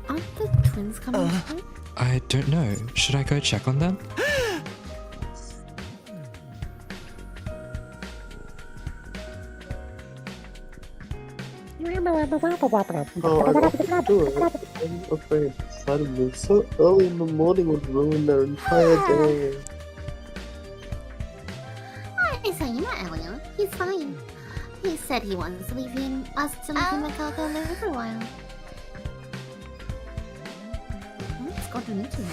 Aren't the twins coming through? I don't know. Should I go check on them? Oh, I got to do it. I'm afraid suddenly so early in the morning would ruin their entire day. I saw Ema earlier. He's fine. He said he wants to leave us to leave him at Calco alone for a while. Let's go to Nichi.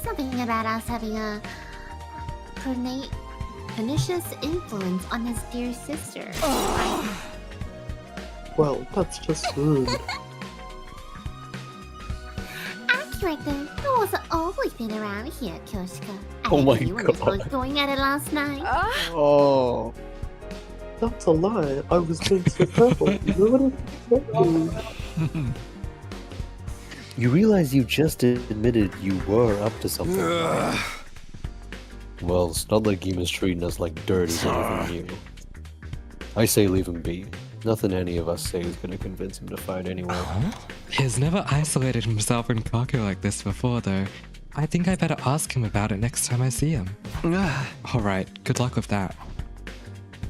Something about us having a pernicious influence on his dear sister. Well, that's just rude. Accurate though. I wasn't always been around here, Kyoshika. Oh my You were just God. going at it last night. Oh. That's a lie. I was being so careful. You wouldn't expect me. You realize you just admitted you were up to something, right? Well, it's not like Ima's treating us like dirt is anything new. I say leave him be. Nothing any of us say is gonna convince him to fight anyway. He's never isolated himself in Kaku like this before though. I think I better ask him about it next time I see him. Alright, good luck with that.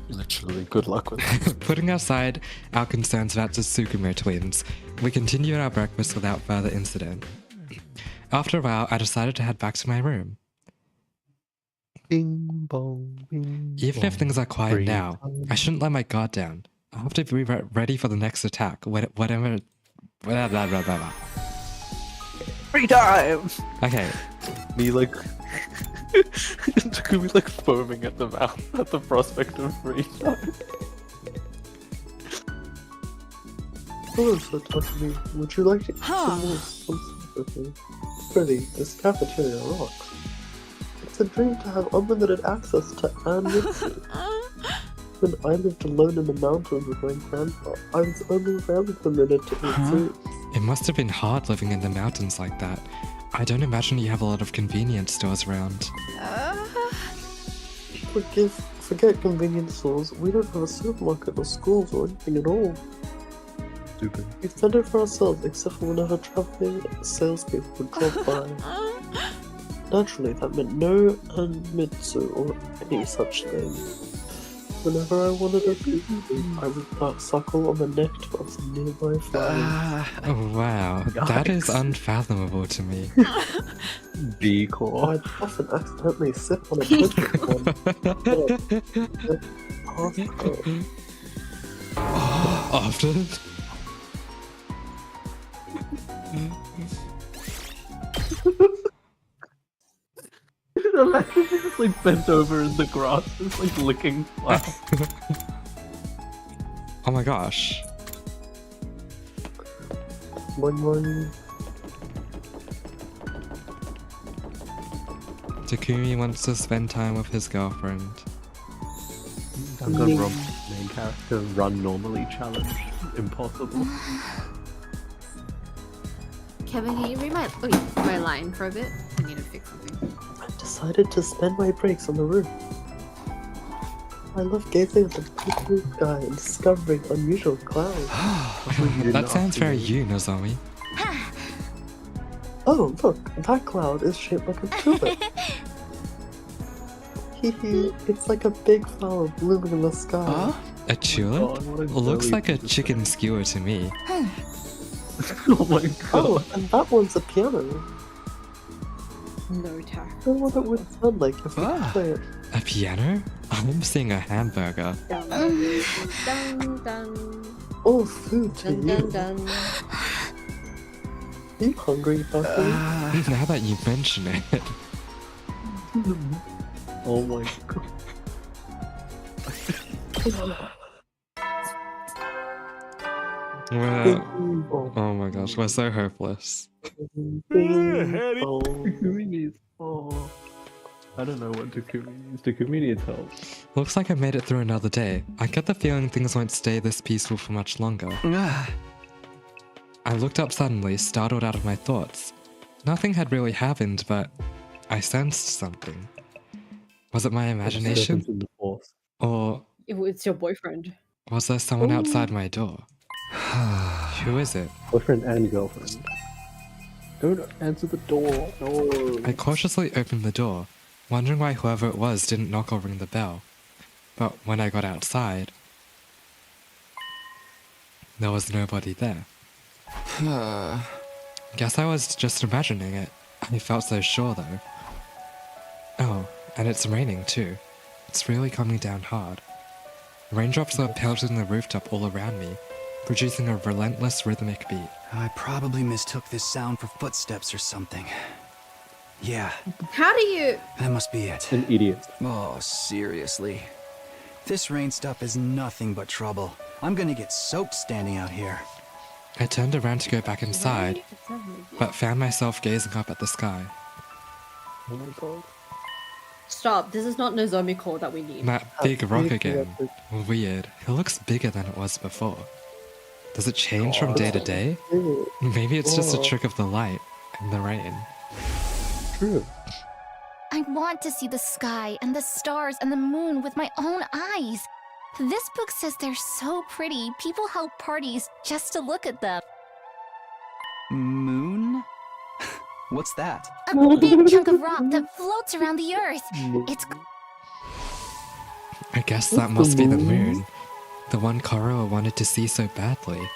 Literally, good luck with that. Putting aside our concerns about the Tsukumo twins, we continued our breakfast without further incident. After a while, I decided to head back to my room. Bing bong, bing Even if bong. things are quiet Free now, time. I shouldn't let my guard down. I have to be ready for the next attack, whatever. Blah, blah, blah, blah, blah. Free time! Okay, Me like Takumi like foaming at the mouth at the prospect of free time. Hello, so Takumi. Would you like to eat some more something with me? Freddy, this cafeteria rocks. It's a dream to have unlimited access to Anmitsu. When I lived alone in the mountains with my grandpa, I was only rarely permitted to eat food. it must have been hard living in the mountains like that. I don't imagine you have a lot of convenience stores around. Forget convenience stores. We don't have a supermarket or schools or anything at all. Stupid. We fend it for ourselves, except for whenever traveling salespeople would drop by. Naturally, that meant no Anmitsu or any such thing. Whenever I wanted a food, I would suckle on the nectar of some nearby flowers. Oh wow, that is unfathomable to me. B-core. I'd often accidentally sip on a twisted one. Often? Imagine you just like bent over in the grass, just like licking flowers. Oh my gosh. Boing boing. Takumi wants to spend time with his girlfriend. I'm gonna run main character run normally challenge. Impossible. Kevin, can you read my line for a bit? I need to fix something. I decided to spend my breaks on the roof. I love gazing at the blue sky and discovering unusual clouds. That sounds very you, Nozomi. Oh, look, that cloud is shaped like a tulip. Hehe, it's like a big flower blooming in the sky. A tulip? God, what a Looks girly like a piece of chicken skewer to me. Oh my god. Oh, and that one's a piano. No tax. I wonder what it would sound like if we could play it. A piano? I'm seeing a hamburger. Dun dun dun. Oh, food to Dun you. dun dun. Are you hungry, Buffy? Now that you mention it. Oh my god. Oh my gosh, we're so hopeless. Takumi needs. Oh. I don't know what Takumi needs. Takumi needs help. Looks like I made it through another day. I get the feeling things won't stay this peaceful for much longer. I looked up suddenly, startled out of my thoughts. Nothing had really happened, but I sensed something. Was it my imagination? Or It's your boyfriend. was there someone Ooh. outside my door? Who is it? Boyfriend and girlfriend. Don't answer the door. No. I cautiously opened the door, wondering why whoever it was didn't knock or ring the bell. But when I got outside, there was nobody there. Guess I was just imagining it. I felt so sure though. Oh, and it's raining too. It's really coming down hard. Raindrops are pelting the rooftop all around me, producing a relentless rhythmic beat. I probably mistook this sound for footsteps or something. Yeah, How do you? that must be it. An idiot. Oh, seriously. This rain stuff is nothing but trouble. I'm gonna get soaked standing out here. I turned around to go back inside, but found myself gazing up at the sky. Oh my god. Stop. This is not Nozomi core that we need. That big rock again. Weird. It looks bigger than it was before. Does it change from day to day? Maybe it's just a trick of the light and the rain. True. I want to see the sky and the stars and the moon with my own eyes. This book says they're so pretty, people held parties just to look at them. Moon? What's that? A big chunk of rock that floats around the earth. It's I guess that must be the moon. The one Koroa wanted to see so badly.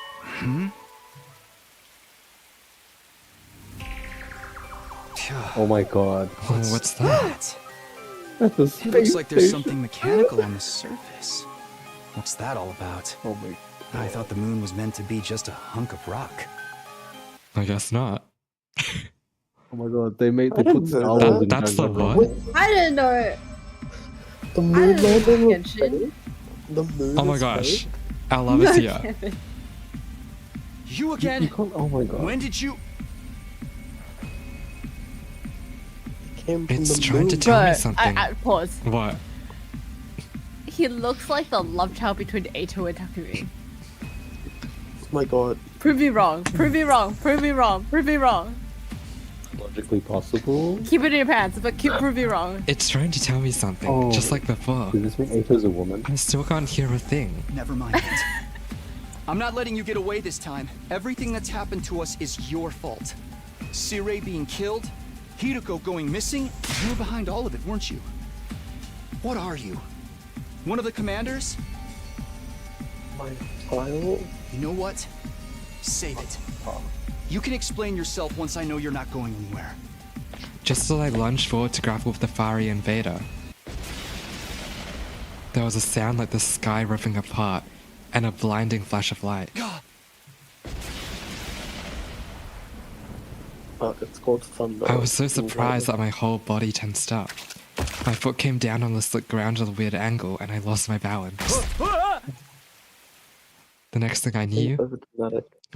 Oh my god. What's that? That's a It space looks like there's station. something mechanical on the surface. What's that all about? Oh my I thought the moon was meant to be just a hunk of rock. I guess not. Oh my god, they I put didn't Star know Wars that. in That's the Gundam. what? I didn't know it. The I moon didn't know landing was Genshin. fake? The moon Oh my is gosh. fake? Our love is here. Kevin. You You again? can't, oh my god. When did you? Came from It's the trying to moon. tell me But something. pause. What? He looks like the love child between Eito and Takumi. Oh my god. Prove me wrong. Prove me wrong. Prove me wrong. Prove me wrong. Logically possible? Keep it in your pants, but prove me wrong. It's trying to tell me something, Oh. just like before. Does this mean Eito's a woman? I still can't hear a thing. Never mind it. I'm not letting you get away this time. Everything that's happened to us is your fault. Sirei being killed, Hideko going missing, you were behind all of it, weren't you? What are you? One of the commanders? My file? You know what? Save it. You can explain yourself once I know you're not going anywhere. Just as I lunged forward to grapple with the fiery invader, there was a sound like the sky ripping apart and a blinding flash of light. It's called thunder. I was so surprised that my whole body tensed up. My foot came down on the slick ground at a weird angle and I lost my balance. The next thing I knew,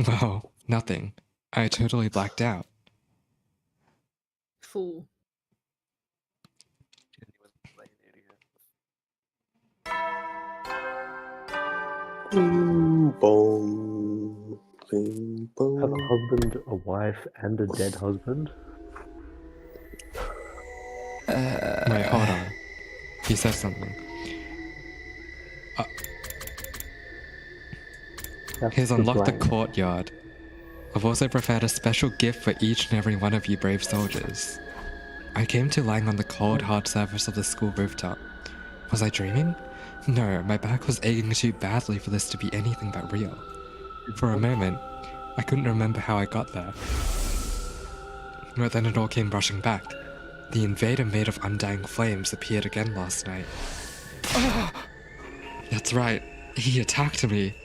well, nothing. I totally blacked out. Fool. Bing bong. Bing bong. Have a husband, a wife, and a dead husband? Wait, hold on. He said something. He's unlocked the courtyard. I've also prepared a special gift for each and every one of you brave soldiers. I came to lying on the cold, hard surface of the school rooftop. Was I dreaming? No, my back was aching too badly for this to be anything but real. For a moment, I couldn't remember how I got there. But then it all came rushing back. The invader made of undying flames appeared again last night. That's right, he attacked me.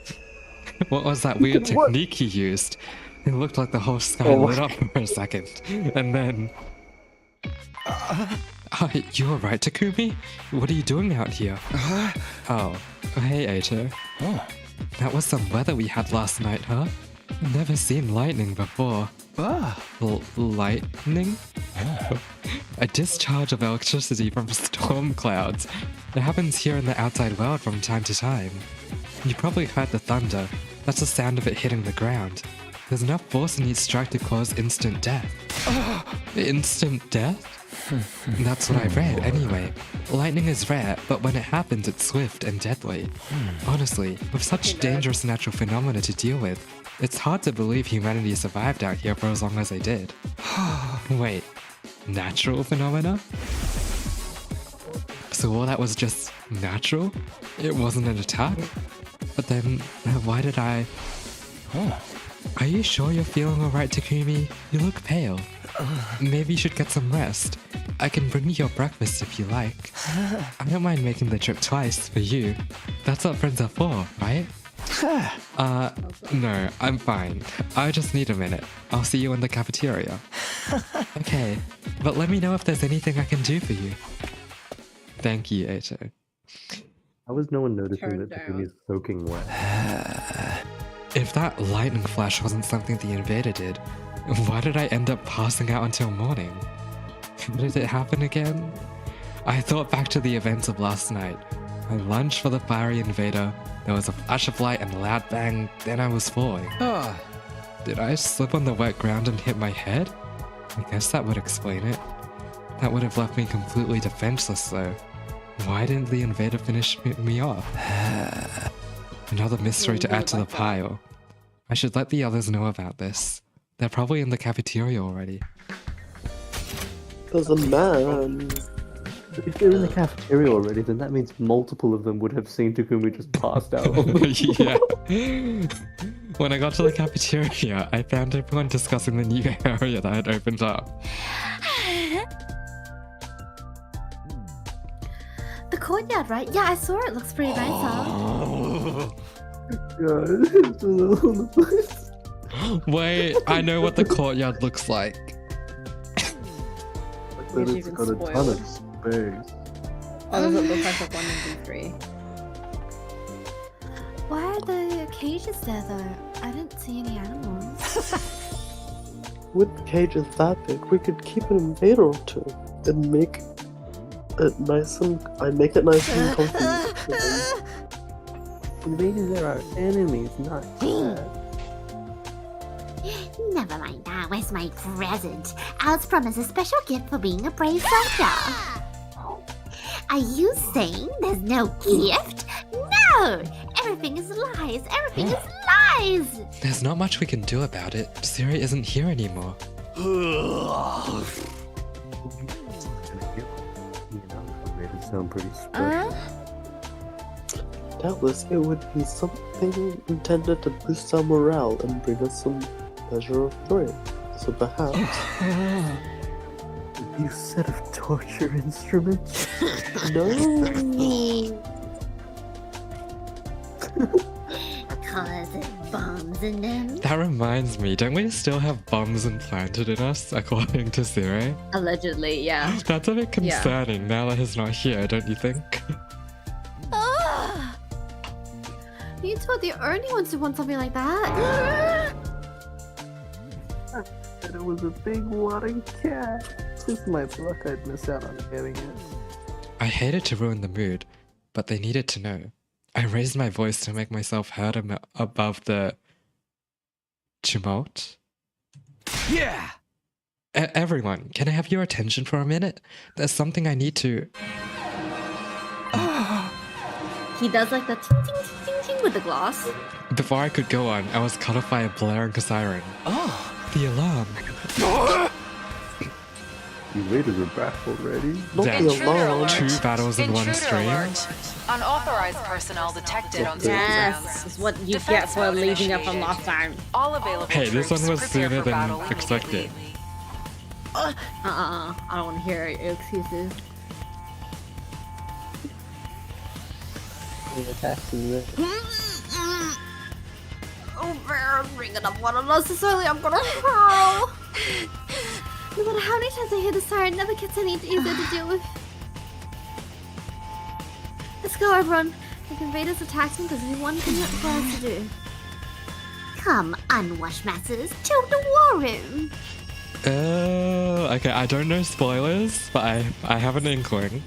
What was that weird technique he used? It looked like the whole sky lit up for a second, and then... you alright, Takumi? What are you doing out here? Oh, hey, Eito. That was some weather we had last night, huh? Never seen lightning before. Lightning? A discharge of electricity from storm clouds. It happens here in the outside world from time to time. You probably heard the thunder. That's the sound of it hitting the ground. There's enough force in each strike to cause instant death. Instant death? That's what I read, anyway. Lightning is rare, but when it happens, it's swift and deadly. Honestly, with such dangerous natural phenomena to deal with, it's hard to believe humanity survived out here for as long as they did. Wait, natural phenomena? So all that was just natural? It wasn't an attack? But then, why did I... Are you sure you're feeling alright, Takumi? You look pale. Maybe you should get some rest. I can bring you your breakfast if you like. I don't mind making the trip twice for you. That's what friends are for, right? No, I'm fine. I just need a minute. I'll see you in the cafeteria. Okay, but let me know if there's anything I can do for you. Thank you, Eito. How is no one noticing that Takumi is soaking wet? If that lightning flash wasn't something the invader did, why did I end up passing out until morning? Did it happen again? I thought back to the events of last night. I lunged for the fiery invader, there was a flash of light and a loud bang, then I was falling. Did I slip on the wet ground and hit my head? I guess that would explain it. That would have left me completely defenseless though. Why didn't the invader finish me off? Another mystery to add to the pile. I should let the others know about this. They're probably in the cafeteria already. There's a man. If they're in the cafeteria already, then that means multiple of them would have seen Takumi just passed out. Yeah. When I got to the cafeteria, I found everyone discussing the new area that had opened up. The courtyard, right? Yeah, I saw it. Looks pretty nice, huh? Wait, I know what the courtyard looks like. But It's it's even got a ton of space. Oh, does it look like the one in D3? Why are the cages there, though? I didn't see any animals. With cages that big, we could keep an invader or two and make it nice and comfy. Invaders are our enemies, not bad. Never mind that. Where's my present? Alice promised a special gift for being a brave soldier. Are you saying there's no gift? No! Everything is lies. Everything is lies. There's not much we can do about it. Siri isn't here anymore. Sound pretty special. Doubtless, it would be something intended to boost our morale and bring us some measure of joy. So perhaps. You set of torture instruments? No. Cause it bombs in them. That reminds me, don't we still have bombs implanted in us, according to Siri? Allegedly, yeah. That's a bit concerning now that he's not here, don't you think? You two are the only ones who want something like that. And it was a big wadding cat. Just my luck I'd miss out on getting it. I hated to ruin the mood, but they needed to know. I raised my voice to make myself heard above the tumult. Yeah! Everyone, can I have your attention for a minute? There's something I need to... He does like the ting ting ting ting ting with the glass. Before I could go on, I was cut off by a blaring siren. Oh! The alarm. You invaders are back already? Damn. Intruder alert. 2 battles in one Intruder stream. alert. Unauthorized personnel detected on school Yes, grounds. this is what you Defense get for mode leaving up from initiated. last time. All available Hey, this one troops was prepare sooner for than battle expected. immediately. I don't want to hear your excuses. Oh, bear, bring it up one unnecessarily. I'm gonna hurl. No matter how many times I hear the siren, it never gets any easier to deal with. Let's go, everyone. If invaders attack me, there's only one thing for us to do. Come, unwashed masses, to the war room. Okay, I don't know spoilers, but I have an inkling.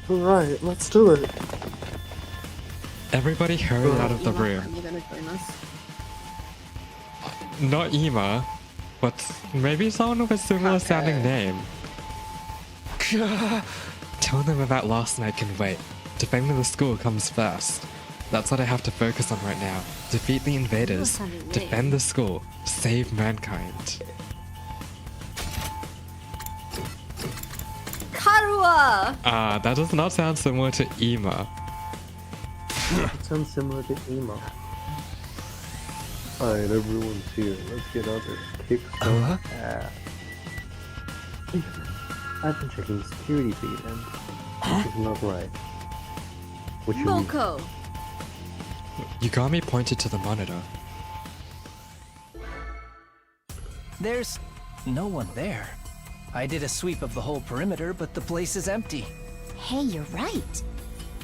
Alright, let's do it. Everybody hurry out of the room. Are you gonna join us? Not Ema, but maybe someone with a similar sounding name. Telling them about last night can wait. Defending the school comes first. That's what I have to focus on right now. Defeat the invaders, defend the school, save mankind. Karua! That does not sound similar to Ema. It sounds similar to emo. Alright, everyone's here. Let's get out there and kick some ass. I've been checking the security feed and this is not right. What you mean? Moko! Yugami pointed to the monitor. There's no one there. I did a sweep of the whole perimeter, but the place is empty. Hey, you're right.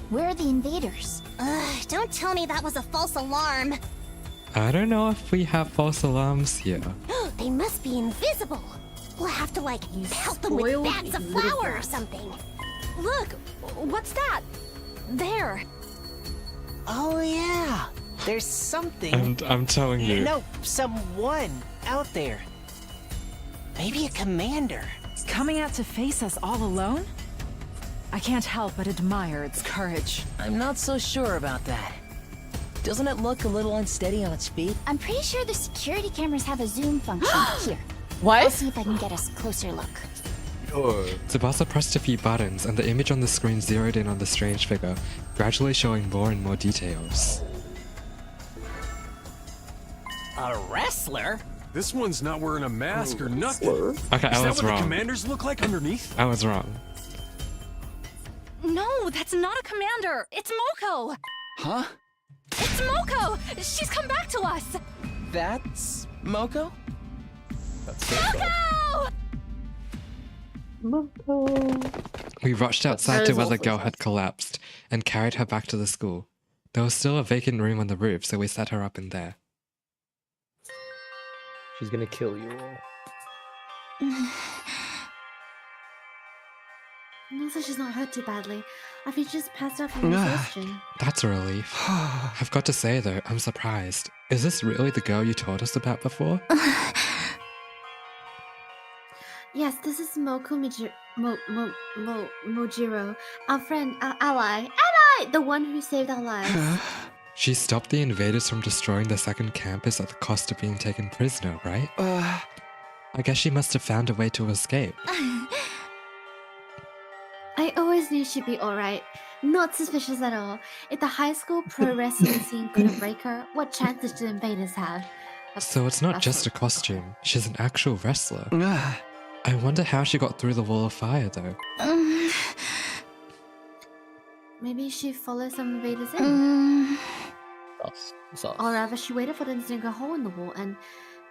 Where are the invaders? Don't tell me that was a false alarm. I don't know if we have false alarms here. They must be invisible. We'll have to, like, pelt them with spoiled bags of little flour or brat. something. Look, what's that? There. Oh, yeah. There's something. And I'm telling you. No, someone out there. Maybe a commander. Coming out to face us all alone? I can't help but admire its courage. I'm not so sure about that. Doesn't it look a little unsteady on its feet? I'm pretty sure the security cameras have a zoom function. Here. What? I'll see if I can get us a closer look. Tsubasa pressed a few buttons, and the image on the screen zeroed in on the strange figure, gradually showing more and more details. A wrestler? This one's not wearing a mask or nothing. Okay, I was Is that what wrong. the commanders look like underneath? I was wrong. No, that's not a commander. It's Moko. Huh? It's Moko. She's come back to us. That's Moko? Moko! We rushed outside That to is where the also girl had collapsed and carried her back to the school. There was still a vacant room on the roof, so we set her up in there. She's gonna kill you all. Also, she's not hurt too badly. I think she's passed out from exhaustion. That's a relief. I've got to say though, I'm surprised. Is this really the girl you told us about before? Yes, this is Moko Mojiro, our friend, our ally. Ally! The one who saved our lives. She stopped the invaders from destroying the second campus at the cost of being taken prisoner, right? I guess she must have found a way to escape. I always knew she'd be alright. Not suspicious at all. If the high school pro wrestling scene couldn't break her, what chances do the invaders have? So it's not just a costume, she's an actual wrestler. I wonder how she got through the wall of fire though. Maybe she followed some invaders in. Sauce. Or rather, she waited for them to dig a hole in the wall and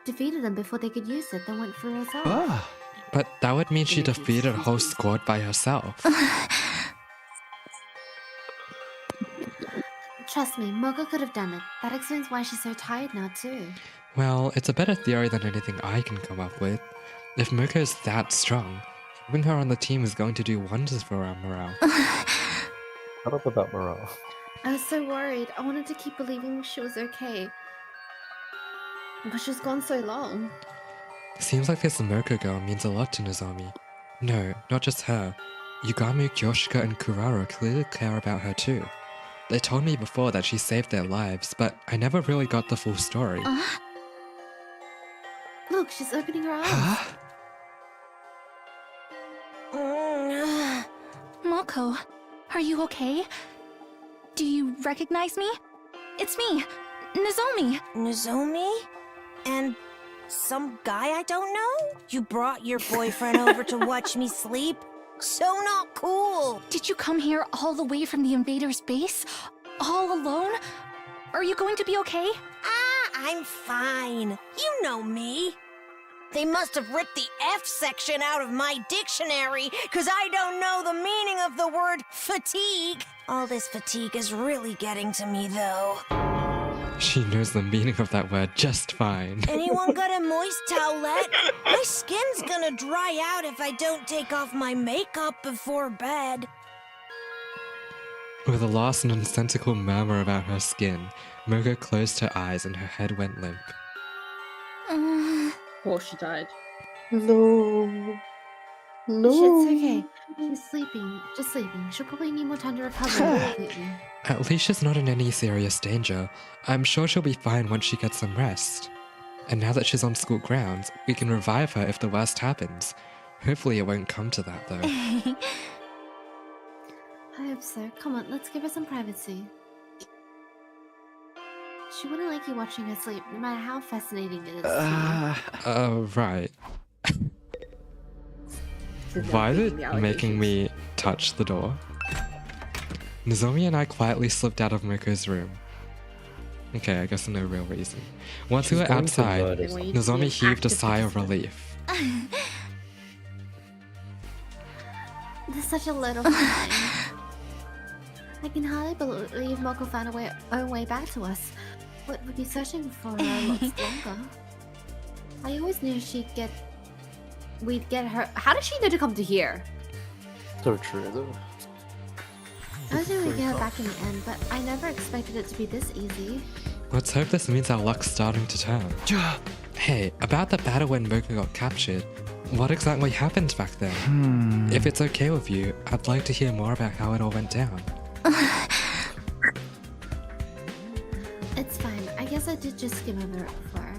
defeated them before they could use it, then went through herself. But that would mean she defeated a whole squad by herself. Trust me, Moko could have done it. That explains why she's so tired now, too. Well, it's a better theory than anything I can come up with. If Moko's that strong, having her on the team is going to do wonders for our morale. Shut up about morale. I was so worried. I wanted to keep believing she was okay. But she's gone so long. Seems like this Moko girl means a lot to Nozomi. No, not just her. Yugamu, Kyoshika, and Kurara clearly care about her too. They told me before that she saved their lives, but I never really got the full story. Look, she's opening her eyes. Moko, are you okay? Do you recognize me? It's me, Nozomi. Nozomi? And some guy I don't know? You brought your boyfriend over to watch me sleep? So not cool. Did you come here all the way from the invaders' base? All alone? Are you going to be okay? I'm fine. You know me. They must have ripped the F section out of my dictionary, because I don't know the meaning of the word fatigue. All this fatigue is really getting to me, though. She knows the meaning of that word just fine. Anyone got a moist towelette? My skin's gonna dry out if I don't take off my makeup before bed. With a last nonsensical murmur about her skin, Moko closed her eyes and her head went limp. Before she died. No. It's okay. She's sleeping. Just sleeping. She'll probably need more time to recover completely. At least she's not in any serious danger. I'm sure she'll be fine once she gets some rest. And now that she's on school grounds, we can revive her if the worst happens. Hopefully it won't come to that though. I hope so. Come on, let's give her some privacy. She wouldn't like you watching her sleep, no matter how fascinating it is. Right. Why is it making me touch the door? Nozomi and I quietly slipped out of Moko's room. Okay, I guess no real reason. Once we were outside, Nozomi heaved a sigh of relief. There's such a little thing. I can hardly believe Moko found her own way back to us. But we'd be searching for her lots longer. I always knew we'd get her. How did she know to come to here? So true, though. I was gonna get her back in the end, but I never expected it to be this easy. Let's hope this means our luck's starting to turn. Hey, about the battle when Moko got captured, what exactly happened back then? If it's okay with you, I'd like to hear more about how it all went down. It's fine. I guess I did just skim over it before.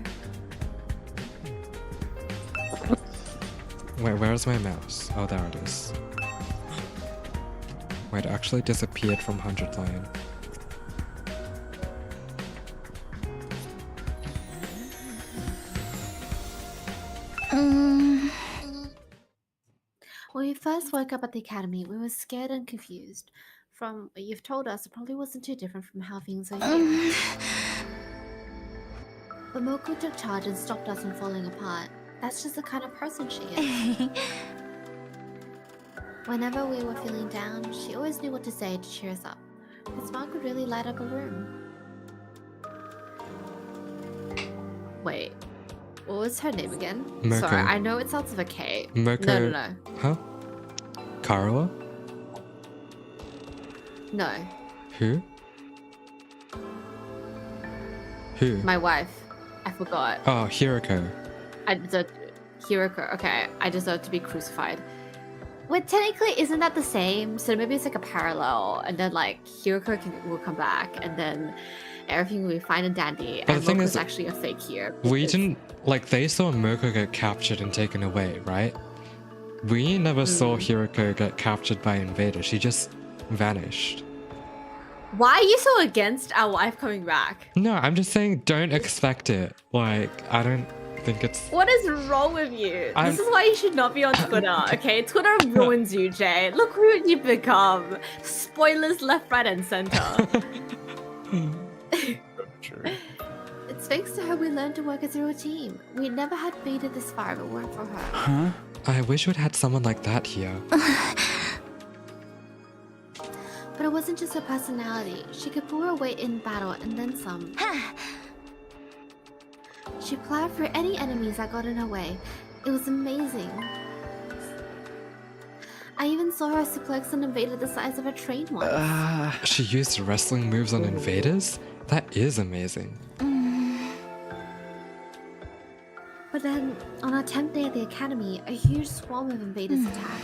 Wait, where's my mouse? Oh, there it is. Wait, it actually disappeared from 100 line. When we first woke up at the academy, we were scared and confused. From what you've told us, it probably wasn't too different from how things are here. But Moko took charge and stopped us from falling apart. That's just the kind of person she is. Whenever we were feeling down, she always knew what to say to cheer us up. Her smile could really light up a room. Wait, what was her name again? Moko. Sorry, I know it starts with a K. Moko. No. Huh? Karawa? No, Who? Who? my wife. I forgot. Oh, Hiroko. I deserve Hiroko. Okay, I deserve to be crucified. Wait, technically, isn't that the same? So maybe it's like a parallel, and then like Hiroko will come back, and then everything will be fine and dandy. But And the thing Moko's is, actually a fake hero. We because- didn't, like, they saw Moko get captured and taken away, right? We never saw Hiroko get captured by invaders. She just vanished. Why are you so against our wife coming back? No, I'm just saying don't expect it. Like, I don't think it's... What is wrong with you? I'm- This is why you should not be on Twitter, okay? Twitter ruins you, Jay. Look who you've become. Spoilers left, right, and center. It's thanks to her we learned to work as a real team. We never had made it this far if it weren't for her. Huh? I wish we'd had someone like that here. But it wasn't just her personality. She could pull her weight in battle and then some. She plowed through any enemies that got in her way. It was amazing. I even saw her suplex an invader the size of a train once. She used wrestling moves on invaders? That is amazing. But then, on our 10th day at the academy, a huge swarm of invaders attacked.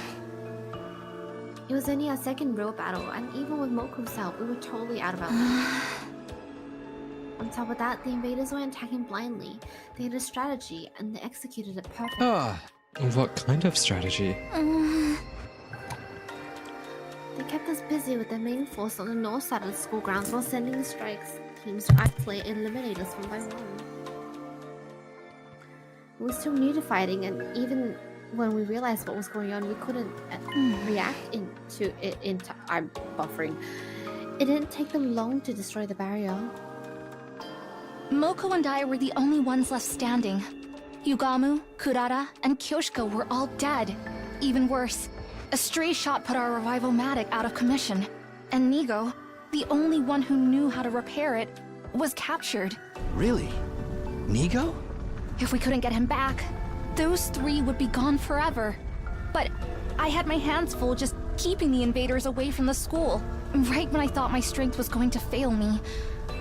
It was only our second real battle, and even with Moko's help, we were totally out of our league. On top of that, the invaders weren't attacking blindly. They had a strategy, and they executed it perfectly. What kind of strategy? They kept us busy with their main force on the north side of the school grounds while sending strikes teams to isolate and eliminate us one by one. We were still new to fighting, and even when we realized what was going on, we couldn't react into it. I'm buffering. It didn't take them long to destroy the barrier. Moko and I were the only ones left standing. Yugamu, Kurara, and Kyoshika were all dead. Even worse, a stray shot put our revival-matic out of commission. And Nigo, the only one who knew how to repair it, was captured. Really? Nigo? If we couldn't get him back, those three would be gone forever. But I had my hands full just keeping the invaders away from the school. Right when I thought my strength was going to fail me,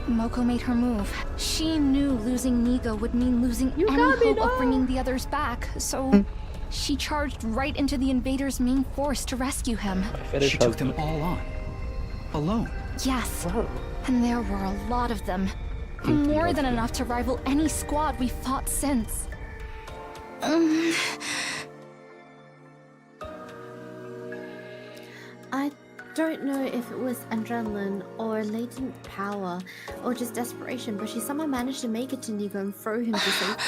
Moko made her move. She knew losing Nigo would mean losing any hope of bringing the others back, so she charged right into the invaders' main force to rescue him. She took them all on. Alone. Yes, and there were a lot of them. More than enough to rival any squad we've fought since. I don't know if it was adrenaline or latent power or just desperation, but she somehow managed to make it to Nigo and throw him to safety.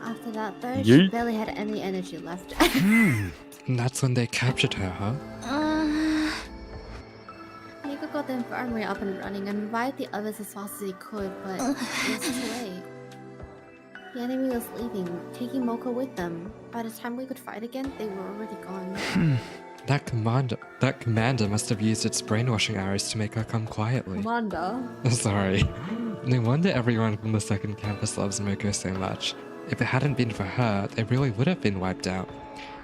After that, though, she Yeet. barely had any energy left. And that's when they captured her, huh? Nigo got the infirmary up and running and revived the others as fast as he could, but it was too late. The enemy was leaving, taking Moko with them. By the time we could fight again, they were already gone. That commander must have used its brainwashing arrows to make her come quietly. Commander? Sorry. No wonder everyone from the second campus loves Moko so much. If it hadn't been for her, they really would have been wiped out.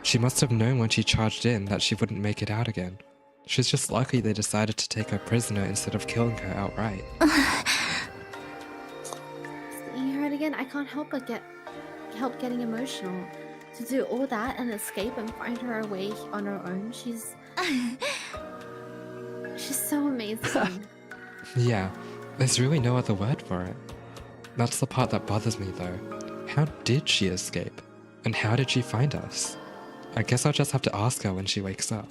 She must have known when she charged in that she wouldn't make it out again. She's just lucky they decided to take her prisoner instead of killing her outright. You heard again, I can't help but help getting emotional. To do all that and escape and find her way on her own, she's so amazing. Yeah, there's really no other word for it. That's the part that bothers me though. How did she escape? And how did she find us? I guess I'll just have to ask her when she wakes up.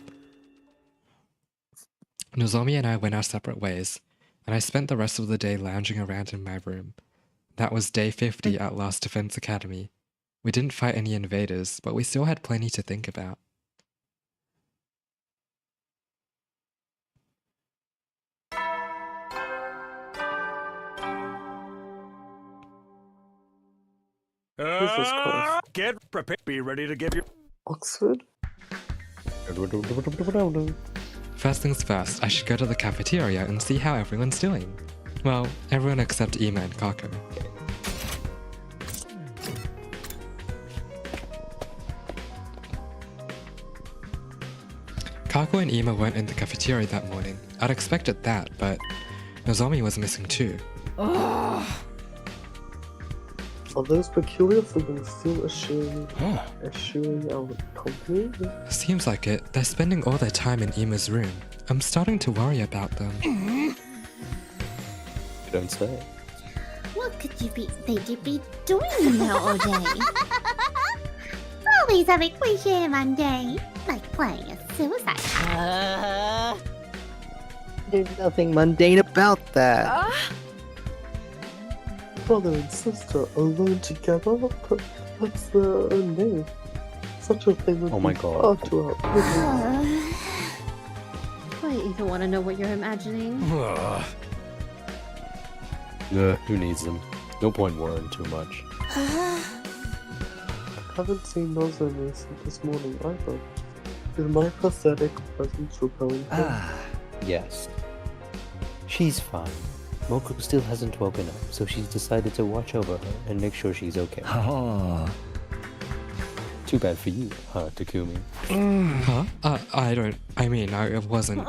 Nozomi and I went our separate ways, and I spent the rest of the day lounging around in my room. That was day 50 at Last Defense Academy. We didn't fight any invaders, but we still had plenty to think about. Get prepared. Be ready to give your Oxford? First things first, I should go to the cafeteria and see how everyone's doing. Well, everyone except Ima and Kako. Kako and Ima weren't in the cafeteria that morning. I'd expected that, but Nozomi was missing too. Are those peculiar siblings still eschewing our company? Seems like it. They're spending all their time in Ima's room. I'm starting to worry about them. You don't say. What could they be doing now all day? Always having cliche Monday, like playing a suicide. There's nothing mundane about that. Brother and sister alone together? That's their own name. Such a thing would be far too outrageous. I even want to know what you're imagining. Who needs them? No point worrying too much. I haven't seen Nozomi since this morning either. Is my pathetic presence repelling her? Yes. She's fine. Moko still hasn't woken up, so she's decided to watch over her and make sure she's okay. Too bad for you, huh, Takumi? Huh? I wasn't.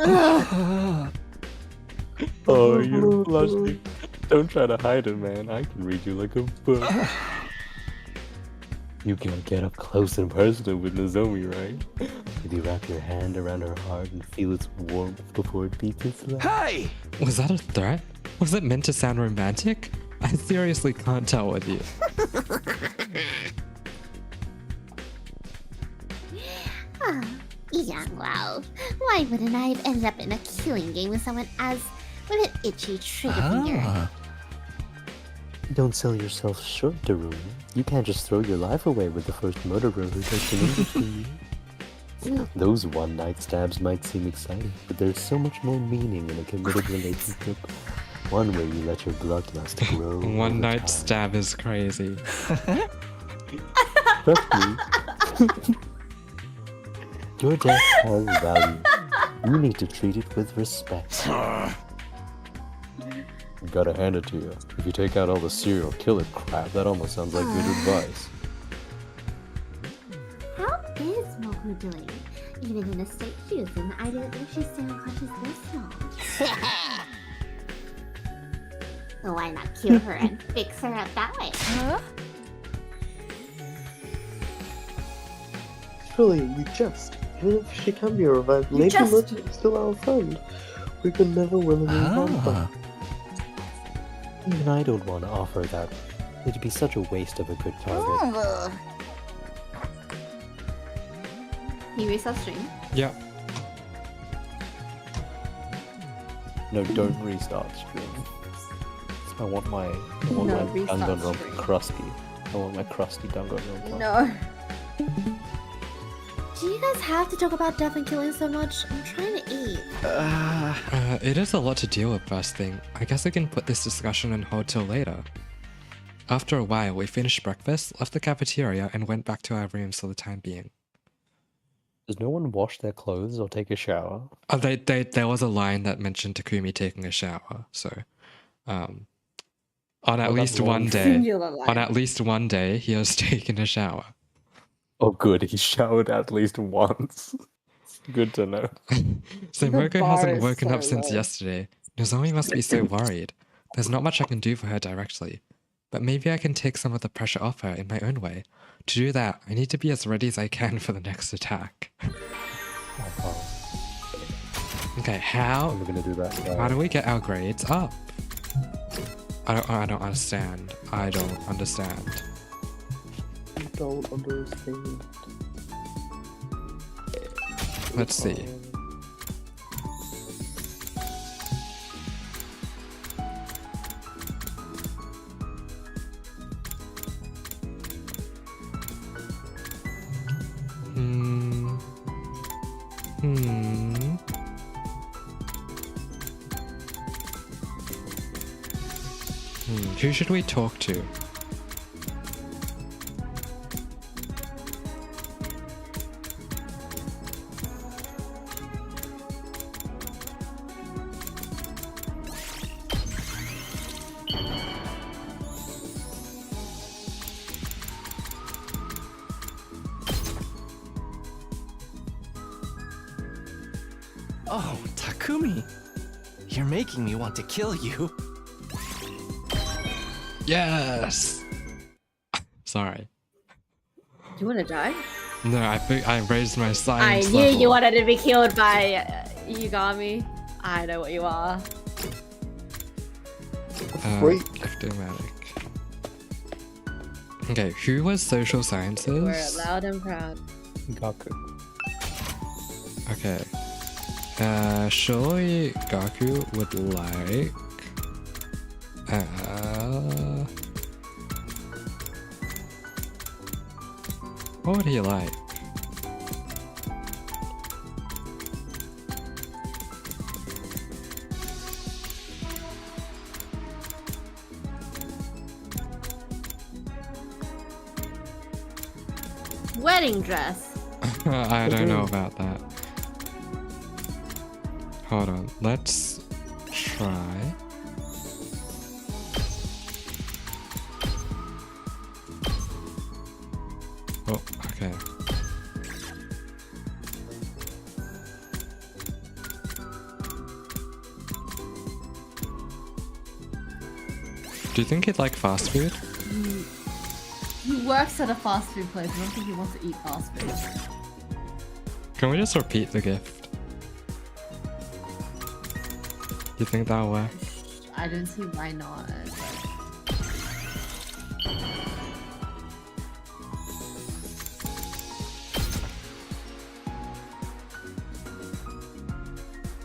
Oh, you're blushing. Don't try to hide it, man. I can read you like a book. You can get up close and personal with Nozomi, right? Did you wrap your hand around her heart and feel its warmth before it beats its life? Hey! Was that a threat? Was it meant to sound romantic? I seriously can't tell with you. Young love. Why wouldn't I have ended up in a killing game with someone with an itchy trigger finger? Don't sell yourself short, Darumi. You can't just throw your life away with the first murderer who takes an interest in you. Those one-night stabs might seem exciting, but there's so much more meaning in a committed relationship. One where you let your bloodlust grow. One night stab is crazy. Trust me. Your death has value. You need to treat it with respect. Gotta hand it to you. If you take out all the serial killer crap, that almost sounds like good advice. How is Moko doing? Even in the state she is in, I didn't think she'd stay unconscious this long. So why not cure her and fix her up that way? Surely we jest. Even if she can be revived, Lady Luck is still our friend. We can never willingly harm her. Even I don't want to offer that. It'd be such a waste of a good target. Can you restart stream? Yeah. No, don't restart stream. I want my Danganronpa crusty. I want my crusty Danganronpa. No. Do you guys have to talk about death and killing so much? I'm trying to eat. It is a lot to deal with first thing. I guess I can put this discussion on hold till later. After a while, we finished breakfast, left the cafeteria, and went back to our rooms for the time being. Does no one wash their clothes or take a shower? There was a line that mentioned Takumi taking a shower, so... on at least one day, he has taken a shower. Oh good, he showered at least once. Good to know. So Moko hasn't woken up since yesterday. Nozomi must be so worried. There's not much I can do for her directly. But maybe I can take some of the pressure off her in my own way. To do that, I need to be as ready as I can for the next attack. Okay, how do we get our grades up? I don't understand. I don't understand. don't understand. Let's see. Who should we talk to? Oh, Takumi. You're making me want to kill you. Yes! Sorry. You wanna die? No, I raised my I science knew level. you wanted to be killed by Yugami. I know what you are. Diplomatic. Okay, who was social sciences? We're loud and proud. Gaku. Okay. Surely Gaku would like... what would he like? Wedding dress. I don't know about that. Hold on, let's try. Oh, okay. Do you think he'd like fast food? He works at a fast food place. I don't think he wants to eat fast food. Can we just repeat the gift? You think that'll work? I don't see why not.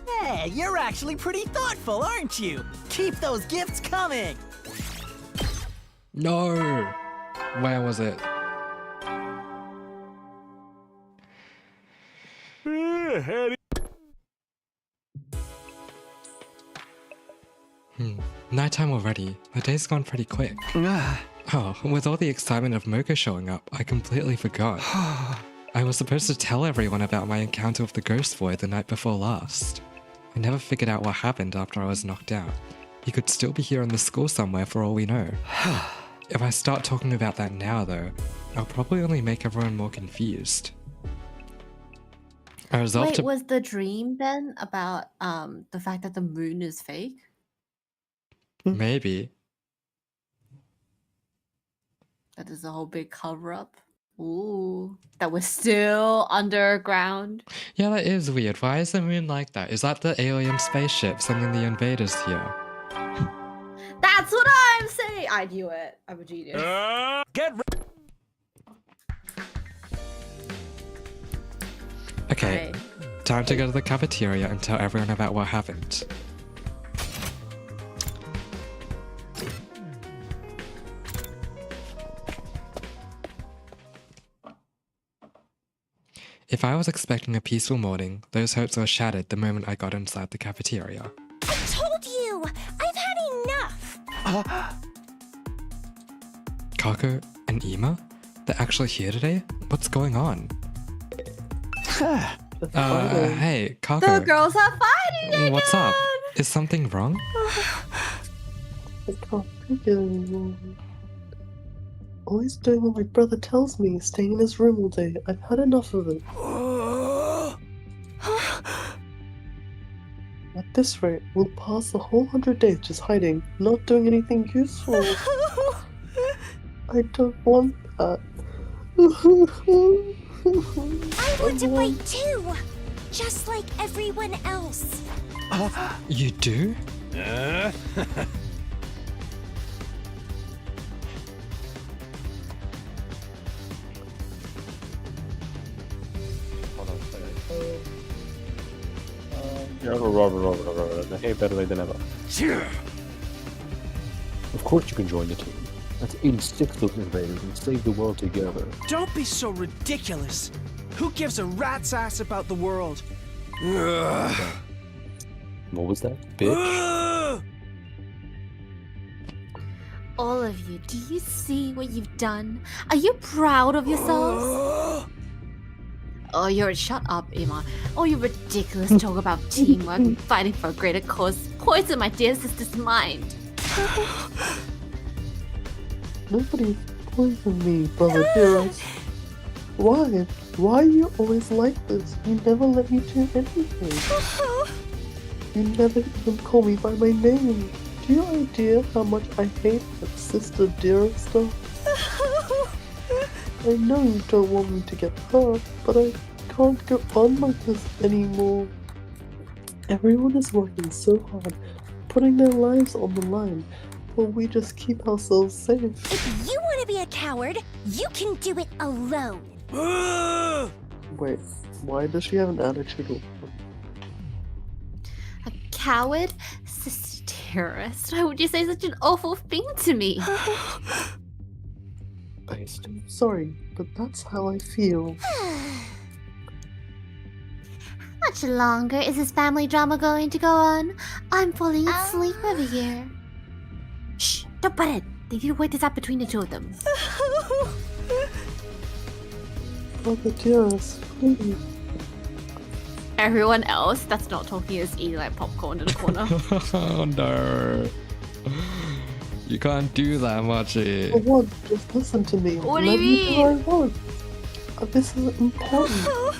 Hey, you're actually pretty thoughtful, aren't you? Keep those gifts coming! No! Where was it? Nighttime already. The day's gone pretty quick. Oh, with all the excitement of Moko showing up, I completely forgot. I was supposed to tell everyone about my encounter with the ghost boy the night before last. I never figured out what happened after I was knocked out. He could still be here in the school somewhere for all we know. If I start talking about that now though, I'll probably only make everyone more confused. I resolved Wait, to- was the dream then about the fact that the moon is fake? Maybe. That is a whole big cover up. Ooh, that we're still underground. Yeah, that is weird. Why is the moon like that? Is that the alien spaceship sending the invaders here? That's what I'm saying. I knew it. I'm a genius. Okay, time to go to the cafeteria and tell everyone about what happened. If I was expecting a peaceful morning, those hopes were shattered the moment I got inside the cafeteria. I told you! I've had enough! Kako and Ima? They're actually here today? What's going on? Hey, Kako. The girls are fighting again! What's up? Is something wrong? I can't think anymore. Always doing what my brother tells me, staying in his room all day. I've had enough of it. At this rate, we'll pass the whole 100 days just hiding, not doing anything useful. I don't want that. I want to fight too! Just like everyone else. You do? Hey, better late than ever. Of course you can join the team. Let's 86 those invaders and save the world together. Don't be so ridiculous. Who gives a rat's ass about the world? What was that, bitch? All of you, do you see what you've done? Are you proud of yourselves? Oh, shut up, Emma. Oh, your ridiculous talk about teamwork and fighting for a greater cause poison my dear sister's mind. Nobody poisoned me, brother dearest. Why? Why are you always like this? You never let me do anything. You never even call me by my name. Do you have any idea how much I hate that sister dearest stuff? I know you don't want me to get hurt, but I can't go on like this anymore. Everyone is working so hard, putting their lives on the line, while we just keep ourselves safe. If you want to be a coward, you can do it alone. Wait, why does she have an attitude? A coward? Sister dearest, why would you say such an awful thing to me? I'm sorry, but that's how I feel. Much longer is this family drama going to go on? I'm falling asleep over here. Shh, don't butt it. They need to wait this out between the two of them. Brother dearest, please. Everyone else that's not talking is eating like popcorn in the corner. Oh no. You can't do that, Machi. For what? Just listen to me. What do Let you me do what I mean? want. This is important.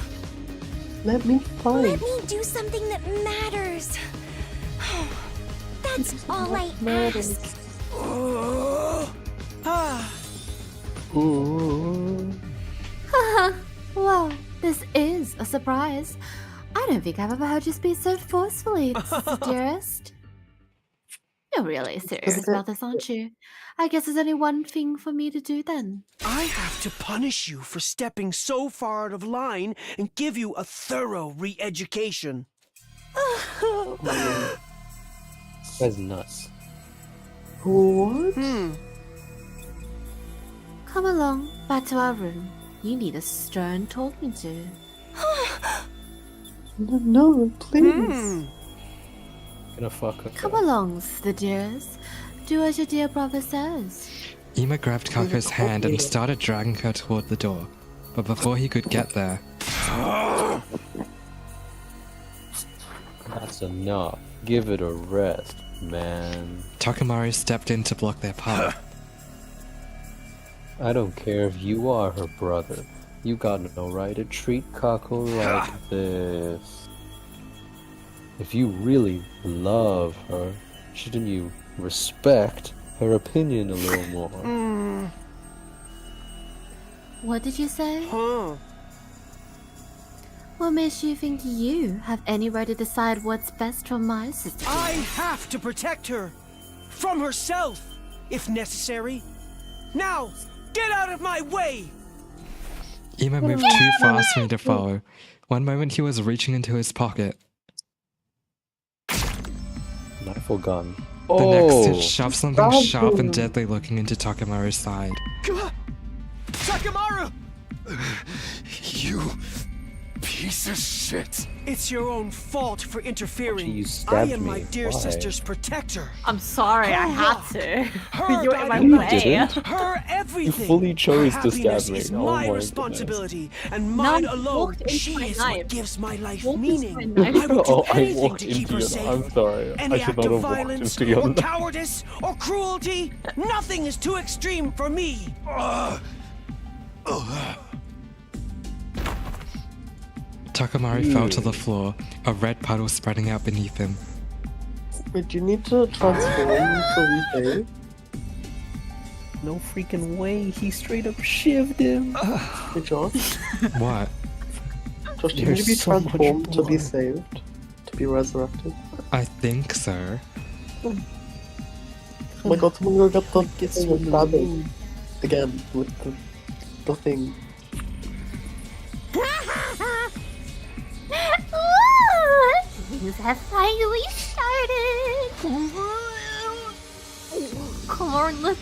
Let me fight. Let me do something that matters. That's all I ask. Haha, well, this is a surprise. I don't think I've ever heard you speak so forcefully, sister dearest. You're really serious about this, aren't you? I guess there's only one thing for me to do then. I have to punish you for stepping so far out of line and give you a thorough re-education. That's nuts. What? Come along, back to our room. You need a stern talking to. No, please. Gonna fuck her. Come along, sister dearest. Do as your dear brother says. Ema grabbed Kako's hand and started dragging her toward the door. But before he could get there, That's enough. Give it a rest, man. Takamaru stepped in to block their path. I don't care if you are her brother. You got no right to treat Kako like this. If you really love her, shouldn't you respect her opinion a little more? What did you say? What makes you think you have any right to decide what's best for my sister? I have to protect her from herself, if necessary. Now, get out of my way! Ema moved too fast for me to follow. One moment he was reaching into his pocket. Knife or gun? The next it shoved something sharp and deadly looking into Takamaru's side. Takamaru! You piece of shit. It's your own fault for interfering. You I stabbed am my me. dear Why? sister's protector. I'm sorry, I had to. Her You're in my guiding way. light, her everything. You fully chose her to stab happiness me. is Oh my my responsibility, and mine None alone. walked into She my is knife. what gives my life Walked into meaning. my knife. I would do Oh, I anything walked to keep into her your. safe. I'm sorry. Any I should act not of have walked violence into your. or cowardice or cruelty, nothing is too extreme for me. Takamaru fell to the floor, a red puddle spreading out beneath him. Wait, you need to transform so we save? No freaking way. He straight up shivved him. Hey, Josh. What? Josh, do you There's need to be so much transformed to be blood. saved? To be resurrected? I think so. Oh my god, someone go get the thing and stab it. Again, with the thing. have finally started. Come on, let's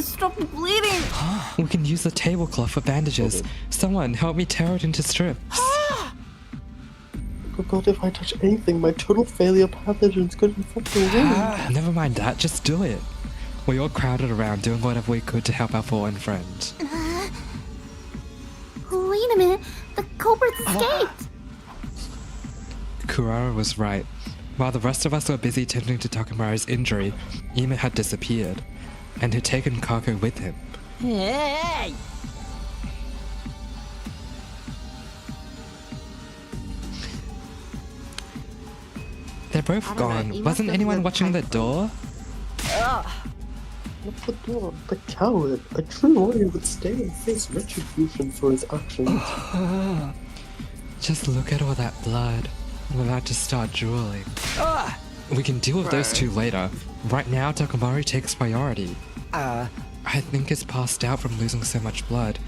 stop the bleeding. We can use the tablecloth for bandages. Someone help me tear it into strips. Oh god, if I touch anything, my total failure pathogens could infect the wound. Never mind that, just do it. We all crowded around doing whatever we could to help our fallen friend. Wait a minute, the culprits escaped. Kurara was right. While the rest of us were busy tending to Takamari's injury, Ima had disappeared, and had taken Kako with him. Hey! They're both gone. Wasn't anyone watching the door? What's the door? The coward. A true warrior would stay and face retribution for his actions. Just look at all that blood. I'm about to start drooling. We can deal with those two later. Right now, Takamari takes priority. I think he's passed out from losing so much blood.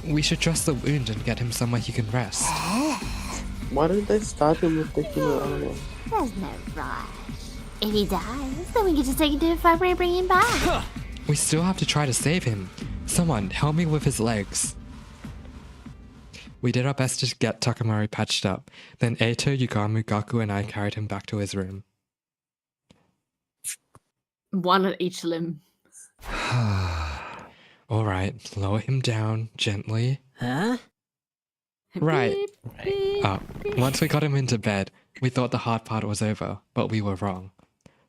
We should dress the wound and get him somewhere he can rest. Why don't they start him with the healer armor? There's no rush. If he dies, then we can just take him to the infirmary and bring him back. We still have to try to save him. Someone, help me with his legs. We did our best to get Takamari patched up. Then Eito, Yugamu, Gaku, and I carried him back to his room. One at each limb. Alright, lower him down gently. Huh? Right. Once we got him into bed, we thought the hard part was over, but we were wrong.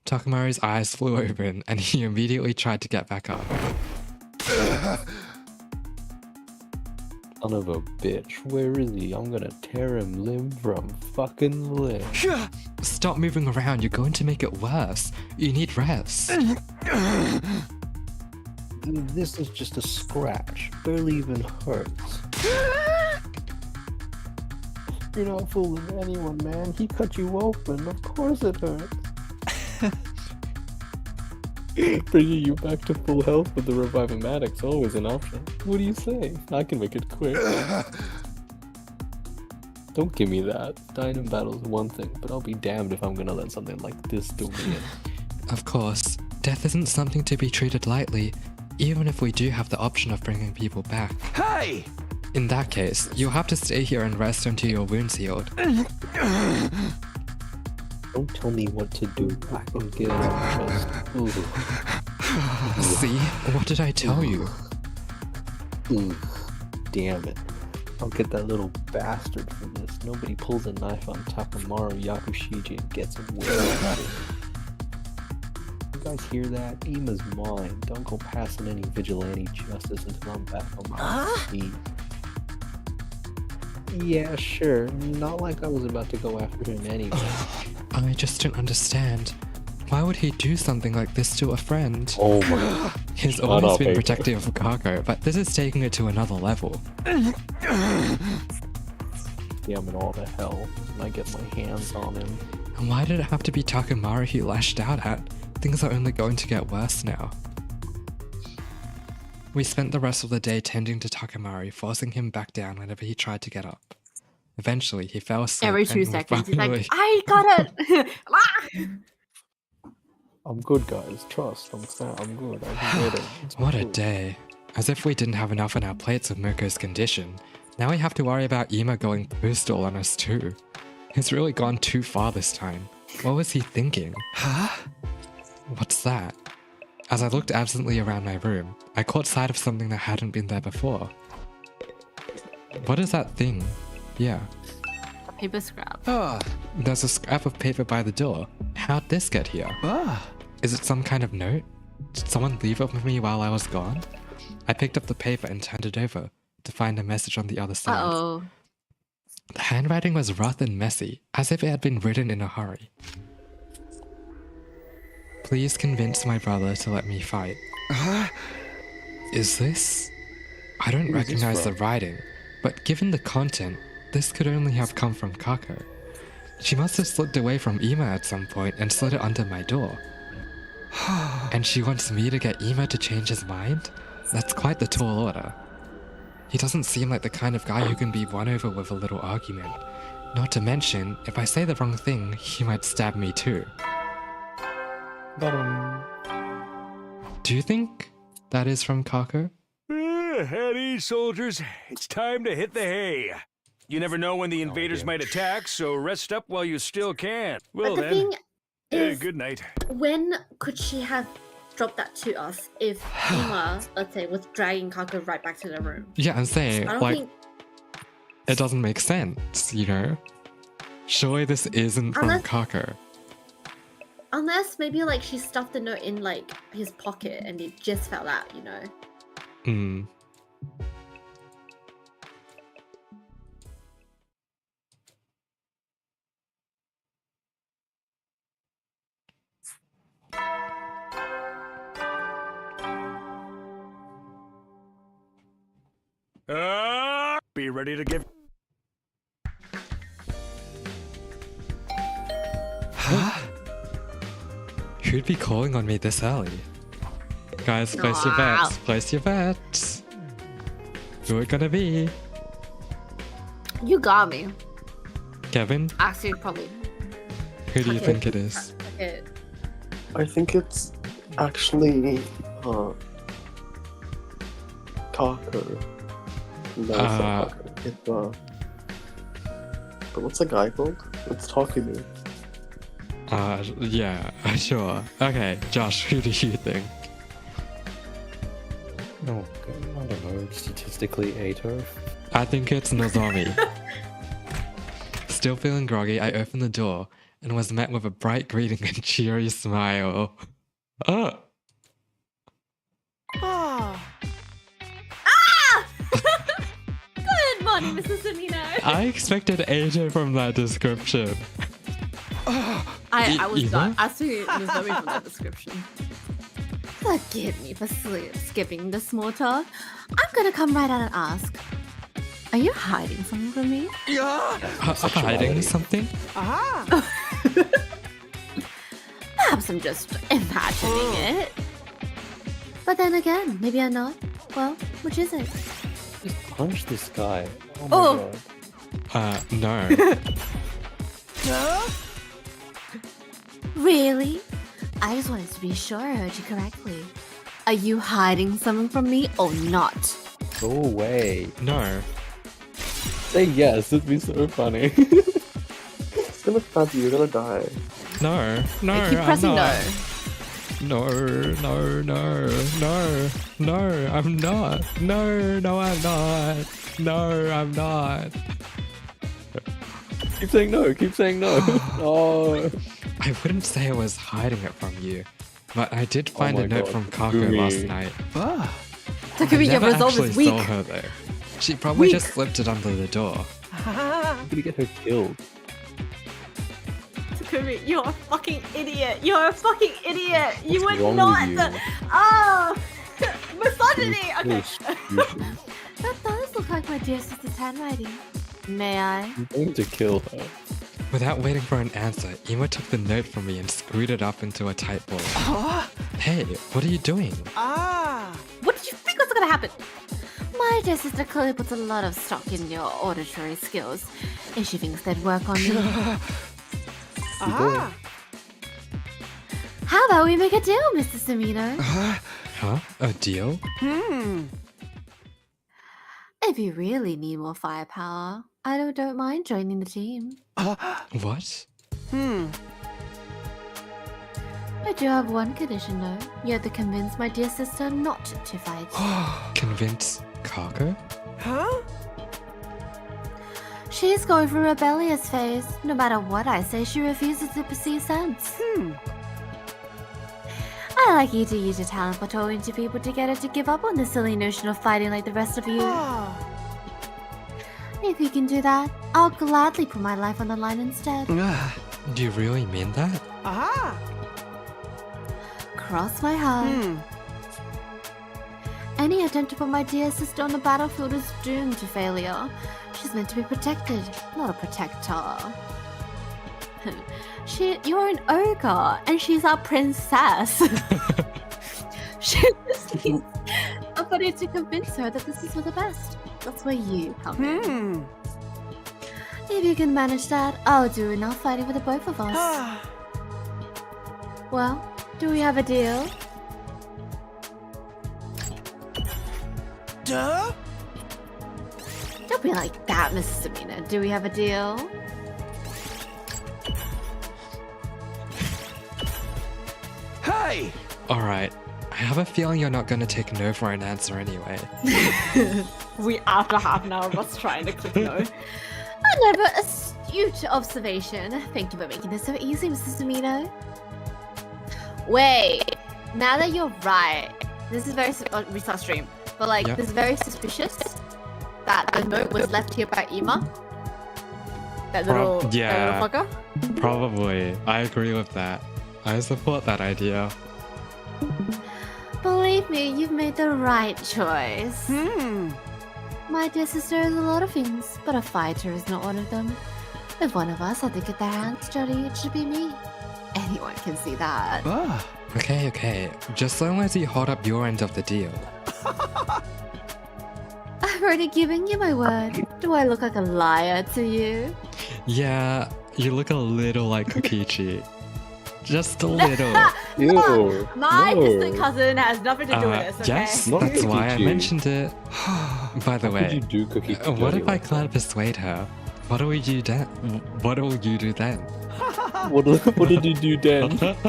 Takamari's eyes flew open, and he immediately tried to get back up. Son of a bitch, where is he? I'm gonna tear him limb from fucking limb. Stop moving around, you're going to make it worse. You need rest. This is just a scratch, barely even hurts. You're not fooling anyone, man. He cut you open, of course it hurts. Bringing you back to full health with the Revive-O-Matic's always an option. What do you say? I can make it quick. Don't give me that. Dying in battle is one thing, but I'll be damned if I'm gonna let something like this do me in. Of course, death isn't something to be treated lightly, even if we do have the option of bringing people back. Hey! In that case, you'll have to stay here and rest until your wound's healed. Don't tell me what to do. I can get it on chest. See? What did I tell you? Damn it. I'll get that little bastard for this. Nobody pulls a knife on Takamaru Yakushiji and gets him well. You guys hear that? Ima's mine. Don't go passing any vigilante justice until I'm back on my feet. Yeah, sure. Not like I was about to go after him anyway. I just don't understand. Why would he do something like this to a friend? Oh my god. He's always been protective of Kako, but this is taking it to another level. Yeah, I'm in all the hell when I get my hands on him. And why did it have to be Takamari he lashed out at? Things are only going to get worse now. We spent the rest of the day tending to Takamari, forcing him back down whenever he tried to get up. Eventually, he fell asleep. Every 2 and seconds, he's finally- like, I got it! I'm good, guys. Trust. I'm good. I can get it. What a day. As if we didn't have enough on our plates with Moko's condition. Now we have to worry about Ima going postal on us too. He's really gone too far this time. What was he thinking? Huh? What's that? As I looked absently around my room, I caught sight of something that hadn't been there before. What is that thing? Yeah. A paper scrap. There's a scrap of paper by the door. How'd this get here? Is it some kind of note? Did someone leave it with me while I was gone? I picked up the paper and turned it over to find a message on the other side. Uh-oh. The handwriting was rough and messy, as if it had been written in a hurry. Please convince my brother to let me fight. Is this? I don't recognize the writing, but given the content, this could only have come from Kako. She must have slipped away from Ima at some point and slid it under my door. And she wants me to get Ima to change his mind? That's quite the tall order. He doesn't seem like the kind of guy who can be won over with a little argument. Not to mention, if I say the wrong thing, he might stab me too. Do you think that is from Kako? At ease, soldiers. It's time to hit the hay. You never know when the invaders might attack, so rest up while you still can. Well But the thing is, good night. when could she have dropped that to us if Ima, let's say, was dragging Kako right back to the room? Yeah, I'm saying, I don't like, think... it doesn't make sense, you know? Surely this isn't from Unless- Kako. Unless maybe like she stuffed the note in like his pocket and it just fell out, you know? Hmm. Be ready to give. Who'd be calling on me this early? Guys, place your Wow. bets. Place your bets. Who it gonna be? You got me. Kevin? Actually, probably. Who do you Okay. think it is? Okay. I think it's actually Kako. No, it's not Kako. It's but what's the guy called? It's Takumi. Yeah, sure. Okay, Josh, who do you think? No, I don't know. Statistically, Ato. I think it's Nozomi. Still feeling groggy, I opened the door and was met with a bright greeting and cheery smile. Oh! Ah! Good morning, Mrs. Amino. I expected AJ from that description. I was Eva? not. I see Nozomi from that description. Forgive me for skipping the small talk. I'm gonna come right out and ask. Are you hiding something from me? Hiding something? Perhaps I'm just imagining it. But then again, maybe I'm not. Well, which is it? Just punch this guy. Oh my Oh. god. No. Really? I just wanted to be sure I heard you correctly. Are you hiding something from me or not? Go away. No. Say yes, it'd be so funny. It's gonna stab you, you're gonna die. No. No, I keep I'm pressing not. No, I'm not. No, I'm not. No, I'm not. Keep saying no, keep saying no. Oh. I wouldn't say I was hiding it from you, but I did find my a note God, from Kako last Takumi. night. Takumi, your Never resolve actually is weak. saw her though. She probably Weak. just slipped it under the door. I'm gonna get her killed. Takumi, you're a fucking idiot. You're a fucking idiot. You What's would wrong not. with you? Oh, misogyny. Really Okay. stupid. That does look like my dear sister's handwriting. May I? I'm going to kill her. Without waiting for an answer, Ema took the note from me and screwed it up into a tight ball. Hey, what are you doing? What did you think was gonna happen? My dear sister clearly puts a lot of stock in your auditory skills. If she thinks they'd work on me. How about we make a deal, Mr. Samino? Huh? A deal? If you really need more firepower, I don't mind joining the team. What? I do have one condition though. You have to convince my dear sister not to fight. Convince Kako? She's going through a rebellious phase. No matter what I say, she refuses to see sense. I like you to use your talent for talking to people to get her to give up on the silly notion of fighting like the rest of you. If you can do that, I'll gladly put my life on the line instead. Do you really mean that? Cross my heart. Any attempt to put my dear sister on the battlefield is doomed to failure. She's meant to be protected, not a protector. You're an ogre, and she's our princess. She just needs somebody to convince her that this is for the best. That's where you come in. If you can manage that, I'll do enough fighting for the both of us. Well, do we have a deal? Duh? Don't be like that, Mrs. Samina. Do we have a deal? Hey! Alright, I have a feeling you're not gonna take no for an answer anyway. We after half an hour of us trying to click no. Another astute observation. Thank you for making this so easy, Mrs. Samino. Wait, now that you're right, this is very restart stream, but like Yep. this is very suspicious that the note was left here by Ima. That little, yeah. that little fucker. Probably. I agree with that. I support that idea. Believe me, you've made the right choice. My dear sister is a lot of things, but a fighter is not one of them. If one of us had to get their hands dirty, it should be me. Anyone can see that. Okay. Just long as you hold up your end of the deal. I've already given you my word. Do I look like a liar to you? Yeah, you look a little like Kokichi. Just a little. Look, my distant cousin has nothing to do with this, okay? Yes, that's why I mentioned it. By the way, you do Kokichi what dirty if I like can't persuade her? What will you do? What will you do then? What did you do then? Such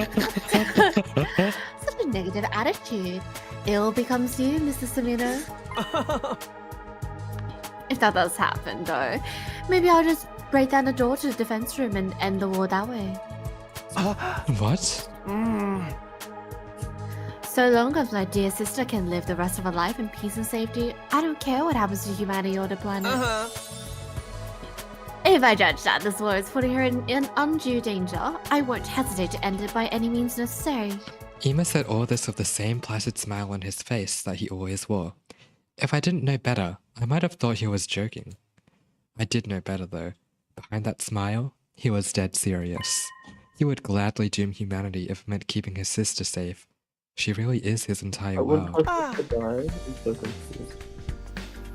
a negative attitude. Ill becomes you, Mr. Samino. If that does happen, though, maybe I'll just break down the door to the defense room and end the war that way. What? So long as my dear sister can live the rest of her life in peace and safety, I don't care what happens to humanity or the planet. If I judge that this war is putting her in undue danger, I won't hesitate to end it by any means necessary. Ima said all this with the same placid smile on his face that he always wore. If I didn't know better, I might have thought he was joking. I did know better though. Behind that smile, he was dead serious. He would gladly doom humanity if it meant keeping his sister safe. She really is his entire world. Die. I'm so confused.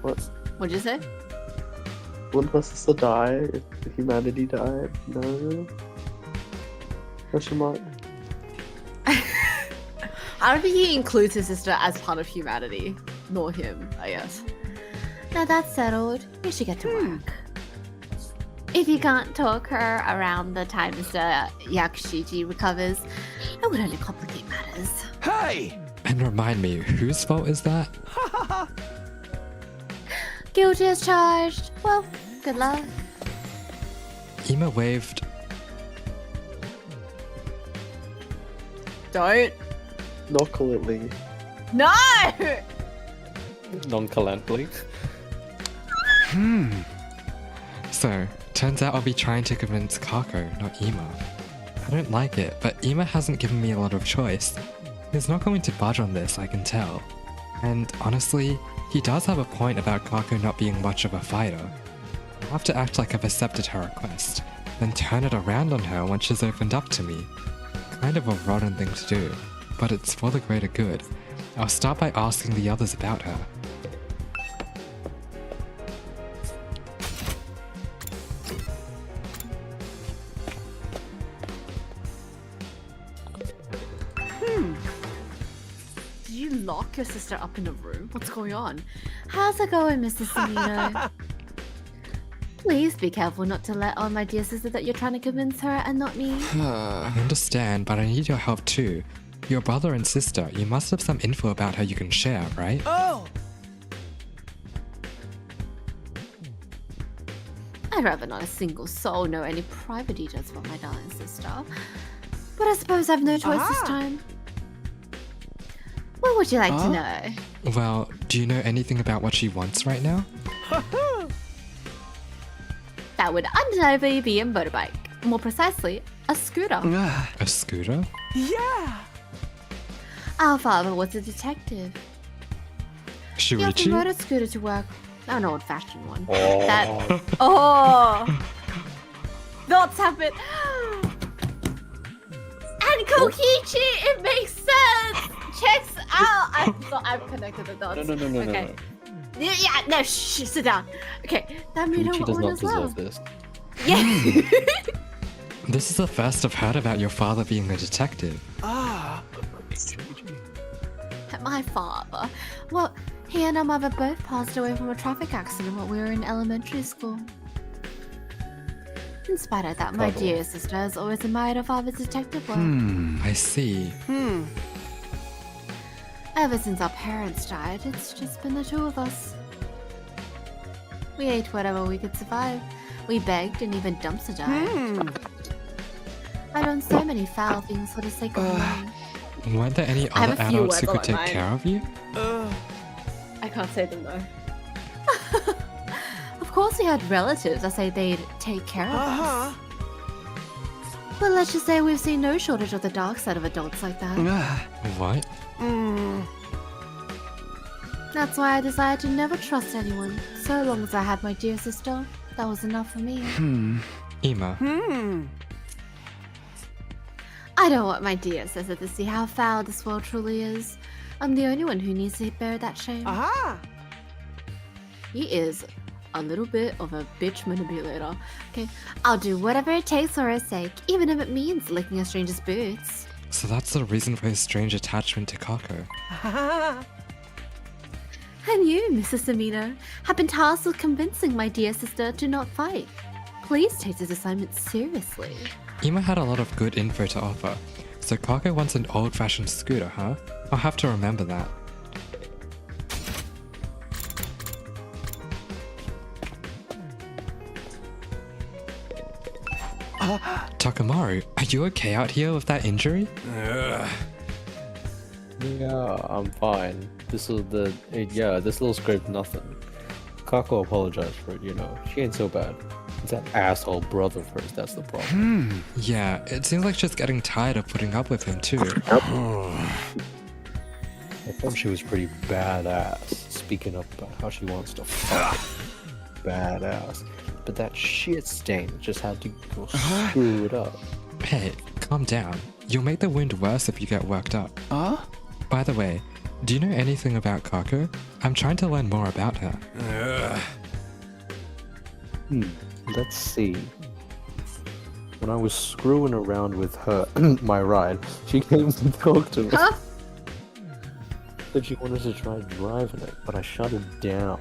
What? What'd you say? Wouldn't my sister die if humanity died? No. Question mark. I don't think he includes his sister as part of humanity, nor him, I guess. Now that's settled, we should get to work. If you can't talk her around the time Mr. Yakushiji recovers, it would only complicate matters. Hey! And remind me, whose fault is that? Guilty as charged. Well, good luck. Ima waved. Don't. Nonchalantly. No! Nonchalantly. So, turns out I'll be trying to convince Kako, not Ima. I don't like it, but Ima hasn't given me a lot of choice. He's not going to budge on this, I can tell. And honestly, he does have a point about Kako not being much of a fighter. I'll have to act like I've accepted her request, then turn it around on her once she's opened up to me. Kind of a rotten thing to do, but it's for the greater good. I'll start by asking the others about her. Did you lock your sister up in a room? What's going on? How's it going, Mr. Samino? Please be careful not to let on my dear sister that you're trying to convince her and not me. I understand, but I need your help too. Your brother and sister, you must have some info about her you can share, right? Oh! I'd rather not a single soul know any private details about my darling sister. But I suppose I've no choice this time. What would you like to know? Well, do you know anything about what she wants right now? That would undeniably be a motorbike. More precisely, a scooter. A scooter? Yeah! Our father was a detective. He often Shuichi? rode a scooter to work. An old-fashioned one. Oh. That. Oh! Thoughts happen. And Kokichi, it makes sense. Checks out. I've connected the dots. No. Okay. Yeah, no, shh, sit down. Okay, that made Kokichi her does own not as well. deserve this. Yeah. This is the first I've heard about your father being a detective. Ah. My father. Well, he and our mother both passed away from a traffic accident while we were in elementary school. In spite of that, my dear sister has always admired her father's detective work. I see. Ever since our parents died, it's just been the two of us. We ate whatever we could survive. We begged and even dumpster dived. I've done so many foul things for the sake of money. Weren't there any I have other a few adults who words could on take my care of you? I can't say them though. Of course we had relatives that say they'd take care of us. But let's just say we've seen no shortage of the dark side of adults like that. What? That's why I decided to never trust anyone. So long as I had my dear sister, that was enough for me. Ima. I don't want my dear sister to see how foul this world truly is. I'm the only one who needs to bear that shame. Aha! He is a little bit of a bitch manipulator. Okay, I'll do whatever it takes for her sake, even if it means licking a stranger's boots. So that's the reason for his strange attachment to Kako. And you, Mrs. Amino, have been tasked with convincing my dear sister to not fight. Please take this assignment seriously. Ima had a lot of good info to offer. So Kako wants an old-fashioned scooter, huh? I'll have to remember that. Takamaru, are you okay out here with that injury? Yeah, I'm fine. This little scrape nothing. Kako apologized for it, you know. She ain't so bad. It's that asshole brother of hers that's the problem. Yeah, it seems like she's getting tired of putting up with him too. I thought she was pretty badass, speaking up about how she wants to fuck. Badass. But that shit stain just had to go screw it up. Hey, calm down. You'll make the wound worse if you get worked up. By the way, do you know anything about Kako? I'm trying to learn more about her. Let's see. When I was screwing around with her, my ride, she came to talk to me. Said she wanted to try driving it, but I shut her down.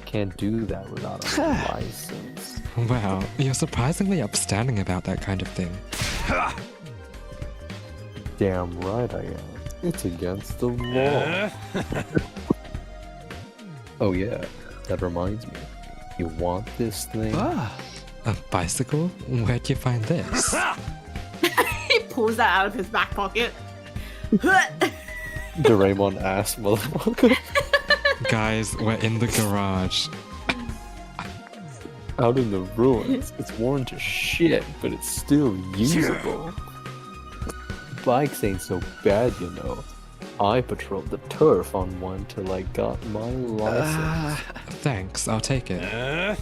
Can't do that without a license. Wow, you're surprisingly upstanding about that kind of thing. Damn right I am. It's against the law. Oh yeah, that reminds me. You want this thing? A bicycle? Where'd you find this? He pulls that out of his back pocket. Doraemon ass motherfucker. Guys, we're in the garage. Out in the ruins. It's worn to shit, but it's still usable. Bikes ain't so bad, you know. I patrolled the turf on one till I got my license. Thanks, I'll take it.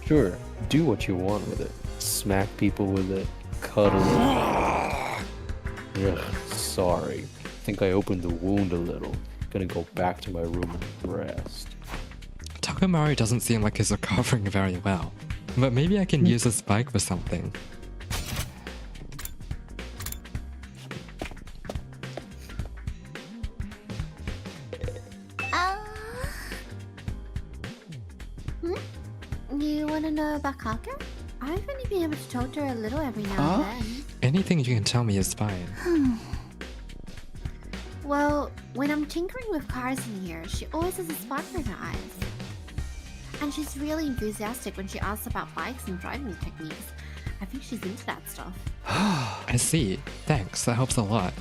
Sure, do what you want with it. Smack people with it. Cuddle it. Ugh, sorry. Think I opened the wound a little. Gonna go back to my room and rest. Takamaru doesn't seem like he's recovering very well. But maybe I can use this bike for something. You want to know about Kako? I've only been able to talk to her a little every now and then. Anything you can tell me is fine. Well, when I'm tinkering with cars in here, she always has a sparkle in her eyes. And she's really enthusiastic when she asks about bikes and driving techniques. I think she's into that stuff. I see. Thanks, that helps a lot.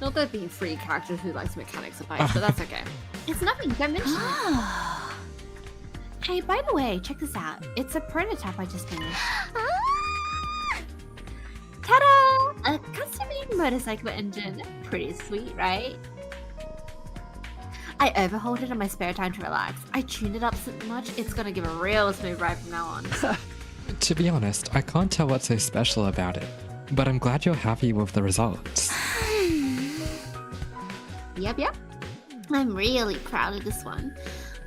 Not there being free characters who likes mechanics of bikes, but that's okay. It's nothing, don't mention it. Hey, by the way, check this out. It's a prototype I just finished. Ta-da! A custom-made motorcycle engine. Pretty sweet, right? I overhauled it in my spare time to relax. I tuned it up so much, it's gonna give a real smooth ride from now on. To be honest, I can't tell what's so special about it. But I'm glad you're happy with the results. Yep. I'm really proud of this one.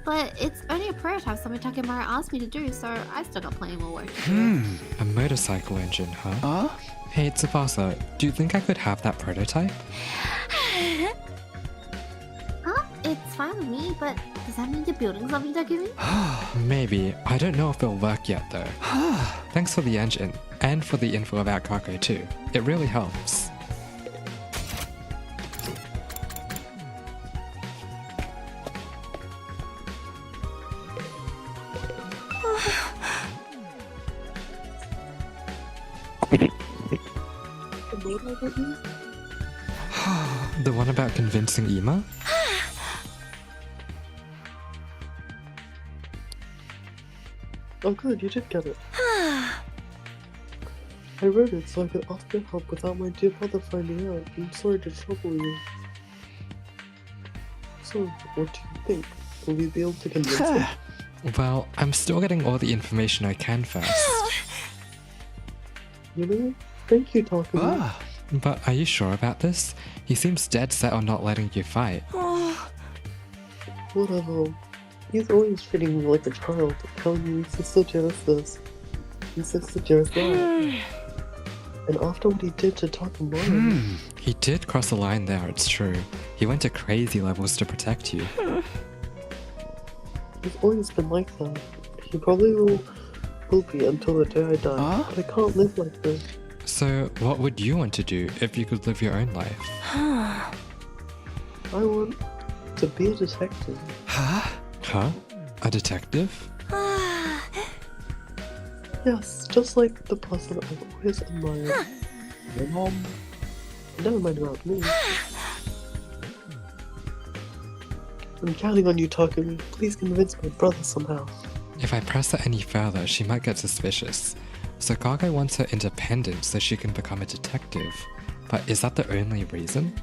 But it's only a prototype something Takemura asked me to do, so I still got plenty more work to do. A motorcycle engine, huh? Hey, Tsubasa, do you think I could have that prototype? It's fine with me, but does that mean you're building something, Takumi? Maybe. I don't know if it'll work yet, though. Thanks for the engine, and for the info about Kako too. It really helps. The one about convincing Ima? Oh good, you did get it. I wrote it so I could ask your help without my dear brother finding out. I'm sorry to trouble you. So, what do you think? Will we be able to convince him? Well, I'm still getting all the information I can first. Really? Thank you, Takumi. But are you sure about this? He seems dead set on not letting you fight. Whatever. He's always treating me like a child, telling me Sister Jealous this, and Sister Jealous that. And after what he did to Takemura... He did cross a line there, it's true. He went to crazy levels to protect you. He's always been like that. He probably will be until the day I die, but I can't live like this. So, what would you want to do if you could live your own life? I want to be a detective. Huh? A detective? Yes, just like the person I've always admired. Your mom. Never mind about me. I'm counting on you, Takumi. Please convince my brother somehow. If I press her any further, she might get suspicious. So Kago wants her independent so she can become a detective. But is that the only reason?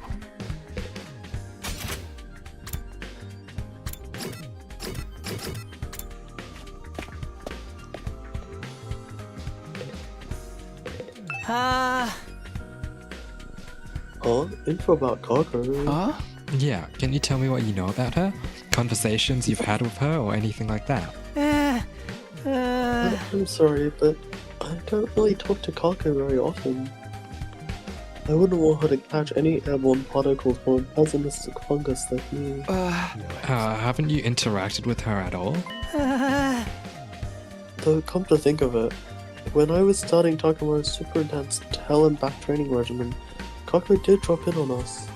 Info about Kago. Yeah, can you tell me what you know about her? Conversations you've had with her or anything like that? I'm sorry, but I don't really talk to Kago very often. I wouldn't want her to catch any airborne particles from a pessimistic fungus like me. Haven't you interacted with her at all? Though, come to think of it, when I was starting Takemura's super intense hell and back training regimen, Kago did drop in on us.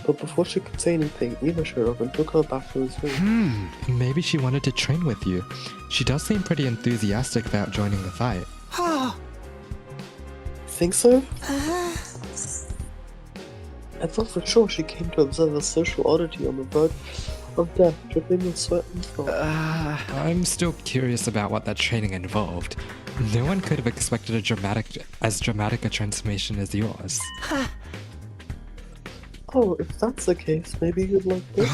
But before she could say anything, Eva showed up and took her back to his room. Maybe she wanted to train with you. She does seem pretty enthusiastic about joining the fight. Think so? I thought for sure she came to observe a social oddity on the verge of death, dripping with sweat and salt. I'm still curious about what that training involved. No one could have expected as dramatic a transformation as yours. Oh, if that's the case, maybe you'd like this?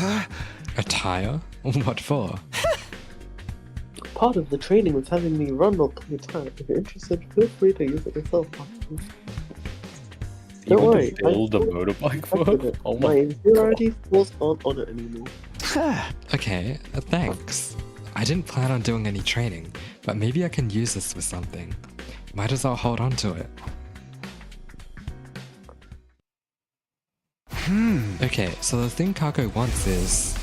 Attire? What for? Part of the training was having me run or play tag. If you're interested, feel free to use it yourself. Don't worry, build a motorbike for? Oh my inferiority scores aren't on it anymore. Okay, thanks. I didn't plan on doing any training, but maybe I can use this for something. Might as well hold on to it. Okay, so the thing Kago wants is...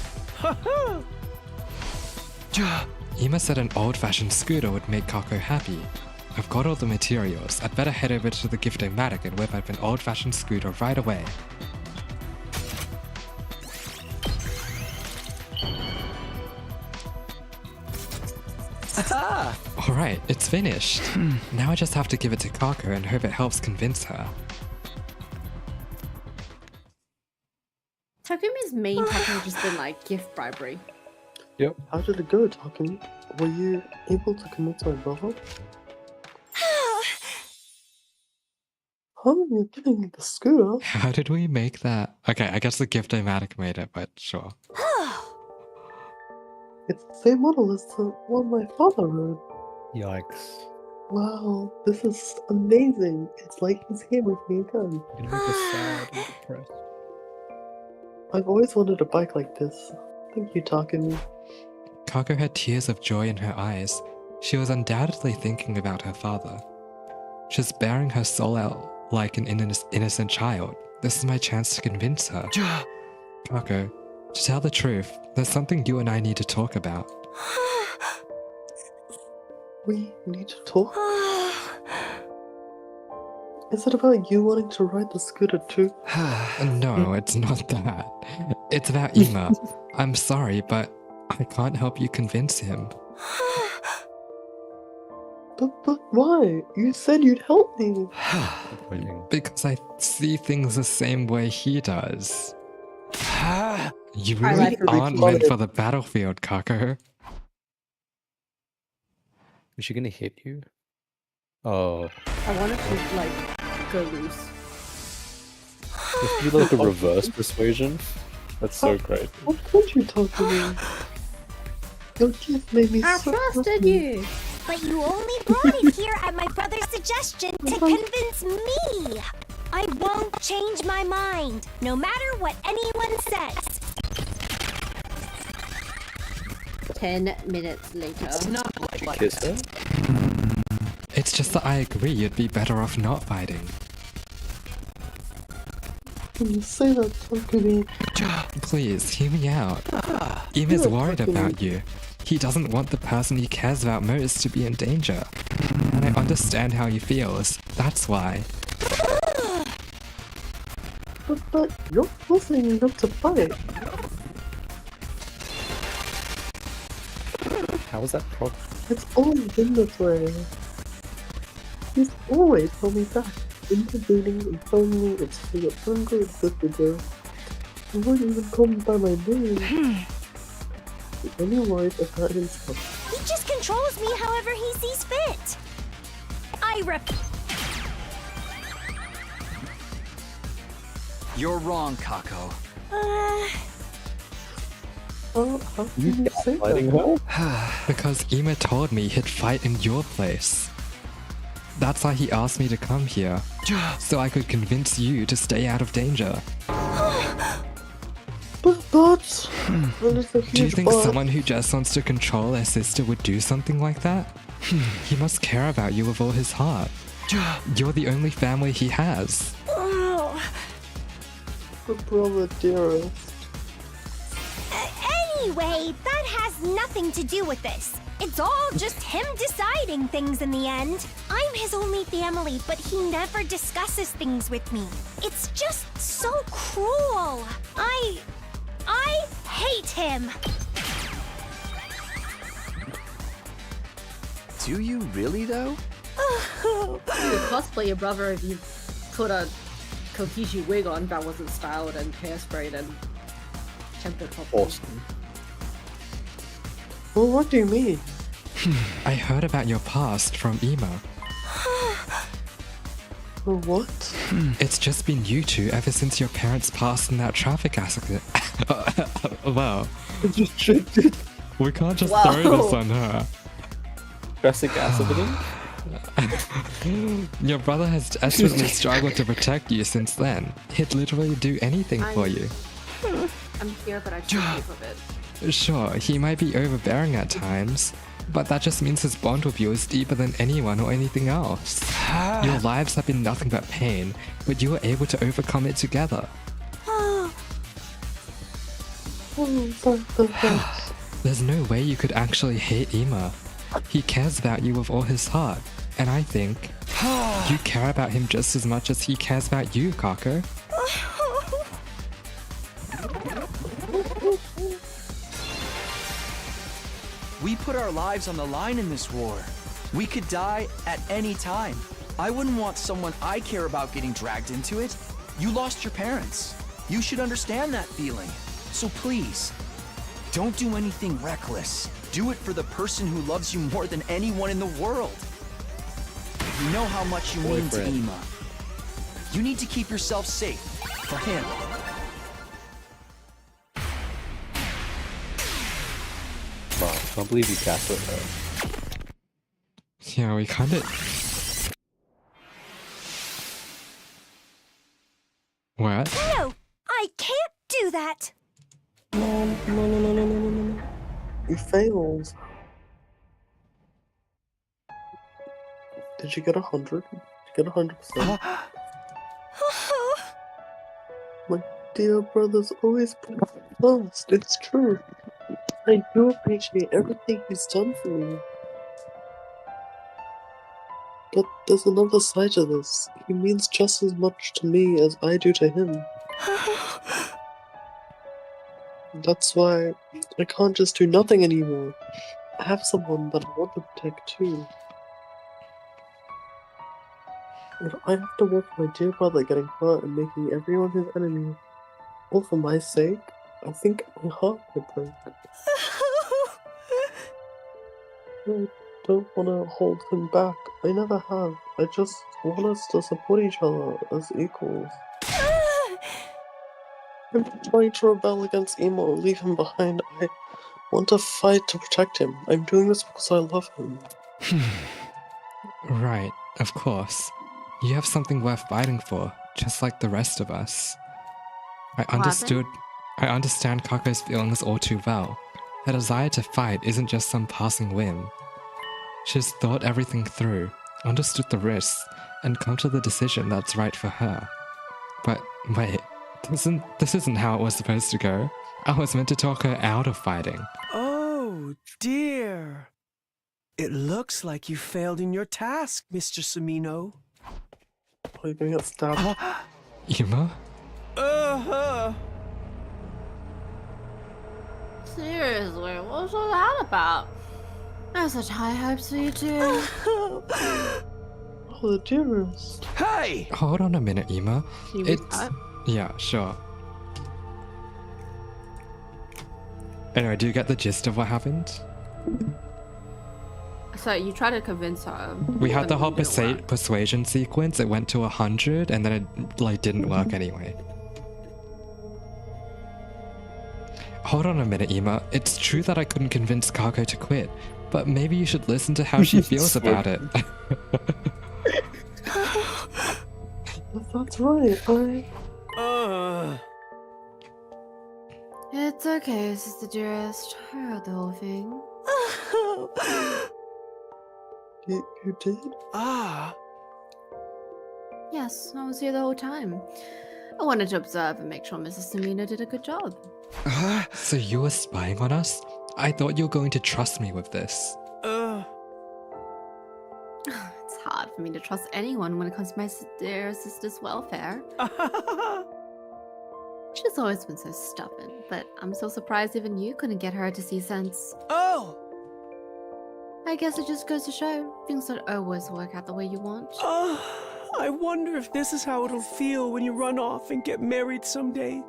Ima said an old-fashioned scooter would make Kako happy. I've got all the materials. I'd better head over to the Gift-O-Matic and whip up an old-fashioned scooter right away. Alright, it's finished. Now I just have to give it to Kako and hope it helps convince her. Takumi's main tactic has just been like gift bribery. Yep. How did it go, Takumi? Were you able to convince my brother? You're giving me the scooter? How did we make that? Okay, I guess the Gift-O-Matic made it, but sure. It's the same model as the one my father rode. Yikes. Wow, this is amazing. It's like he's here with me again. You're gonna make us sad and depressed. I've always wanted a bike like this. Thank you, Takumi. Kako had tears of joy in her eyes. She was undoubtedly thinking about her father. She's bearing her soul out like an innocent child. This is my chance to convince her. Kako, to tell the truth, there's something you and I need to talk about. We need to talk? Is it about you wanting to ride the scooter too? No, it's not that. It's about Ima. I'm sorry, but I can't help you convince him. But why? You said you'd help me. Because I see things the same way he does. You I really like her aren't reply. meant for the battlefield, Kako. Is she gonna hit you? Oh. I wanted to like go loose. If you like a reverse persuasion, that's so great. What could you talk to me? Your gift made me I so trusted happy. you. But you only brought it here at my brother's suggestion to convince me. I won't change my mind, no matter what anyone says. 10 minutes later. Kiss her? It's just that I agree you'd be better off not fighting. When you say that, Takumi, Please, hear me out. Ima's worried about you. He doesn't want the person he cares about most to be in danger. And I understand how he feels. That's why. but you're forcing not to fight. How is that problem? It's always been this way. He's always held me back, intervening and telling me it's for your own good that to do. He wouldn't even call me by my name. He's only worried about himself. He just controls me however he sees fit. You're wrong, Kako. How can you say Fighting that? her? Because Ima told me he'd fight in your place. That's why he asked me to come here. So I could convince you to stay out of danger. But that is a huge Do you think but. someone who just wants to control their sister would do something like that? He must care about you with all his heart. You're the only family he has. But brother dearest. Anyway, that has nothing to do with this. It's all just him deciding things in the end. I'm his only family, but he never discusses things with me. It's just so cruel. I hate him. Do you really, though? You would cosplay your brother if you put a Kokishi wig on that wasn't styled and hairsprayed and tempered properly. Awesome. Well, what do you mean? I heard about your past from Ima. What? It's just been you two ever since your parents passed in that traffic accident. Wow. We can't just throw this on her. Jurassic accident? Your brother has desperately struggled to protect you since then. He'd literally do anything for you. I'm here, but I can't leave of it. Sure, he might be overbearing at times, but that just means his bond with you is deeper than anyone or anything else. Your lives have been nothing but pain, but you were able to overcome it together. There's no way you could actually hate Ima. He cares about you with all his heart, and I think you care about him just as much as he cares about you, Kako. We put our lives on the line in this war. We could die at any time. I wouldn't want someone I care about getting dragged into it. You lost your parents. You should understand that feeling. So please, don't do anything reckless. Do it for the person who loves you more than anyone in the world. You know how much you mean to Ima. You need to keep yourself safe for him. Wow, I can't believe you cast with her. Yeah, we kinda... What? No, I can't do that. No. You failed. Did you get 100? Did you get 100%? My dear brother's always put me first. It's true. I do appreciate everything he's done for me. But there's another side to this. He means just as much to me as I do to him. That's why I can't just do nothing anymore. I have someone that I want to protect too. If I have to watch my dear brother getting hurt and making everyone his enemy, all for my sake, I think my heart would break. I don't want to hold him back. I never have. I just want us to support each other as equals. I'm not trying to rebel against Emo or leave him behind. I want to fight to protect him. I'm doing this because I love him. Right, of course. You have something worth fighting for, just like the rest of us. I understand Kako's feelings all too well. Her desire to fight isn't just some passing whim. She's thought everything through, understood the risks, and come to the decision that's right for her. But wait, this isn't how it was supposed to go. I was meant to talk her out of fighting. Oh, dear. It looks like you failed in your task, Mr. Sumino. Are you gonna get stabbed? Ima? Seriously, what's all that about? I have such high hopes for you two. Oh, the dearest. Hey! Hold on a minute, Ima. Can you read that? Yeah, sure. Anyway, do you get the gist of what happened? So you try to convince her. We had the whole persuasion sequence. It went to 100, and then it didn't work anyway. Hold on a minute, Ima. It's true that I couldn't convince Kako to quit, but maybe you should listen to how she feels about it. That's right. It's okay, sister dearest. I heard the whole thing. You did? Yes, I was here the whole time. I wanted to observe and make sure Mrs. Sumino did a good job. So you were spying on us? I thought you were going to trust me with this. It's hard for me to trust anyone when it comes to my dear sister's welfare. She's always been so stubborn, but I'm so surprised even you couldn't get her to see sense. Oh! I guess it just goes to show things don't always work out the way you want. I wonder if this is how it'll feel when you run off and get married someday.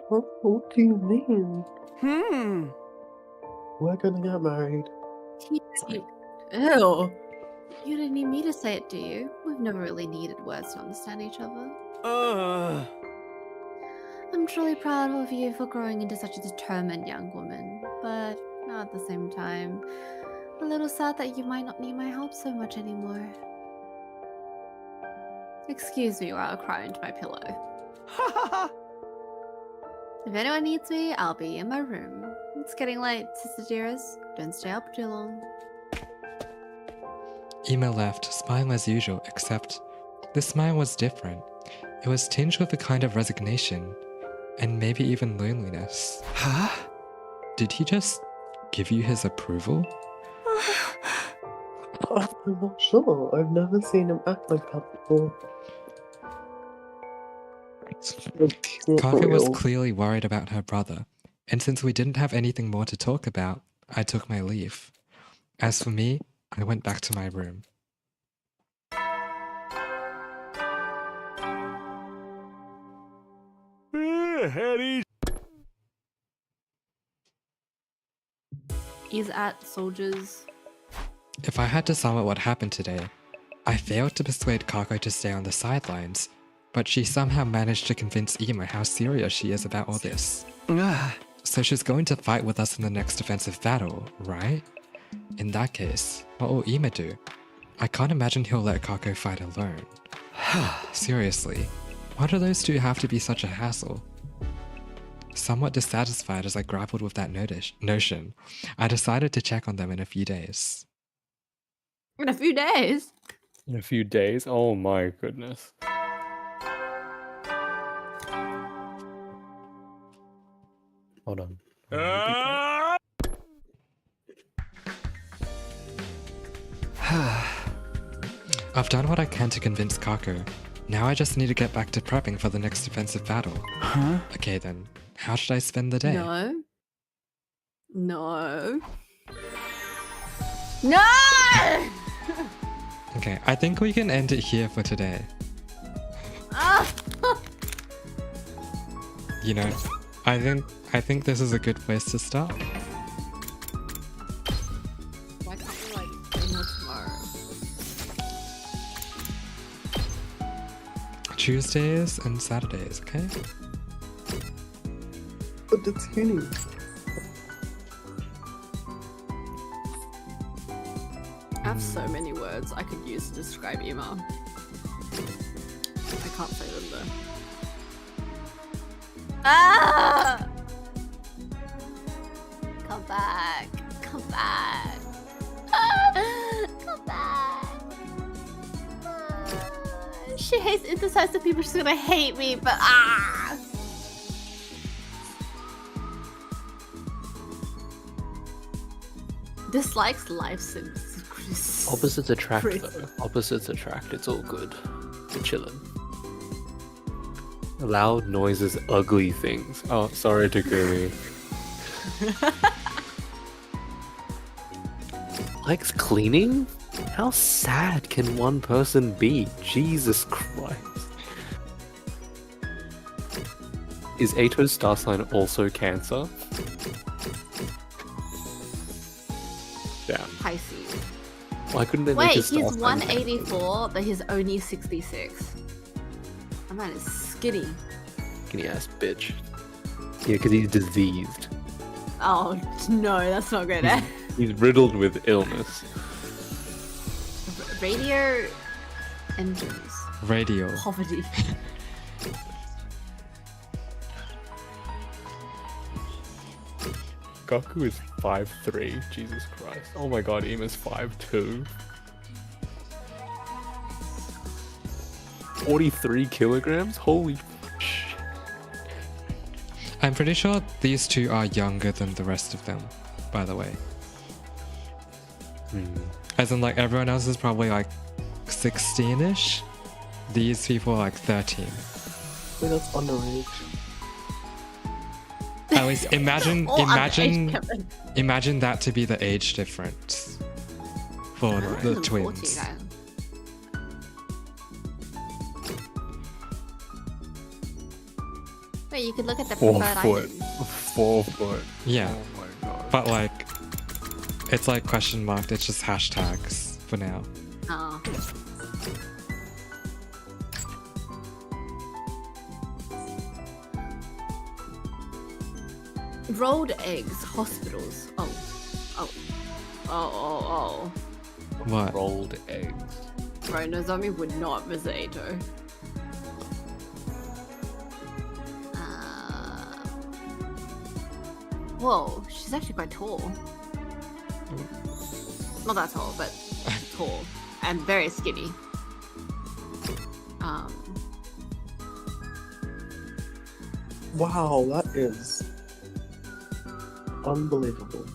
What do you mean? We're gonna get married. Ew. You didn't need me to say it, do you? We've never really needed words to understand each other. I'm truly proud of you for growing into such a determined young woman, but at the same time, a little sad that you might not need my help so much anymore. Excuse me while I cry into my pillow. If anyone needs me, I'll be in my room. It's getting late, sister dearest. Don't stay up too long. Ima left, smiling as usual, except this smile was different. It was tinged with a kind of resignation, and maybe even loneliness. Huh? Did he just give you his approval? I'm not sure. I've never seen him act like that before. Kako was clearly worried about her brother, and since we didn't have anything more to talk about, I took my leave. As for me, I went back to my room. Is at soldiers. If I had to sum up what happened today, I failed to persuade Kako to stay on the sidelines, but she somehow managed to convince Ima how serious she is about all this. So she's going to fight with us in the next defensive battle, right? In that case, what will Ima do? I can't imagine he'll let Kako fight alone. Seriously, Why do those two have to be such a hassle? Somewhat dissatisfied as I grappled with that notion, I decided to check on them in a few days. In a few days. In a few days? Oh my goodness. Hold on. I've done what I can to convince Kako. Now I just need to get back to prepping for the next defensive battle. Huh? Okay then, how should I spend the day? No. No. No! Okay, I think we can end it here for today. Ah! You know, I think this is a good place to stop. Why can't we like play more tomorrow? Tuesdays and Saturdays, okay? But it's uni. I have so many words I could use to describe email. I can't say them though. Ah! Come back. Come back. Ah! Come back. Ah! She hates indecisive people. She's gonna hate me, but ah! Dislikes life sims. Opposites attract Chris. though. Opposites attract. It's all good. We're chilling. Loud noises, ugly things. Oh, sorry, Takumi. Likes cleaning? How sad can one person be? Jesus Christ. Is Ato's star sign also Cancer? Damn. Pisces. Why couldn't they make Wait, his star he's sign 184, but he's only 66. That man is skinny. Skinny ass bitch. Yeah, because he's diseased. Oh no, that's not good. Eh? He's riddled with illness. Radio engines. Radio. Poverty. Goku is 5'3". Jesus Christ. Oh my god, Ima's 5'2". 43 kilograms? Holy shit. I'm pretty sure these two are younger than the rest of them, by the way. As in, like, everyone else is probably like 16-ish. These people are like 13. Wait, that's underage. At least imagine All underage, Kevin. imagine that to be the age difference for the twins. Wait, you could look at the 4 preferred foot. items. 4 foot. Yeah. Oh my god. But like, it's like question marked. It's just hashtags for now. Oh. Rolled eggs, hospitals. Oh. Oh. Oh. What? Rolled eggs. Bro, Nozomi would not visit Ato. Whoa, she's actually quite tall. Not that tall, but tall. And very skinny. Wow, that is unbelievable.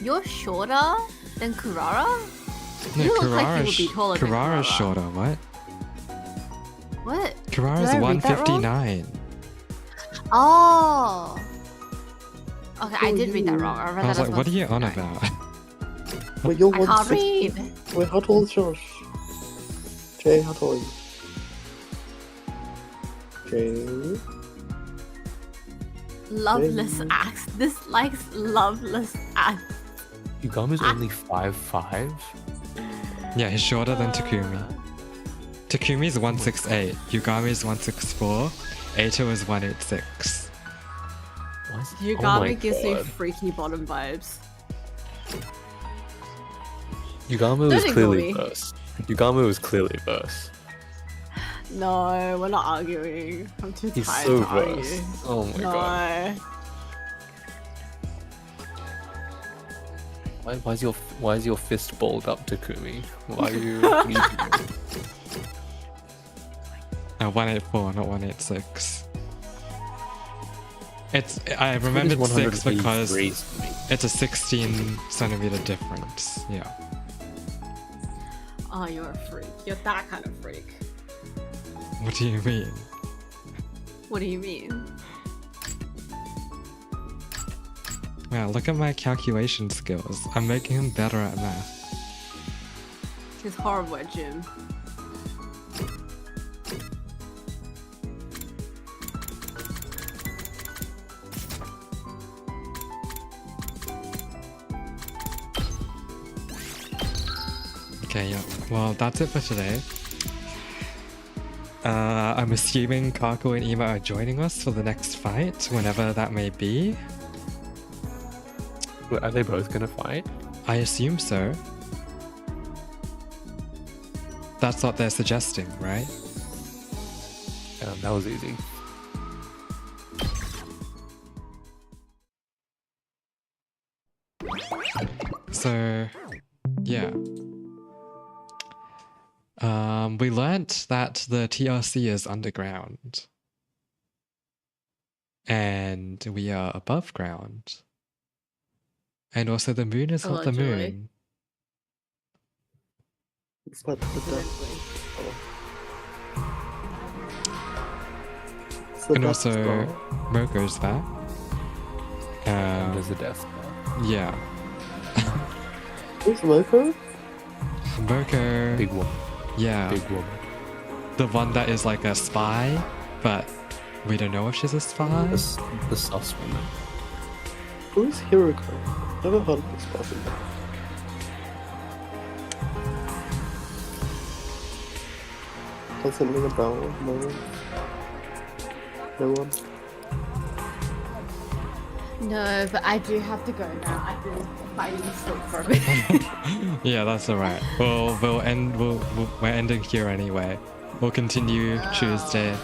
You're shorter than Kurara? No, You look like you would Kurara's be taller than Kurara's Kurara. shorter. What? What? Kurara's Did I read that wrong? 159. Oh. Okay, I did read that wrong. I read I was that like, what are you on about? Wait, you're I can't 160. read. Wait, how tall is Josh? Jay, how tall are you? Jay? Loveless Jay. acts. This likes loveless acts. Yugami's only 5'5"? Yeah, he's shorter than Takumi. Takumi's 168, Yugami's 164, Ato is 186. Yugami gives me freaky bottom vibes. Yugami Don't was ignore clearly me. verse. Yugami was clearly verse. No, we're not arguing. I'm too He's tired so to argue. versed. Oh my no. god. Why is your fist balled up, Takumi? Why are you? 184, not 186. I It's remembered 6 183 because for me. it's a 16 centimeter difference. Yeah. Oh, you're a freak. You're that kind of freak. What do you mean? What do you mean? Wow, look at my calculation skills. I'm making him better at math. He's horrible at gym. Okay, yeah. Well, that's it for today. I'm assuming Kako and Ima are joining us for the next fight, whenever that may be. Are they both gonna fight? I assume so. That's what they're suggesting, right? That was easy. So, yeah. We learnt that the TRC is underground. And we are above ground. And also the moon is not the Allegedly. moon. It's not the And also Moko's back. There's a death spell. Yeah. Who's Moko? Moko. Big woman. Yeah. Big woman. The one that is like a spy, but we don't know if she's a spy. The sus woman. Who's Hiroko? Never heard of this person. Doesn't ring a bell. No one. No one. No, but I do have to go now. I've been fighting sleep for a bit. Yeah, that's alright. We're ending here anyway. We'll continue Tuesday.